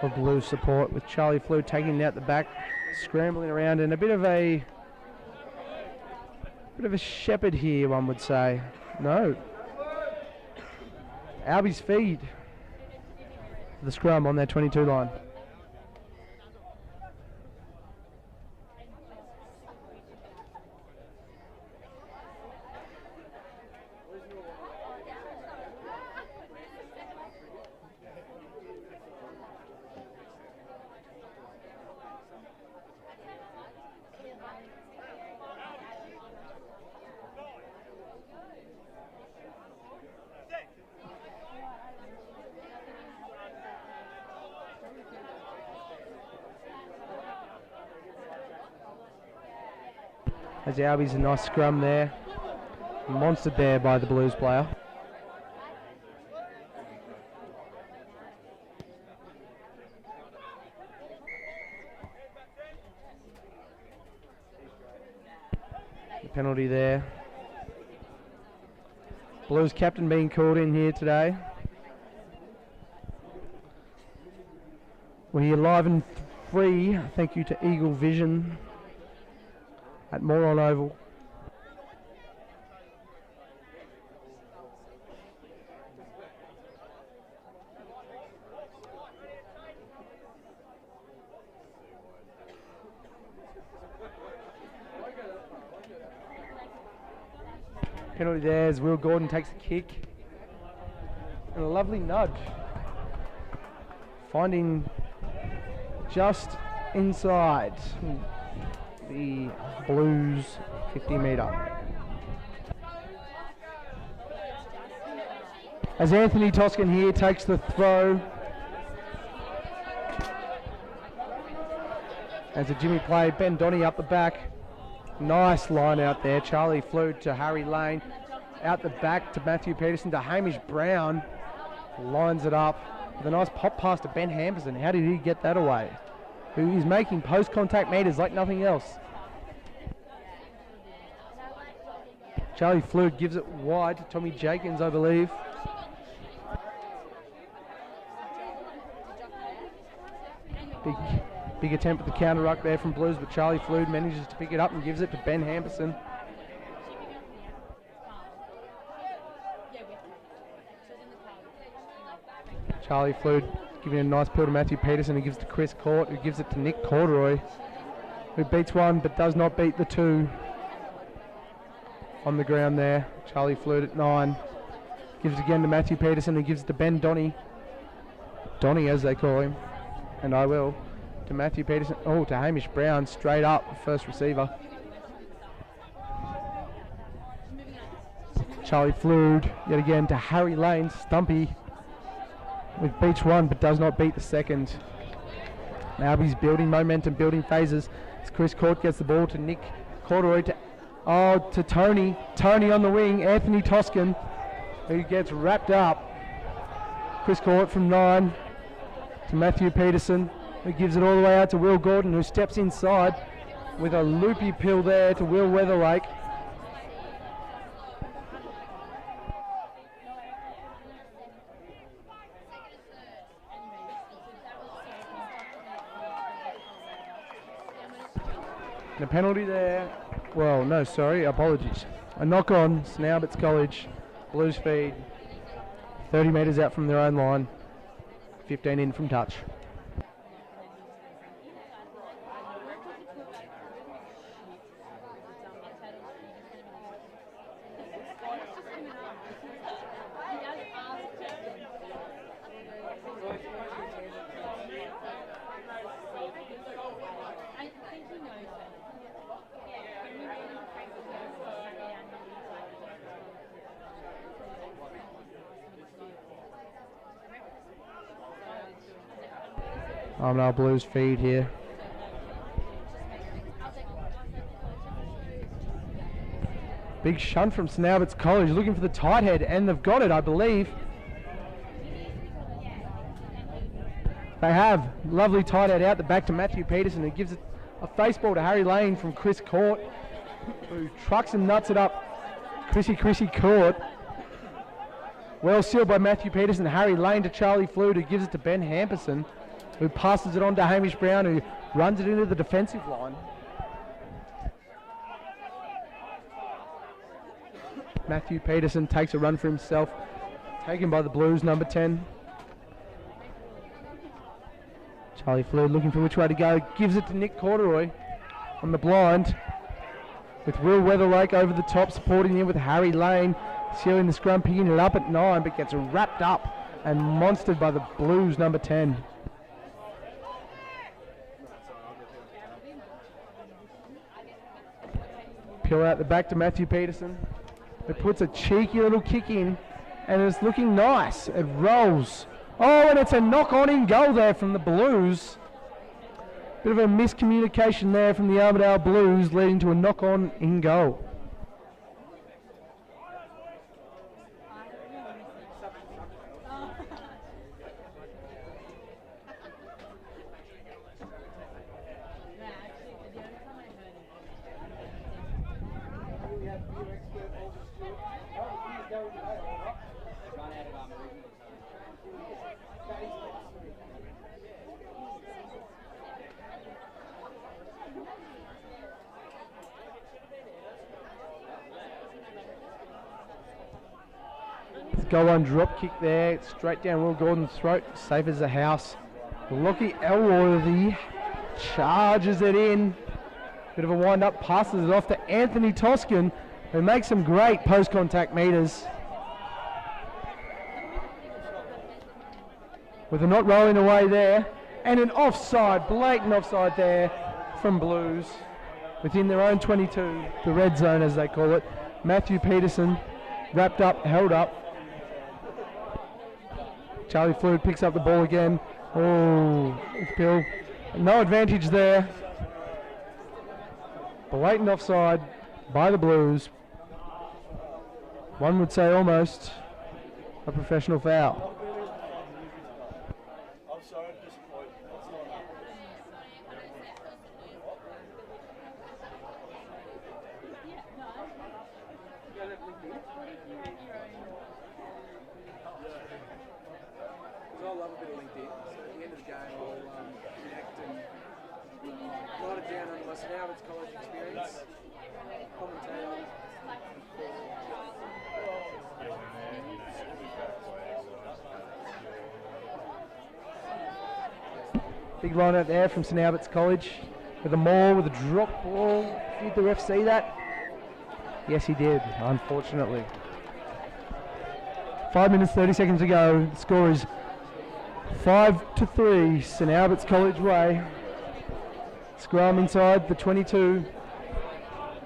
[SPEAKER 1] of Blues support with Charlie Flew taking it out the back, scrambling around, and a bit of a shepherd here, one would say. No. Albie's feed. The scrum on their 22 line. As Albie's a nice scrum there. Monstered there by the Blues player. The penalty there. Blues captain being called in here today. We're here live and free. Thank you to Eagle Vision at Moron Oval. Penalty there as Will Gordon takes the kick. And a lovely nudge. Finding just inside the Blues 50 metre. As Anthony Toscan here takes the throw. As a Jimmy play, Ben Donny up the back. Nice line out there. Charlie Flew to Harry Lane. Out the back to Matthew Peterson to Hamish Brown. Lines it up with a nice pop pass to Ben Hamperson. How did he get that away? Who is making post-contact meters like nothing else. Charlie Flew gives it wide to Tommy Jenkins, I believe. Big attempt at the counter ruck there from Blues, but Charlie Flew manages to pick it up and gives it to Ben Hamperson. Charlie Flew giving a nice pull to Matthew Peterson, who gives it to Chris Court, who gives it to Nick Corduroy, who beats one but does not beat the two. On the ground there, Charlie Flew at 9. Gives it again to Matthew Peterson, who gives it to Ben Donny. Donny, as they call him, and I will. To Matthew Peterson, oh, to Hamish Brown, straight up, first receiver. Charlie Flew, yet again to Harry Lane, Stumpy, with beats one, but does not beat the second. Now he's building momentum, building phases. As Chris Court gets the ball to Nick Corduroy, to Tony. Tony on the wing, Anthony Toscan, who gets wrapped up. Chris Court from 9 to Matthew Peterson, who gives it all the way out to Will Gordon, who steps inside with a loopy pill there to Will Weatherlake. And a penalty there. Well, no, sorry, apologies. A knock on Snowbits College. Blues feed. 30 metres out from their own line. 15 in from touch. Armidale Blues feed here. Big shunt from St Albert's College, looking for the tight head, and they've got it, I believe. They have. Lovely tight head out the back to Matthew Peterson, who gives it a face ball to Harry Lane from Chris Court, who trucks and nuts it up. Chrissy Court. Well sealed by Matthew Peterson. Harry Lane to Charlie Flood, who gives it to Ben Hamperson, who passes it on to Hamish Brown, who runs it into the defensive line. Matthew Peterson takes a run for himself, taken by the Blues, number 10. Charlie Flood looking for which way to go, gives it to Nick Corduroy on the blind, with Will Weatherlake over the top, supporting him with Harry Lane, sealing the scrum, picking it up at 9, but gets wrapped up and monstered by the Blues, number 10. Peel out the back to Matthew Peterson. It puts a cheeky little kick in, and it's looking nice. It rolls. Oh, and it's a knock-on in goal there from the Blues. Bit of a miscommunication there from the Armidale Blues, leading to a knock-on in goal. Go on, drop kick there, straight down Will Gordon's throat, safe as a house. Lockie Elworthy charges it in. Bit of a wind up, passes it off to Anthony Toscan, who makes some great post-contact meters. With a not rolling away there, and an offside, blatant offside there from Blues. Within their own 22, the red zone as they call it. Matthew Peterson wrapped up, held up. Charlie Flood picks up the ball again. Oh, it's Bill. No advantage there. Blatant offside by the Blues. One would say almost a professional foul.
[SPEAKER 3] I love a bit of LinkedIn. So at the end of the game, I'll connect and write it down on my St Albert's College experience. Commentator.
[SPEAKER 1] Big line out there from St Albert's College with a maul, with a drop ball. Did the ref see that? Yes, he did, unfortunately. 5 minutes, 30 seconds to go. The score is 5-3, St Albert's College way. Scrum inside the 22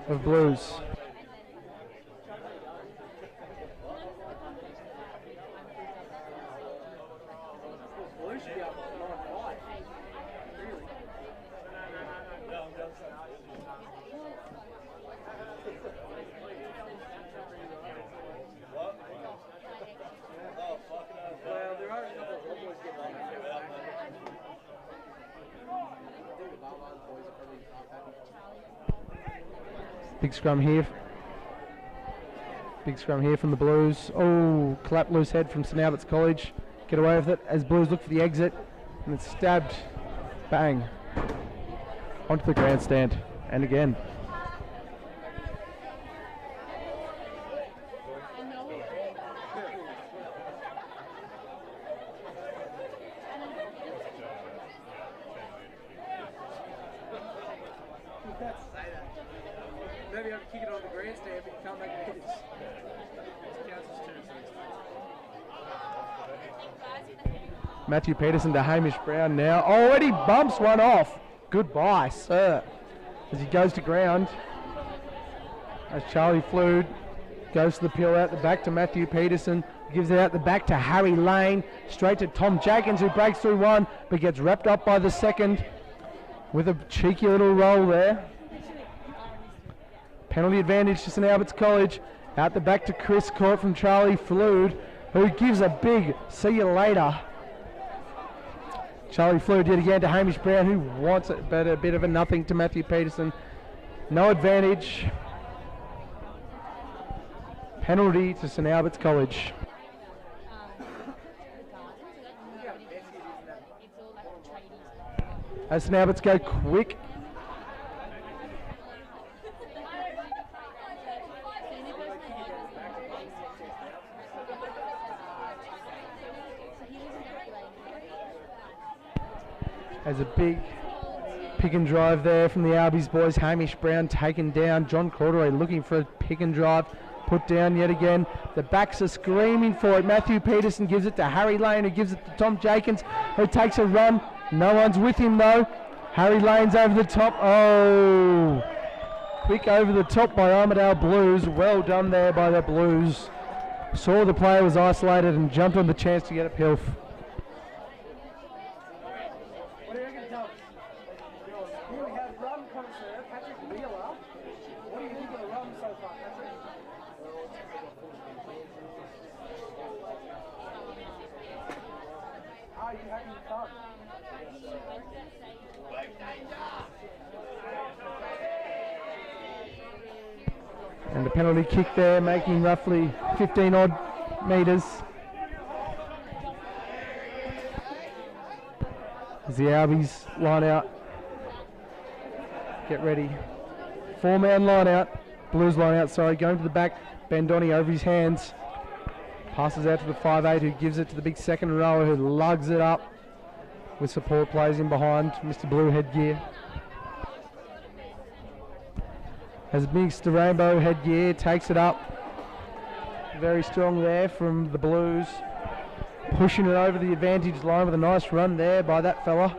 [SPEAKER 1] of Blues.
[SPEAKER 3] Blues should be up 9-5. Really? Well, there are a couple of boys getting on that. I think the Barwise boys are probably half happy.
[SPEAKER 1] Big scrum here. Big scrum here from the Blues. Oh, clap loose head from St Albert's College. Get away with it as Blues look for the exit. And it's stabbed. Bang. Onto the grandstand. And again.
[SPEAKER 3] Maybe I have to kick it on the grandstand, but you can't make it hit. Counts as two.
[SPEAKER 1] Matthew Peterson to Hamish Brown now. Oh, and he bumps one off. Goodbye, sir. As he goes to ground. As Charlie Flood goes to the peel out the back to Matthew Peterson. Gives it out the back to Harry Lane. Straight to Tom Jenkins, who breaks through one, but gets wrapped up by the second with a cheeky little roll there. Penalty advantage to St Albert's College. Out the back to Chris, caught from Charlie Flood, who gives a big see you later. Charlie Flood did again to Hamish Brown, who wants it, but a bit of a nothing to Matthew Peterson. No advantage. Penalty to St Albert's College. As St Albert's go quick. As a big pick and drive there from the Albies boys. Hamish Brown taken down. John Corduroy looking for a pick and drive. Put down yet again. The backs are screaming for it. Matthew Peterson gives it to Harry Lane, who gives it to Tom Jenkins, who takes a run. No one's with him though. Harry Lane's over the top. Oh! Quick over the top by Armidale Blues. Well done there by the Blues. Saw the player was isolated and jumped on the chance to get up hill.
[SPEAKER 3] What do you reckon, Tom? Here we have rum connoisseur Patrick Wheeler. What do you think of the rum so far, Patrick? Are you having fun?
[SPEAKER 1] And the penalty kick there, making roughly 15 odd metres. As the Albies line out. Get ready. 4-man line out. Blues line out, sorry. Going to the back. Bandoni over his hands. Passes out to the 5'8", who gives it to the big second rower, who lugs it up with support players in behind. Mr. Blue headgear. Has mixed the rainbow headgear, takes it up. Very strong there from the Blues. Pushing it over the advantage line with a nice run there by that fella.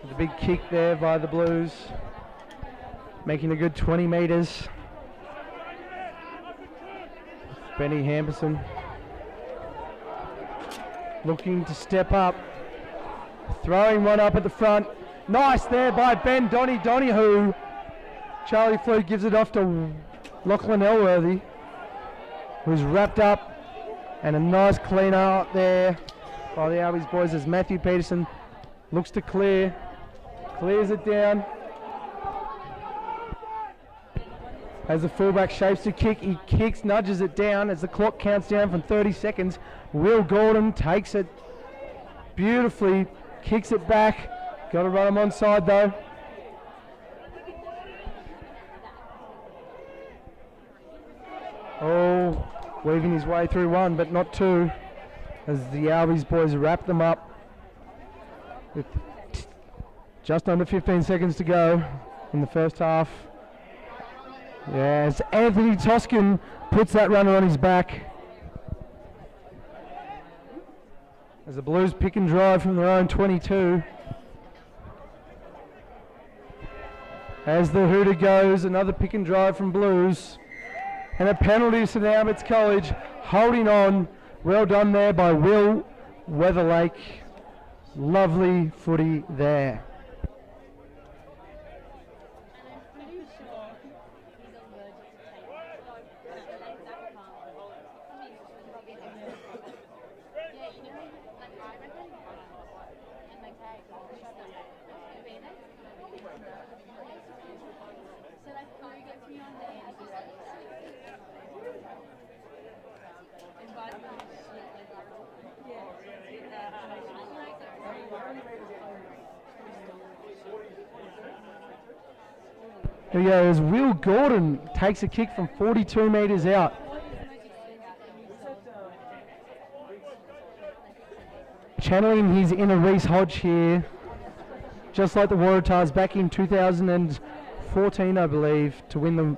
[SPEAKER 1] The big kick there by the Blues, making a good 20 metres. Benny Hamperson looking to step up, throwing one up at the front. Nice there by Ben Donahue. Charlie Flood gives it off to Lachlan Elworthy, who's wrapped up, and a nice cleaner up there by the Albies boys as Matthew Peterson looks to clear. Clears it down. As the fullback shapes to kick, he kicks, nudges it down as the clock counts down from 30 seconds. Will Gordon takes it beautifully, kicks it back. Got to run him onside though. Oh, weaving his way through one, but not two, as the Albies boys wrap them up with just under 15 seconds to go in the first half. Yes, Anthony Toscan puts that runner on his back. As the Blues pick and drive from their own 22. As the hooter goes, another pick and drive from Blues. And a penalty to St Albert's College, holding on. Well done there by Will Weatherlake. Lovely footy there. Here he goes. Will Gordon takes a kick from 42 metres out. channeling his inner Reese Hodge here, just like the Waratahs back in 2014, I believe, to win the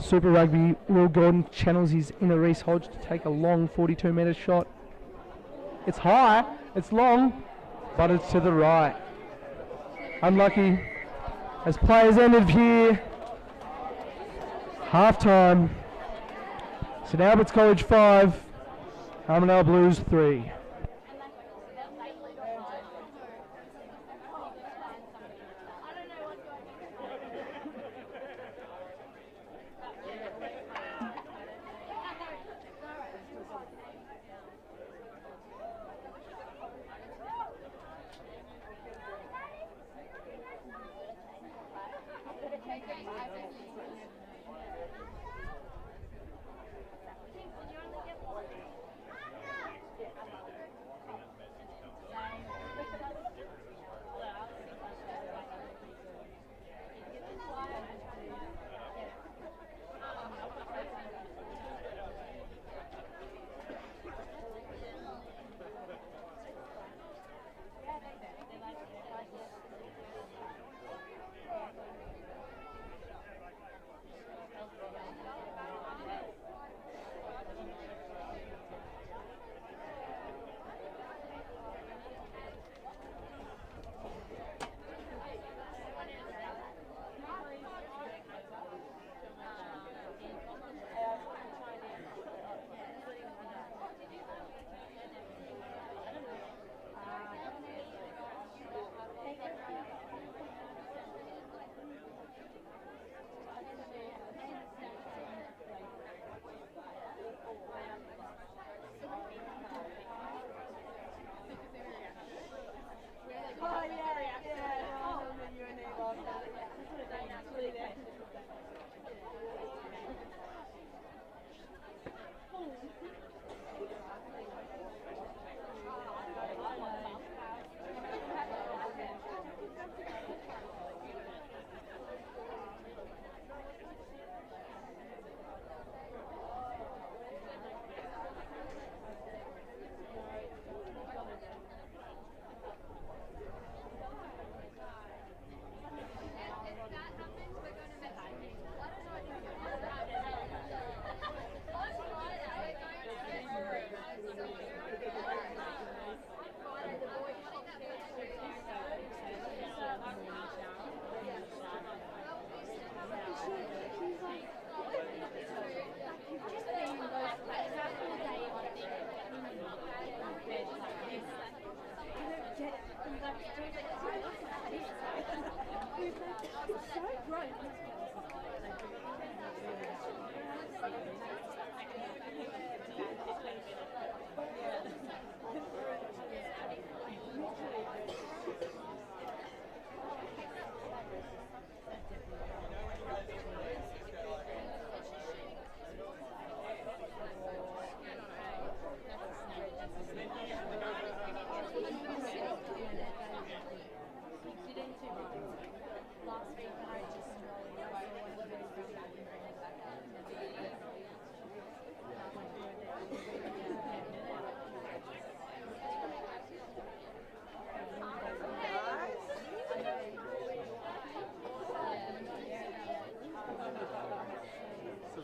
[SPEAKER 1] Super Rugby. Will Gordon channels his inner Reese Hodge to take a long 42-metre shot. It's high, it's long, but it's to the right. Unlucky. As players ended here, half-time. St Albert's College 5, Armidale Blues 3.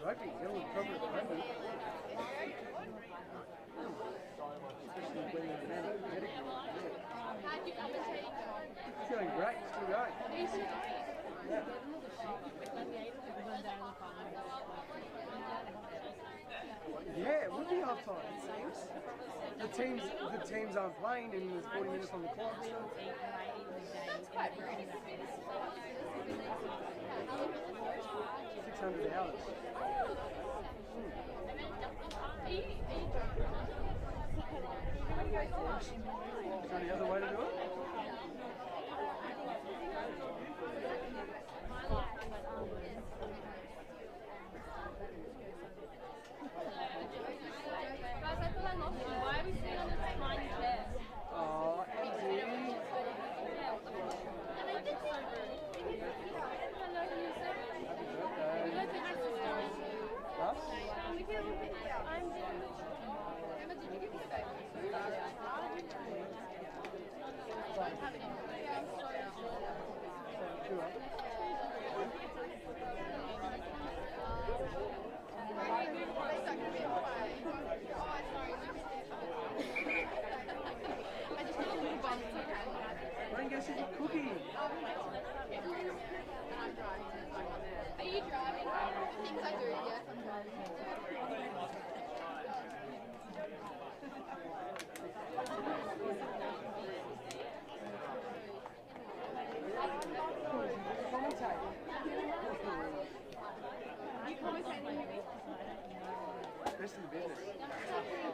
[SPEAKER 3] Rugby, Dylan Cromer rugby. Especially winning the medical. He's doing great, he's doing great. Yeah, it would be half time, it seems. The teams aren't playing and there's 40 minutes on the clock. 600 hours. Is there any other way to do it? Ryan goes to the cookie.
[SPEAKER 7] Are you driving? I think I do, yes, I'm driving.
[SPEAKER 3] Best in the business.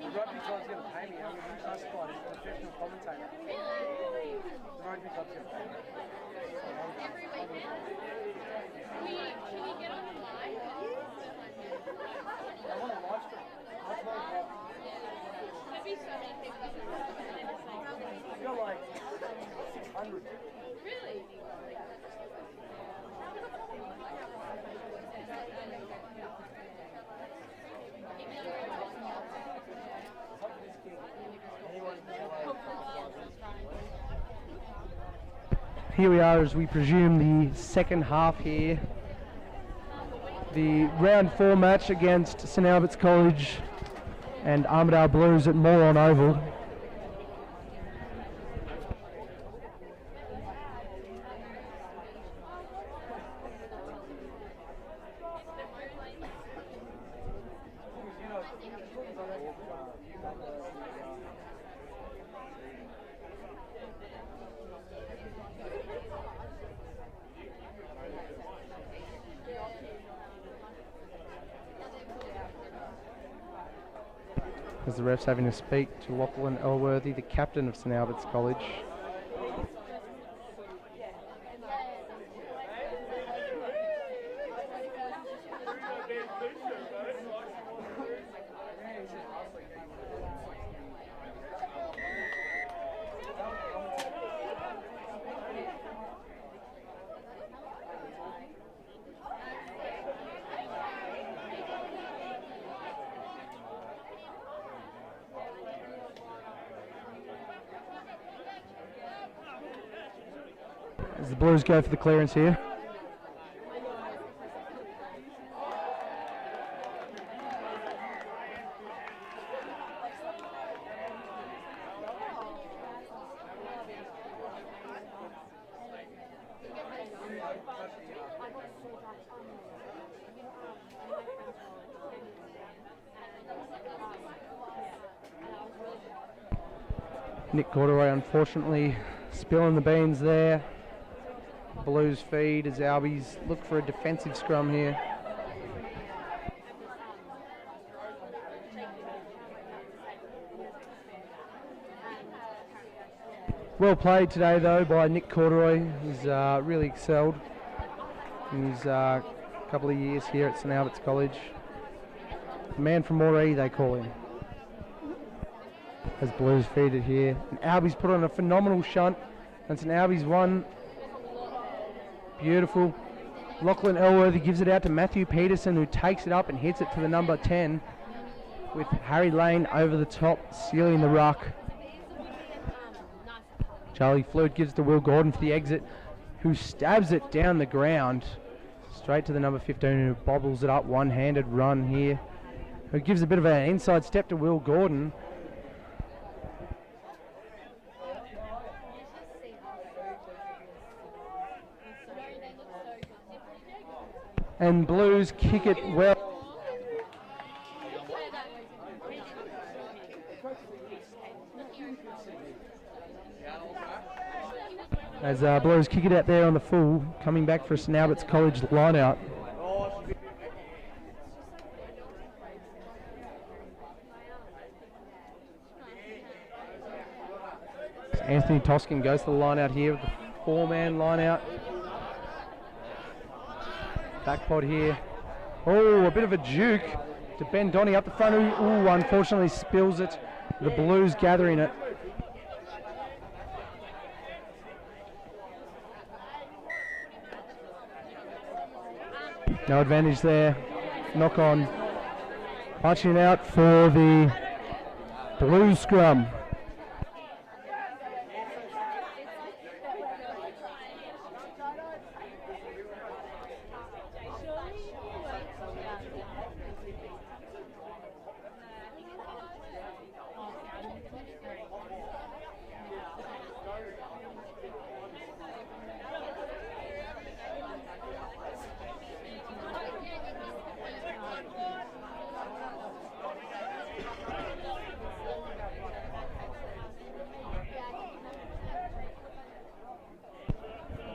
[SPEAKER 3] The rugby club's going to pay me. I'm going to be classified as a professional commentator. The rugby club's going to pay me.
[SPEAKER 7] Every weekend? Can we get on the line?
[SPEAKER 3] I want a live stream. Much more important.
[SPEAKER 7] There'd be so many people that
[SPEAKER 3] I've got like 600.
[SPEAKER 7] Really?
[SPEAKER 1] Here we are as we presume the second half here. The round 4 match against St Albert's College and Armidale Blues at Moron Oval. As the ref's having to speak to Lachlan Elworthy, the captain of St Albert's College. As the Blues go for the clearance here. Nick Corduroy unfortunately spilling the beans there. Blues feed as Albies look for a defensive scrum here. Well played today though by Nick Corduroy. He's really excelled in his couple of years here at St Albert's College. The man from Moree they call him. As Blues feed it here. And Albies put on a phenomenal shunt and St Albies won. Beautiful. Lachlan Elworthy gives it out to Matthew Peterson, who takes it up and hits it to the number 10 with Harry Lane over the top, sealing the ruck. Charlie Flood gives to Will Gordon for the exit, who stabs it down the ground straight to the number 15, who bobbles it up, one-handed run here, who gives a bit of an inside step to Will Gordon. And Blues kick it well. As Blues kick it out there on the full, coming back for a St Albert's College line out. Anthony Toskin goes to the line out here with the 4-man line out. Back pod here. Oh, a bit of a juke to Ben Donny up the front, who unfortunately spills it. The Blues gathering it. No advantage there. Knock on. Punching out for the Blues scrum.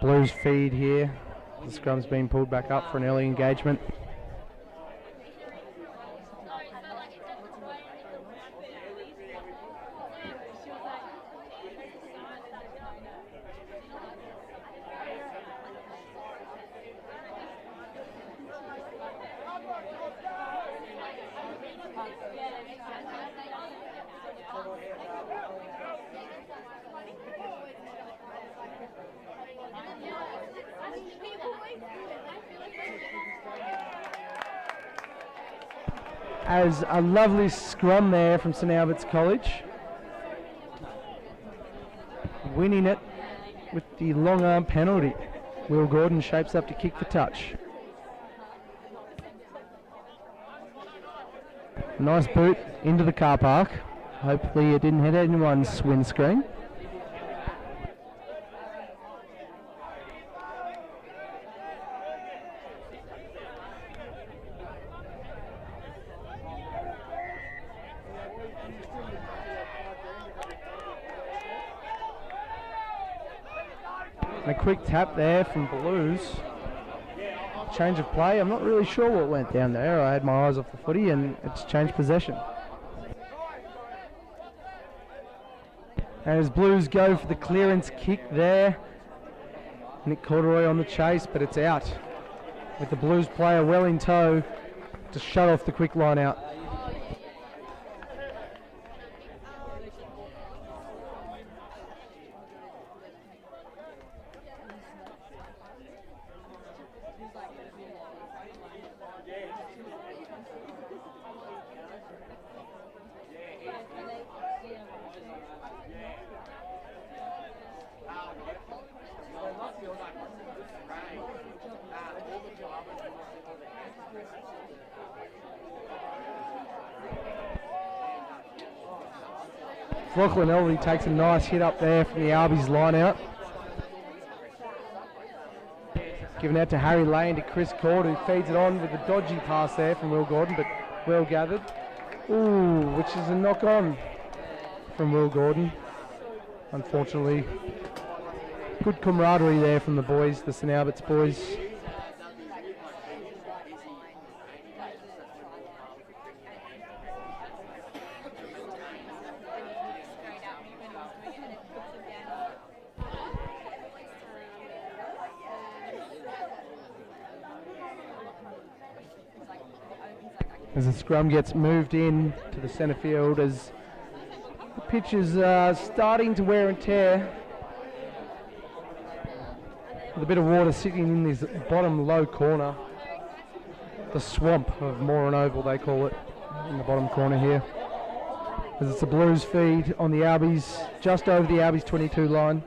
[SPEAKER 1] Blues feed here. The scrum's been pulled back up for an early engagement. As a lovely scrum there from St Albert's College. Winning it with the long arm penalty. Will Gordon shapes up to kick for touch. Nice boot into the car park. Hopefully it didn't hit anyone's windscreen. And a quick tap there from Blues. Change of play. I'm not really sure what went down there. I had my eyes off the footy and it's changed possession. And as Blues go for the clearance kick there, Nick Corduroy on the chase, but it's out. With the Blues player well in tow to shut off the quick line out. Lachlan Elvey takes a nice hit up there from the Arby's line out. Given out to Harry Lane to Chris Cord, who feeds it on with a dodgy pass there from Will Gordon, but well gathered. Ooh, which is a knock on from Will Gordon. Unfortunately, good camaraderie there from the boys, the St Albert's boys. As the scrum gets moved in to the centre field, as the pitch is starting to wear and tear, with a bit of water sitting in this bottom low corner, the swamp of Moran Oval they call it, in the bottom corner here. As it's a Blues feed on the Arby's, just over the Arby's 22 line.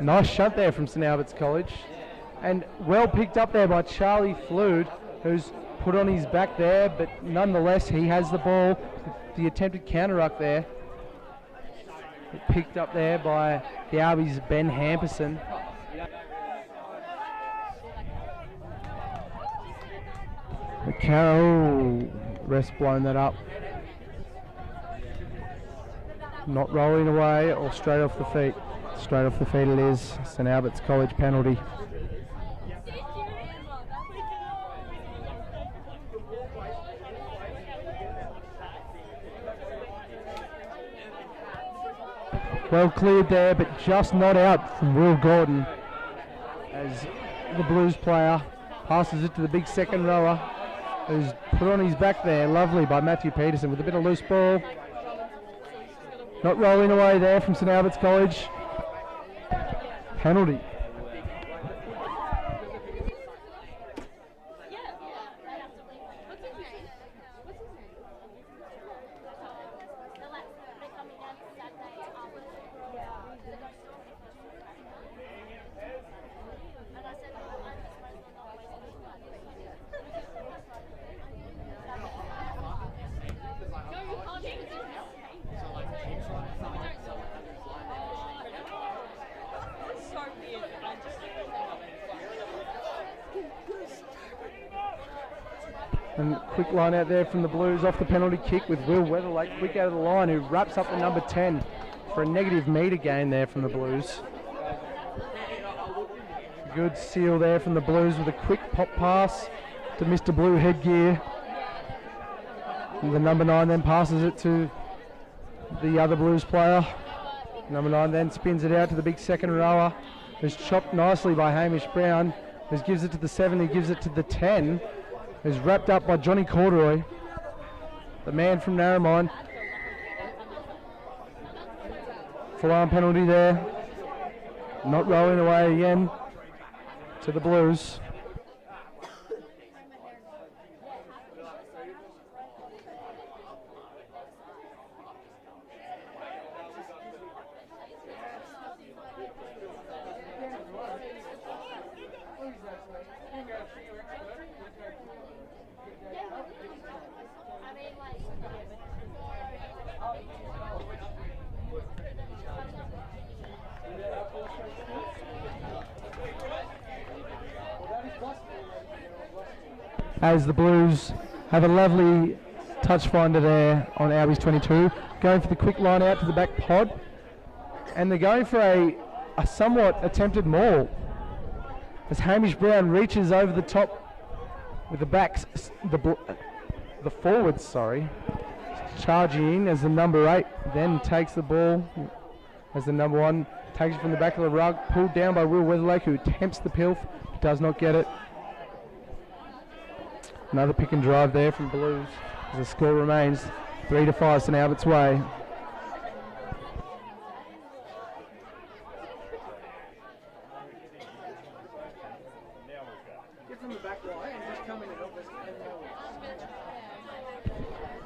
[SPEAKER 1] Nice shunt there from St Albert's College, and well picked up there by Charlie Flood, who's put on his back there, but nonetheless he has the ball. The attempted counter ruck there, picked up there by the Arby's Ben Hamperson. Carroll, rest blown that up. Not rolling away or straight off the feet. Straight off the feet it is. St Albert's College penalty. Well cleared there, but just not out from Will Gordon. As the Blues player passes it to the big second rower, who's put on his back there. Lovely by Matthew Peterson with a bit of loose ball. Not rolling away there from St Albert's College. Penalty. And quick line out there from the Blues off the penalty kick with Will Weatherlake quick out of the line, who wraps up the number 10 for a negative metre gain there from the Blues. Good seal there from the Blues with a quick pop pass to Mr. Blue Headgear. And the number 9 then passes it to the other Blues player. Number 9 then spins it out to the big second rower, who's chopped nicely by Hamish Brown, who gives it to the 7, who gives it to the 10, who's wrapped up by Johnny Corduroy, the man from Narromine. Full arm penalty there. Not rolling away again to the Blues. As the Blues have a lovely touch finder there on Albie's 22, going for the quick line out to the back pod, and they're going for a somewhat attempted maul as Hamish Brown reaches over the top with the backs, the forwards, charging in as the number 8 then takes the ball as the number 1 takes it from the back of the rug, pulled down by Will Weatherlake, who attempts the pilf, does not get it. Another pick and drive there from Blues as the score remains 3-5 St Albert's way.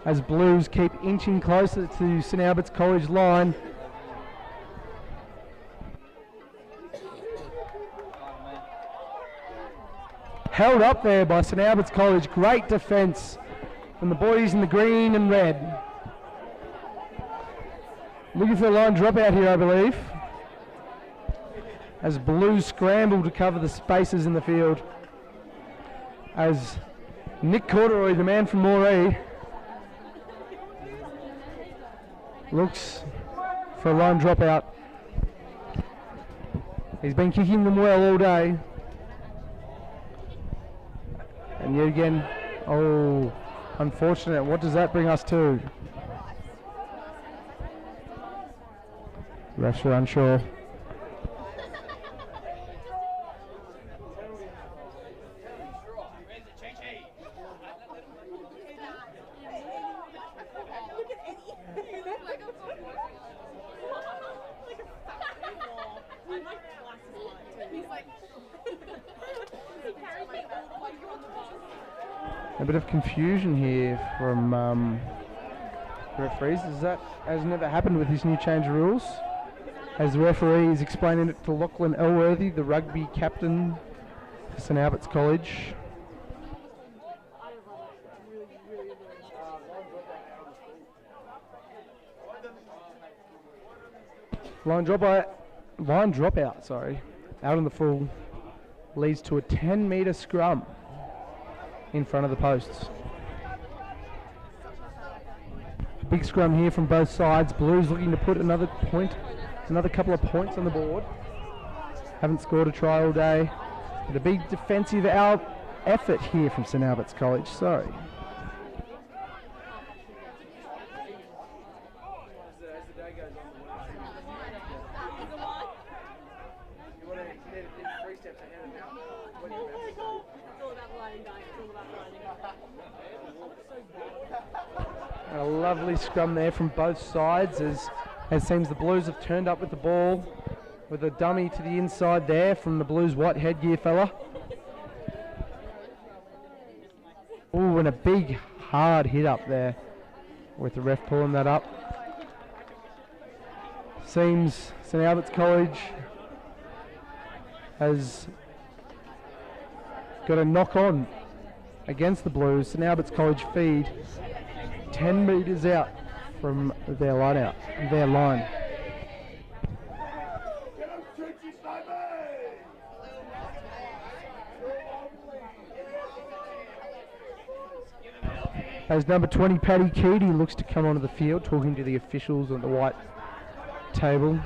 [SPEAKER 1] As Blues keep inching closer to St Albert's College line. Held up there by St Albert's College. Great defence from the boys in the green and red. Looking for a line dropout here, I believe. As Blues scramble to cover the spaces in the field. As Nick Corduroy, the man from Moree, looks for a line dropout. He's been kicking them well all day. And yet again, unfortunate. What does that bring us to? Refs are unsure. A bit of confusion here from referees, as that has never happened with this new change of rules. As the referee is explaining it to Lachlan Elworthy, the rugby captain for St Albert's College. Line dropout, out on the full, leads to a 10-metre scrum in front of the posts. A big scrum here from both sides. Blues looking to put another couple of points on the board. Haven't scored a try all day. But a big defensive effort here from St Albert's College. A lovely scrum there from both sides as seems the Blues have turned up with the ball with a dummy to the inside there from the Blues white headgear fella. Ooh, and a big hard hit up there with the ref pulling that up. Seems St Albert's College has got a knock on against the Blues. St Albert's College feed 10 metres out from their line. As number 20, Paddy Keady, looks to come onto the field, talking to the officials on the white table.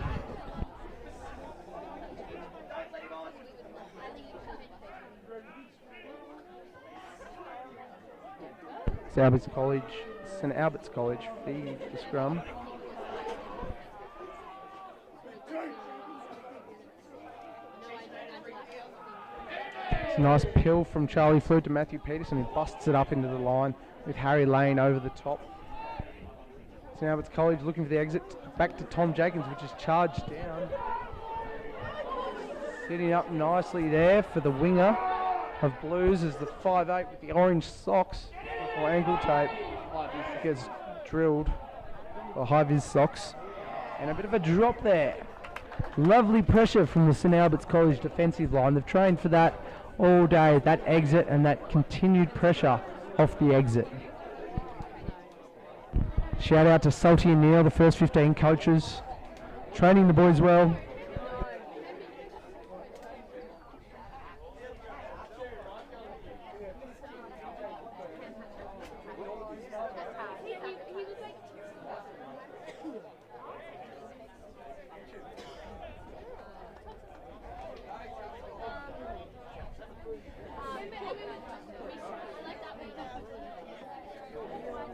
[SPEAKER 1] St Albert's College feed the scrum. It's a nice pill from Charlie Flute to Matthew Peterson, who busts it up into the line with Harry Lane over the top. St Albert's College looking for the exit back to Tom Jenkins, which is charged down. Sitting up nicely there for the winger of Blues is the 5'8" with the orange socks or ankle tape. Gets drilled, or high-vis socks, and a bit of a drop there. Lovely pressure from the St Albert's College defensive line. They've trained for that all day, that exit and that continued pressure off the exit. Shout out to Salty and Neil, the first 15 coaches, training the boys well.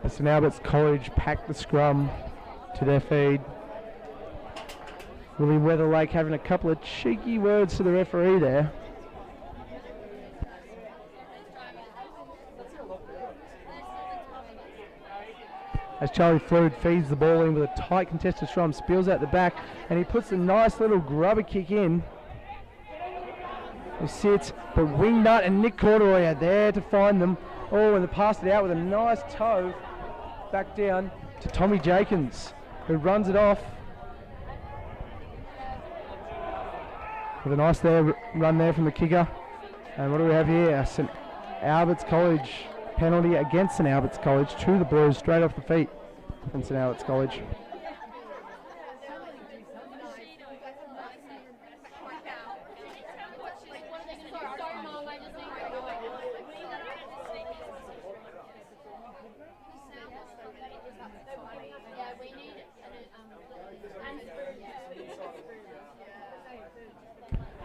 [SPEAKER 1] St Albert's College packed the scrum to their feed. William Weatherlake having a couple of cheeky words to the referee there. As Charlie Flood feeds the ball in with a tight contested scrum, spills out the back, and he puts a nice little grubber kick in. He sits, but Wingnut and Nick Corduroy are there to find them. Oh, and they passed it out with a nice toe back down to Tommy Jenkins, who runs it off with a nice run there from the kicker. And what do we have here? St Albert's College penalty against St Albert's College to the Blues, straight off the feet from St Albert's College.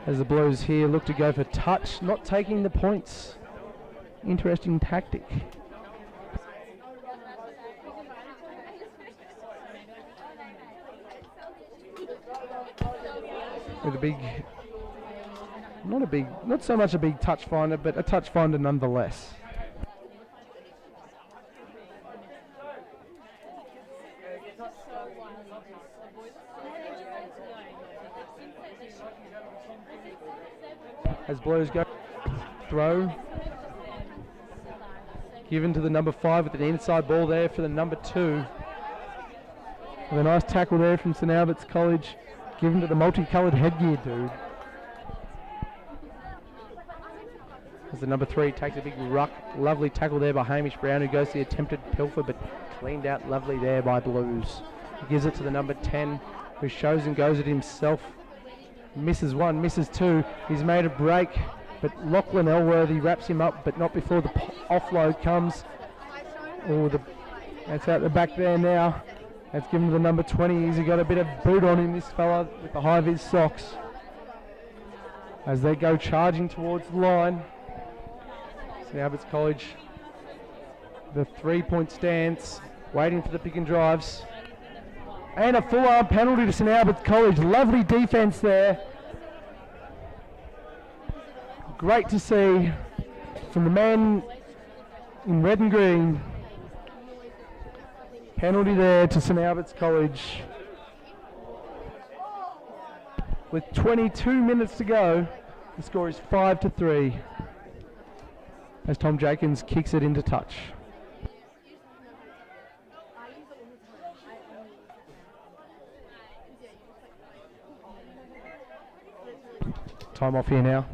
[SPEAKER 1] As the Blues here look to go for touch, not taking the points. Interesting tactic. With a big, not so much a big touch finder, but a touch finder nonetheless. As Blues go throw, given to the number 5 with an inside ball there for the number 2. With a nice tackle there from St Albert's College, given to the multicoloured headgear dude. As the number 3 takes a big ruck, lovely tackle there by Hamish Brown, who goes to the attempted pilfer, but cleaned out lovely there by Blues. He gives it to the number 10, who shows and goes it himself. Misses 1, misses 2. He's made a break, but Lachlan Elworthy wraps him up, but not before the offload comes. Oh, that's out the back there now. That's given to the number 20. He's got a bit of boot on him, this fella, with the high-vis socks. As they go charging towards the line. St Albert's College, the 3-point stance, waiting for the pick and drives. And a full-arm penalty to St Albert's College. Lovely defence there. Great to see from the man in red and green. Penalty there to St Albert's College. With 22 minutes to go, the score is 5-3. As Tom Jenkins kicks it into touch. Time off here now.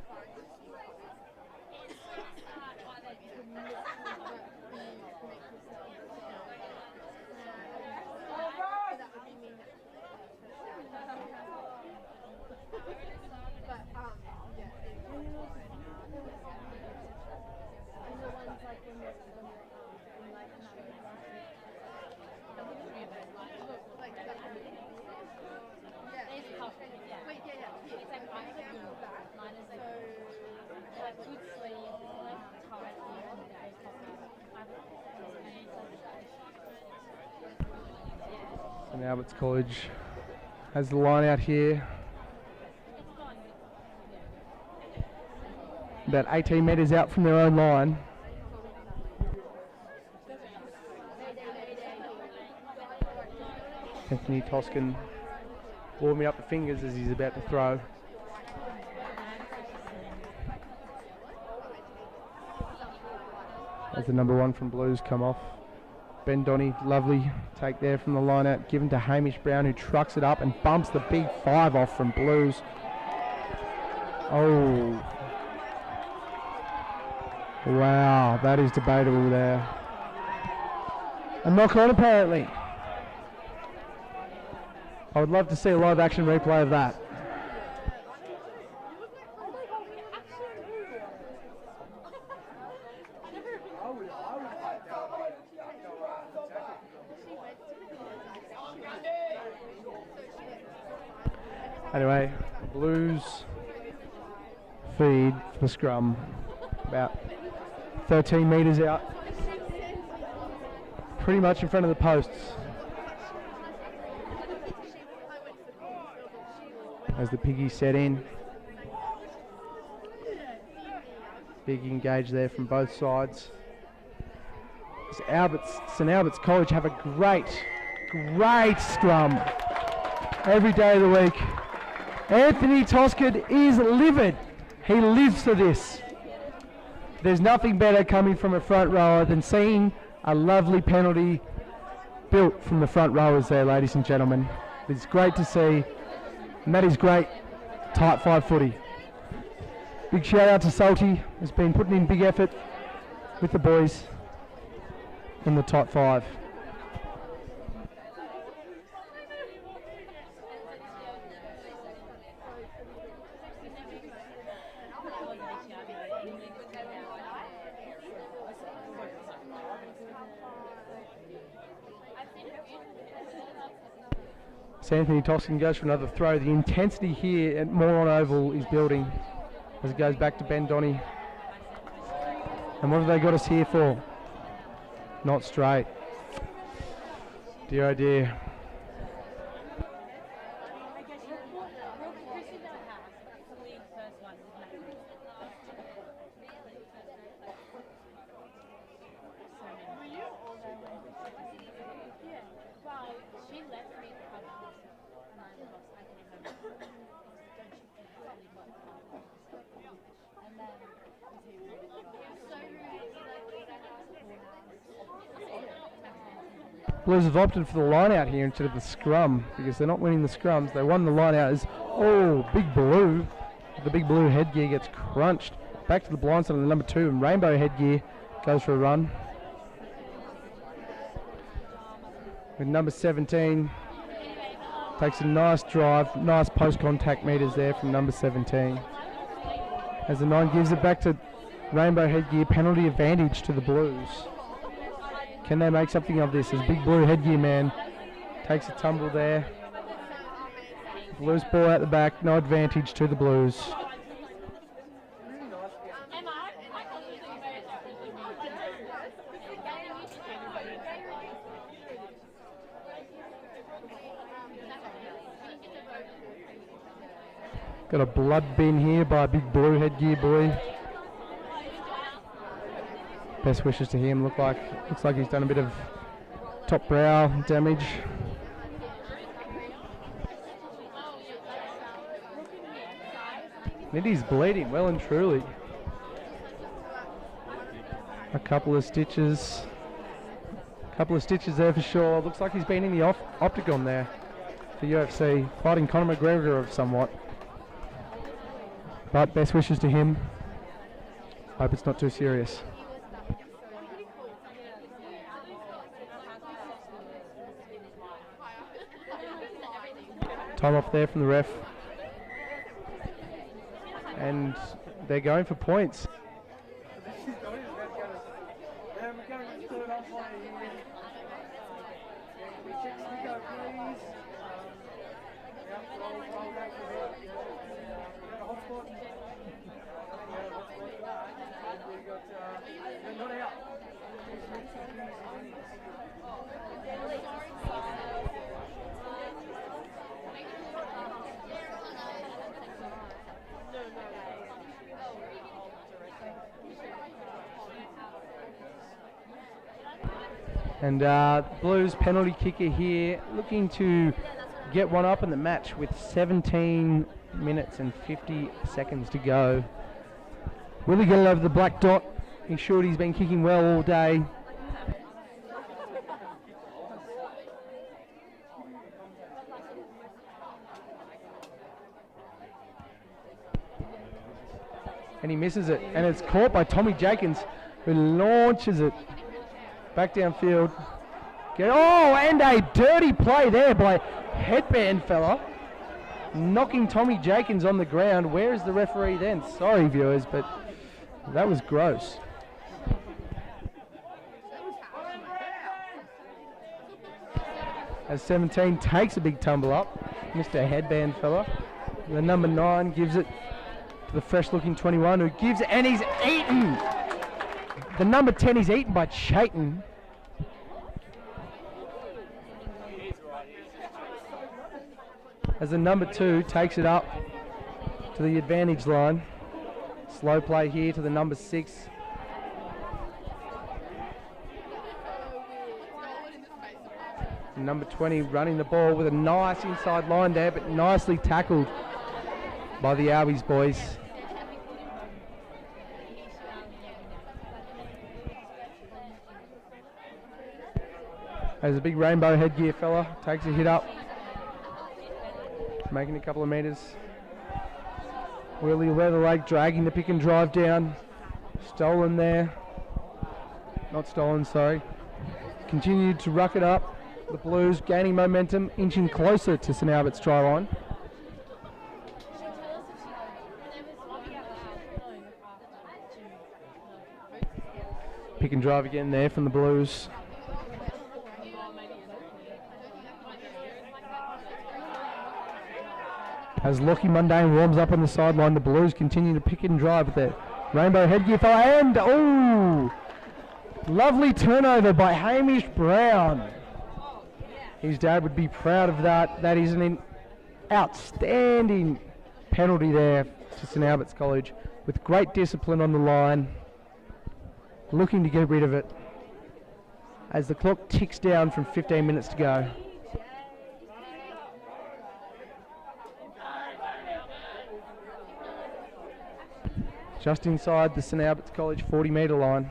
[SPEAKER 1] St Albert's College has the line out here. About 18 metres out from their own line. Anthony Toscan warming up the fingers as he's about to throw. As the number 1 from Blues come off. Ben Donny, lovely take there from the line out, given to Hamish Brown, who trucks it up and bumps the big 5 off from Blues. Oh. Wow, that is debatable there. A knock on apparently. I would love to see a live action replay of that. Anyway, Blues feed for the scrum. About 13 metres out. Pretty much in front of the posts. As the piggies set in. Big engage there from both sides. St Albert's College have a great scrum every day of the week. Anthony Toscan is livid. He lives for this. There's nothing better coming from a front rower than seeing a lovely penalty built from the front rowers there, ladies and gentlemen. It's great to see, and that is great tight 5 footy. Big shout out to Salty, who's been putting in big effort with the boys in the tight 5. So Anthony Toscan goes for another throw. The intensity here at Moron Oval is building as it goes back to Ben Donny. And what have they got us here for? Not straight. Dear oh dear. Blues have opted for the line out here instead of the scrum because they're not winning the scrums. They won the line out as, oh, Big Blue. The Big Blue headgear gets crunched. Back to the blind side of the number 2 and Rainbow headgear goes for a run. With number 17, takes a nice drive, nice post-contact meters there from number 17. As the 9 gives it back to Rainbow headgear, penalty advantage to the Blues. Can they make something of this as Big Blue headgear man takes a tumble there. Blues ball out the back, no advantage to the Blues. Got a blood bin here by a Big Blue headgear boy. Best wishes to him. Looks like he's done a bit of top brow damage. Nitty's bleeding well and truly. A couple of stitches there for sure. Looks like he's been in the octagon there for UFC, fighting Conor McGregor of somewhat. But best wishes to him. Hope it's not too serious. Time off there from the ref. And they're going for points. And Blues penalty kicker here, looking to get one up in the match with 17 minutes and 50 seconds to go. Will he get it over the black dot? He should. He's been kicking well all day. And he misses it. And it's caught by Tommy Jenkins, who launches it back downfield. Oh, and a dirty play there by Headband fella, knocking Tommy Jenkins on the ground. Where is the referee then? Sorry, viewers, but that was gross. As 17 takes a big tumble up, Mr. Headband fella. The number 9 gives it to the fresh-looking 21, who gives it, and he's eaten. The number 10 is eaten by Chayton. As the number 2 takes it up to the advantage line. Slow play here to the number 6. Number 20 running the ball with a nice inside line there, but nicely tackled by the Arby's boys. As a big rainbow headgear fella takes a hit up, making a couple of metres. Willie Leatherlake dragging the pick and drive down. Stolen there. Not stolen, sorry. Continued to ruck it up. The Blues gaining momentum, inching closer to St Albert's try line. Pick and drive again there from the Blues. As Lockie Mundane warms up on the sideline, the Blues continue to pick and drive with their rainbow headgear fire, and oh, lovely turnover by Hamish Brown. His dad would be proud of that. That is an outstanding penalty there to St Albert's College, with great discipline on the line, looking to get rid of it as the clock ticks down from 15 minutes to go. Just inside the St Albert's College 40-metre line.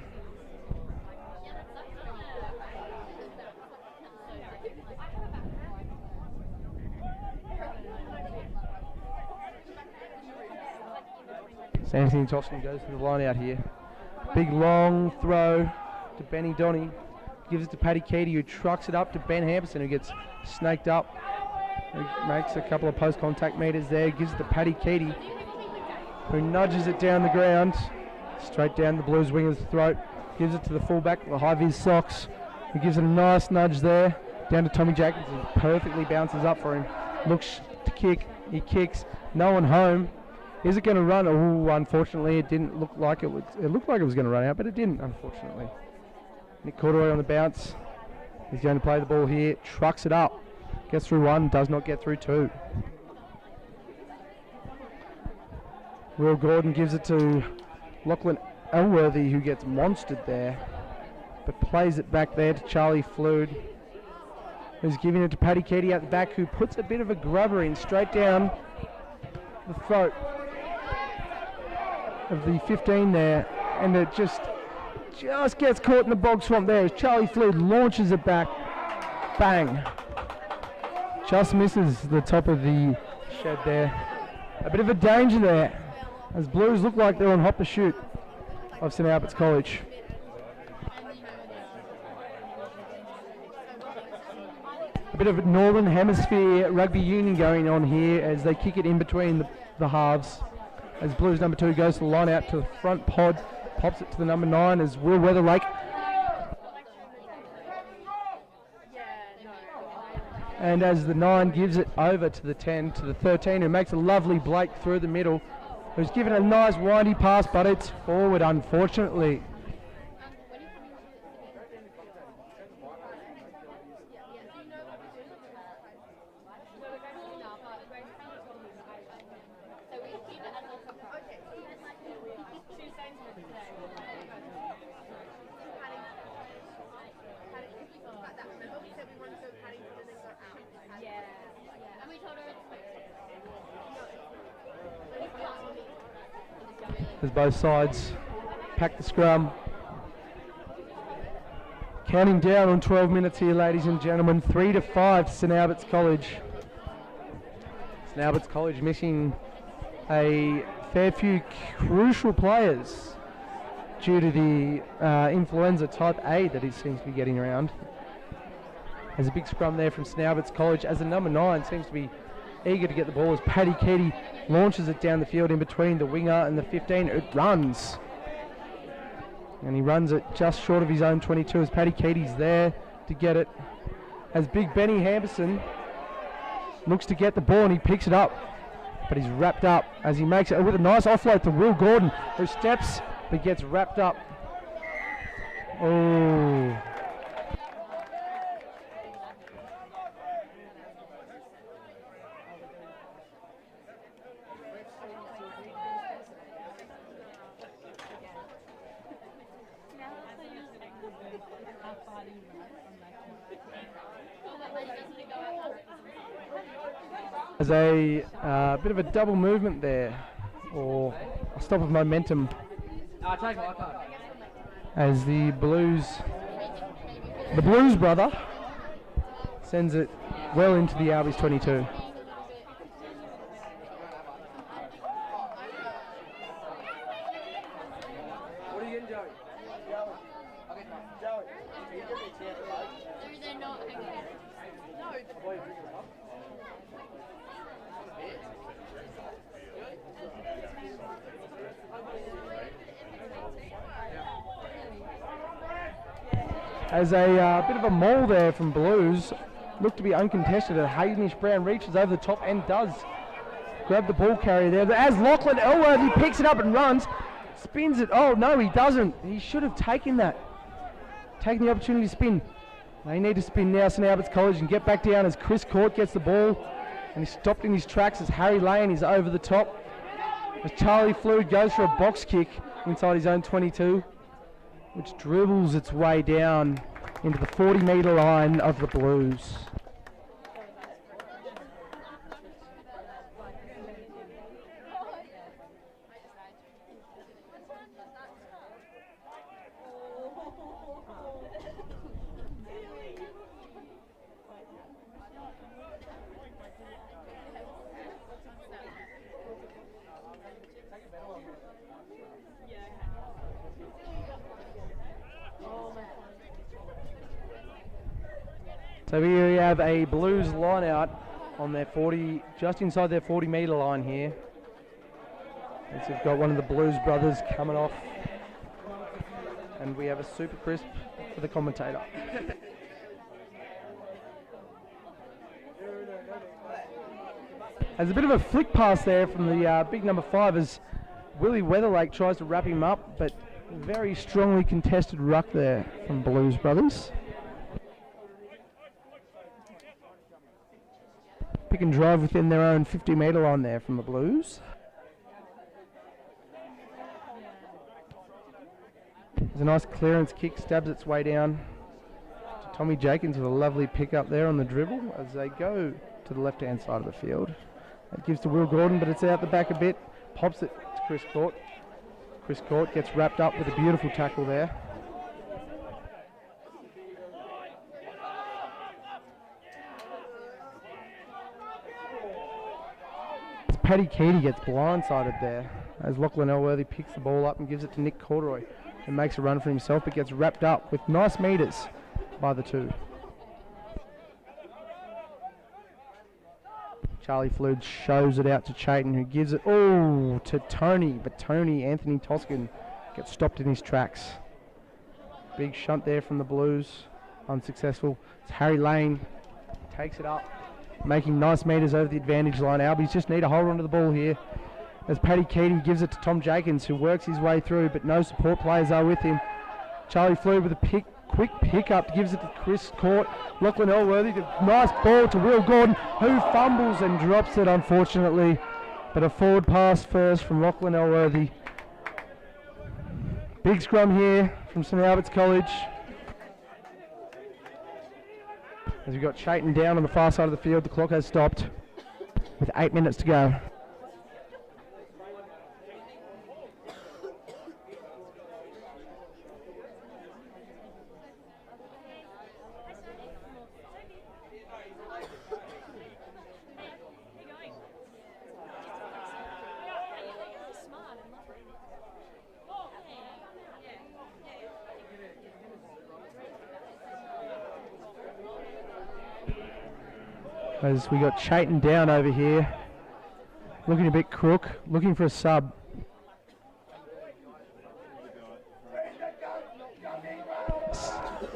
[SPEAKER 1] Anthony Toscan goes to the line out here. Big long throw to Benny Donny. Gives it to Paddy Keaty, who trucks it up to Ben Hampson, who gets snaked up. He makes a couple of post-contact metres there. Gives it to Paddy Keaty, who nudges it down the ground, straight down the Blues winger's throat. Gives it to the fullback, the high-vis socks, who gives it a nice nudge there, down to Tommy Jenkins, who perfectly bounces up for him. Looks to kick, he kicks, no one home. Is it going to run? Oh, unfortunately, it didn't look like it would. It looked like it was going to run out, but it didn't, unfortunately. Nick Corduroy on the bounce. He's going to play the ball here, trucks it up, gets through one, does not get through two. Will Gordon gives it to Lachlan Elworthy, who gets monstered there, but plays it back there to Charlie Flood, who's giving it to Paddy Keaty at the back, who puts a bit of a grubber in straight down the throat of the 15 there, and it just gets caught in the bog swamp there as Charlie Flood launches it back. Bang. Just misses the top of the shed there. A bit of a danger there, as Blues look like they're on hot pursuit of St Albert's College. A bit of Northern Hemisphere rugby union going on here as they kick it in between the halves. As Blues number 2 goes to the line out to the front pod, pops it to the number 9 as Will Weatherlake. And as the 9 gives it over to the 10, to the 13, who makes a lovely Blake through the middle, who's given a nice windy pass, but it's forward, unfortunately. as both sides pack the scrum. Counting down on 12 minutes here, ladies and gentlemen. 3-5 St Albert's College. St Albert's College missing a fair few crucial players due to the influenza type A that he seems to be getting around. There's a big scrum there from St Albert's College as the number 9 seems to be eager to get the ball as Paddy Keaty launches it down the field in between the winger and the 15. It runs. And he runs it just short of his own 22 as Paddy Keaty's there to get it. As big Benny Hamperson looks to get the ball and he picks it up. But he's wrapped up as he makes it with a nice offload to Will Gordon, who steps but gets wrapped up. Oh. There's a bit of a double movement there, or a stop of momentum, as the Blues brother sends it well into the Albies 22.
[SPEAKER 3] What are you getting, Joey?
[SPEAKER 7] They're not hanging.
[SPEAKER 1] As a bit of a maul there from Blues, looked to be uncontested, and Hamish Brown reaches over the top and does grab the ball carrier there. As Lachlan Elworthy picks it up and runs, spins it. Oh no, he doesn't. He should have taken that. Taking the opportunity to spin. They need to spin now, St Albert's College, and get back down as Chris Court gets the ball. And he's stopped in his tracks as Harry Lane is over the top. As Charlie Fluid goes for a box kick inside his own 22, which dribbles its way down into the 40-metre line of the Blues. So here we have a Blues line out on their 40, just inside their 40-metre line here. As we've got one of the Blues brothers coming off. And we have a super crisp for the commentator. There's a bit of a flick pass there from the big number 5 as Willie Weatherlake tries to wrap him up, but very strongly contested ruck there from Blues brothers. Pick and drive within their own 50-metre line there from the Blues. There's a nice clearance kick, stabs its way down to Tommy Jenkins with a lovely pick up there on the dribble as they go to the left-hand side of the field. That gives to Will Gordon, but it's out the back a bit. Pops it to Chris Court. Chris Court gets wrapped up with a beautiful tackle there. Paddy Keaty gets blindsided there as Lachlan Elworthy picks the ball up and gives it to Nick Corduroy, who makes a run for himself but gets wrapped up with nice metres by the 2. Charlie Flood shows it out to Chayton, who gives it to Tony, but Tony, Anthony Toscan, gets stopped in his tracks. Big shunt there from the Blues, unsuccessful. It's Harry Lane, takes it up, making nice metres over the advantage line. Albies just need to hold on to the ball here as Paddy Keaty gives it to Tom Jenkins, who works his way through, but no support players are with him. Charlie Flood with a quick pick up, gives it to Chris Court. Lachlan Elworthy, nice ball to Will Gordon, who fumbles and drops it, unfortunately. But a forward pass first from Lachlan Elworthy. Big scrum here from St Albert's College. As we've got Chayton down on the far side of the field, the clock has stopped with 8 minutes to go. As we got Chayton down over here, looking a bit crook, looking for a sub.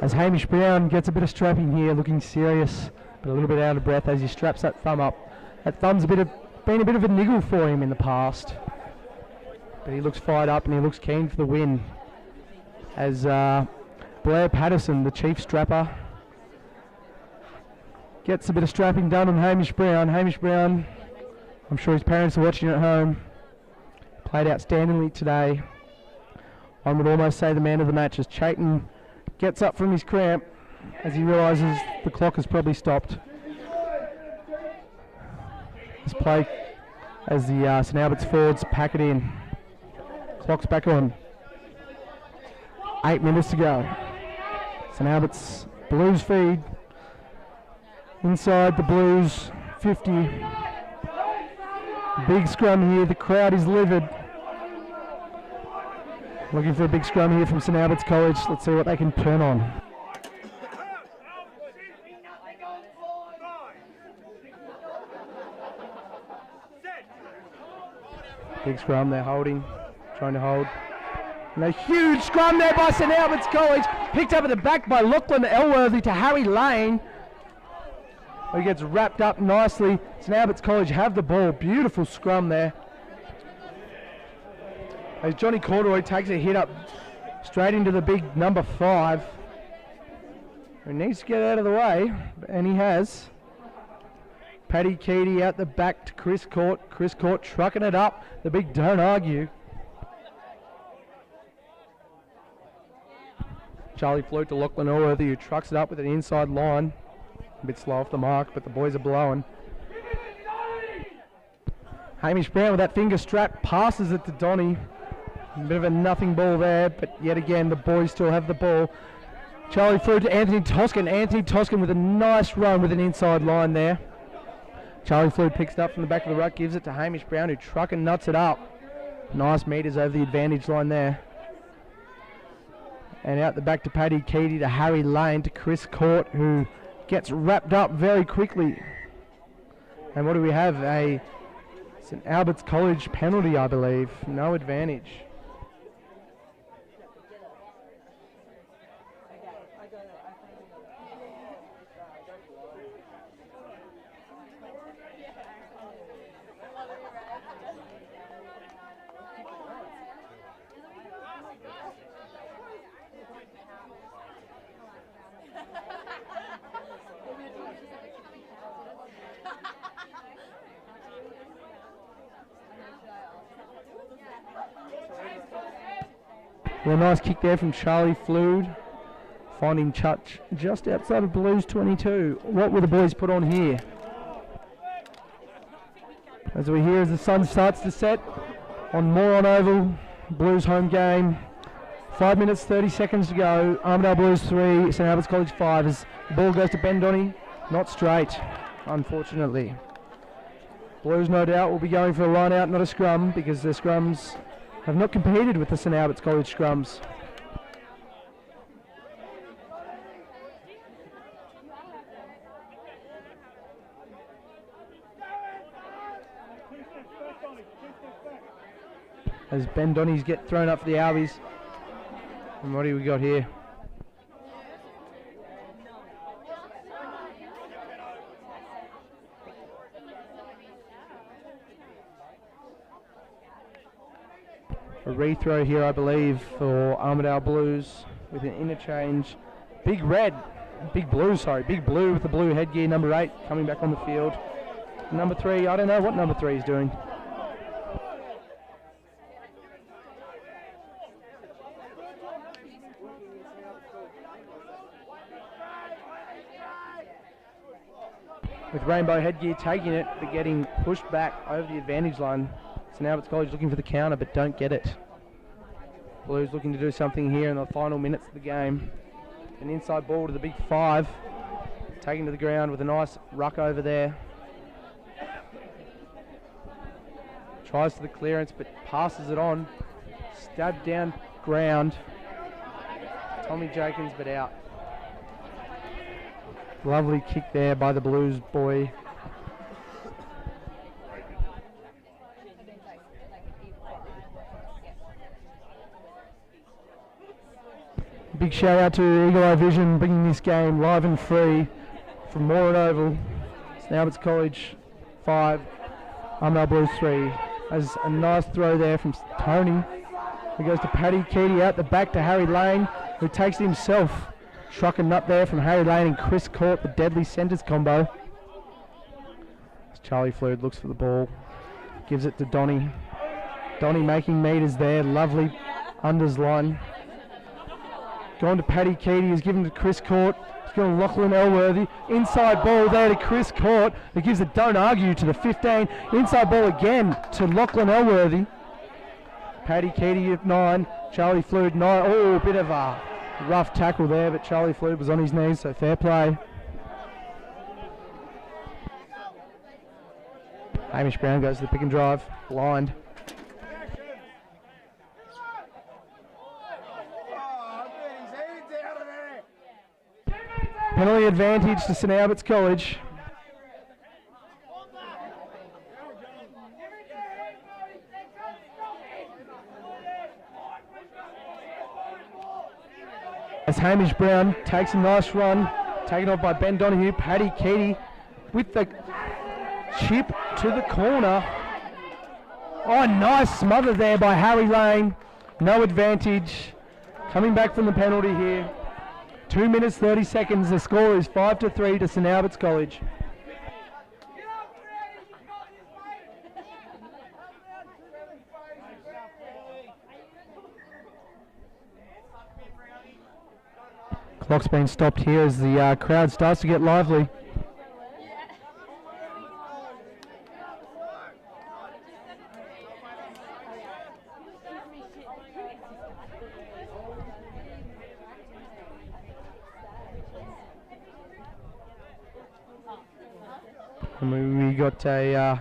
[SPEAKER 1] As Hamish Brown gets a bit of strapping here, looking serious, but a little bit out of breath as he straps that thumb up. That thumb's been a bit of a niggle for him in the past, but he looks fired up and he looks keen for the win. As Blair Patterson, the chief strapper, gets a bit of strapping done on Hamish Brown. Hamish Brown, I'm sure his parents are watching at home, played outstandingly today. I would almost say the man of the match as Chayton gets up from his cramp as he realises the clock has probably stopped. This play as the St Albert's forwards pack it in. Clock's back on. 8 minutes to go. St Albert's Blues feed. Inside the Blues 50. Big scrum here. The crowd is livid. Looking for a big scrum here from St Albert's College. Let's see what they can turn on. Big scrum, they're holding, trying to hold. And a huge scrum there by St Albert's College. Picked up at the back by Lachlan Elworthy to Harry Lane. He gets wrapped up nicely. St Albert's College have the ball. Beautiful scrum there. As Johnny Corduroy takes a hit up straight into the big number 5. He needs to get out of the way, and he has. Paddy Keaty out the back to Chris Court. Chris Court trucking it up. The big don't argue. Charlie Flute to Lachlan Elworthy, who trucks it up with an inside line. A bit slow off the mark, but the boys are blowing. Hamish Brown with that finger strap passes it to Donny. A bit of a nothing ball there, but yet again the boys still have the ball. Charlie Flute to Anthony Toscan. Anthony Toscan with a nice run with an inside line there. Charlie Flute picks it up from the back of the ruck, gives it to Hamish Brown, who truck and nuts it up. Nice meters over the advantage line there. And out the back to Paddy Keaty to Harry Lane to Chris Court, who gets wrapped up very quickly. And what do we have? A St Albert's College penalty, I believe. No advantage. Well, a nice kick there from Charlie Flood, finding touch just outside of Blues 22. What will the boys put on here? As we hear as the sun starts to set on Moron Oval, Blues home game. 5 minutes, 30 seconds to go. Armidale Blues 3, St Albert's College 5. As the ball goes to Ben Donny, not straight, unfortunately. Blues, no doubt, will be going for a line out, not a scrum, because their scrums have not competed with the St Albert's College scrums. As Ben Donny's get thrown up for the Albies. And what do we got here? A rethrow here, I believe, for Armidale Blues with an interchange. Big blue with the blue headgear, number 8, coming back on the field. Number 3, I don't know what number 3 is doing. With rainbow headgear taking it, but getting pushed back over the advantage line. So now it's College looking for the counter, but don't get it. Blues looking to do something here in the final minutes of the game. An inside ball to the big 5. Taken to the ground with a nice ruck over there. Tries for the clearance, but passes it on. Stabbed down ground. Tommy Jenkins, but out. Lovely kick there by the Blues boy, big shout out to Eagle Eye Vision bringing this game live and free from Moore and Oval. St Albert's College 5, Armidale Blues 3. Has a nice throw there from Tony. He goes to Paddy Keaty out the back to Harry Lane, who takes it himself. Truck and nut there from Harry Lane and Chris Court, the deadly centres combo. As Charlie Flood looks for the ball, gives it to Donny. Donny making meters there, lovely unders line. Going to Paddy Keaty, who's given to Chris Court. He's going to Lachlan Elworthy. Inside ball there to Chris Court, who gives it don't argue to the 15. Inside ball again to Lachlan Elworthy. Paddy Keaty at 9, Charlie Flood 9. Oh, a bit of a rough tackle there, but Charlie Flood was on his knees, so fair play. Hamish Brown goes to the pick and drive, lined. Penalty advantage to St Albert's College. As Hamish Brown takes a nice run, taken off by Ben Donahue. Paddy Keaty with the chip to the corner. Oh, nice smother there by Harry Lane. No advantage. Coming back from the penalty here. 2 minutes 30 seconds. The score is 5-3 to St Albert's College. Clock's been stopped here as the crowd starts to get lively. And we got a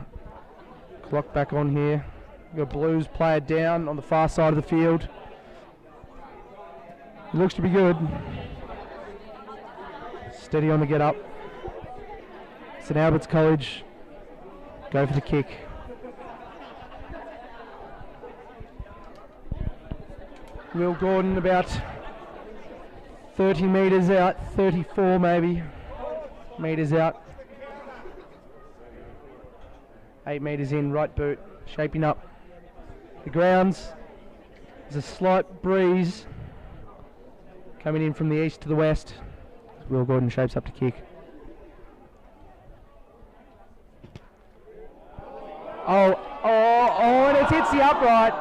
[SPEAKER 1] clock back on here. We got Blues player down on the far side of the field. It looks to be good. Steady on the get up. St Albert's College go for the kick. Will Gordon about 30 metres out, 34 maybe metres out. 8 metres in, right boot, shaping up. The grounds, there's a slight breeze coming in from the east to the west. Will Gordon shapes up to kick. And it hits the upright.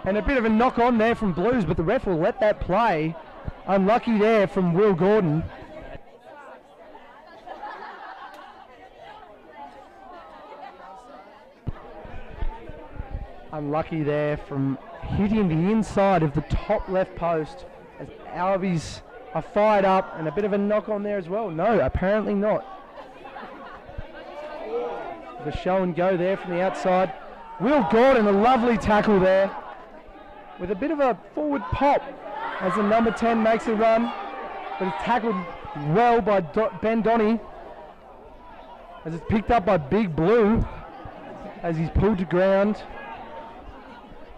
[SPEAKER 1] And a bit of a knock on there from Blues, but the ref will let that play. Unlucky there from Will Gordon. Unlucky there from hitting the inside of the top left post as Albies are fired up, and a bit of a knock on there as well. No, apparently not. The show and go there from the outside. Will Gordon, a lovely tackle there with a bit of a forward pop as the number 10 makes a run, but it's tackled well by Ben Donny as it's picked up by Big Blue as he's pulled to ground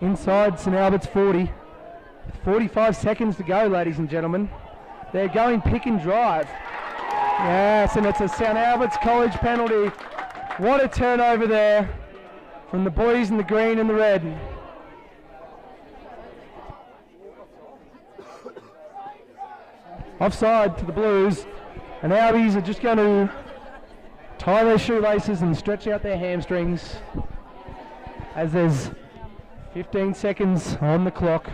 [SPEAKER 1] inside St Albert's 40. 45 seconds to go, ladies and gentlemen. They're going pick and drive. Yes, and it's a St Albert's College penalty. What a turnover there from the boys in the green and the red. Offside to the Blues, and Albies are just going to tie their shoelaces and stretch out their hamstrings as there's 15 seconds on the clock.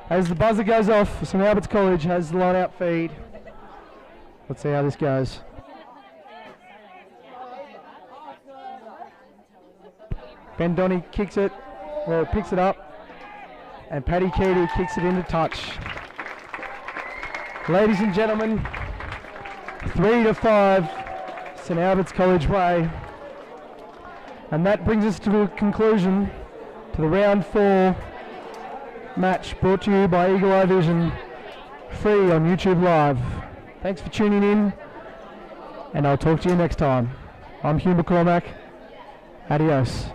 [SPEAKER 1] As the buzzer goes off, St Albert's College has the line out feed. Let's see how this goes. Ben Donny kicks it, or picks it up, and Paddy Keaty kicks it into touch. Ladies and gentlemen, 3-5, St Albert's College way. And that brings us to a conclusion to the round 4 match brought to you by Eagle Eye Vision, free on YouTube Live. Thanks for tuning in, and I'll talk to you next time. I'm Hugh McCormack. Adios.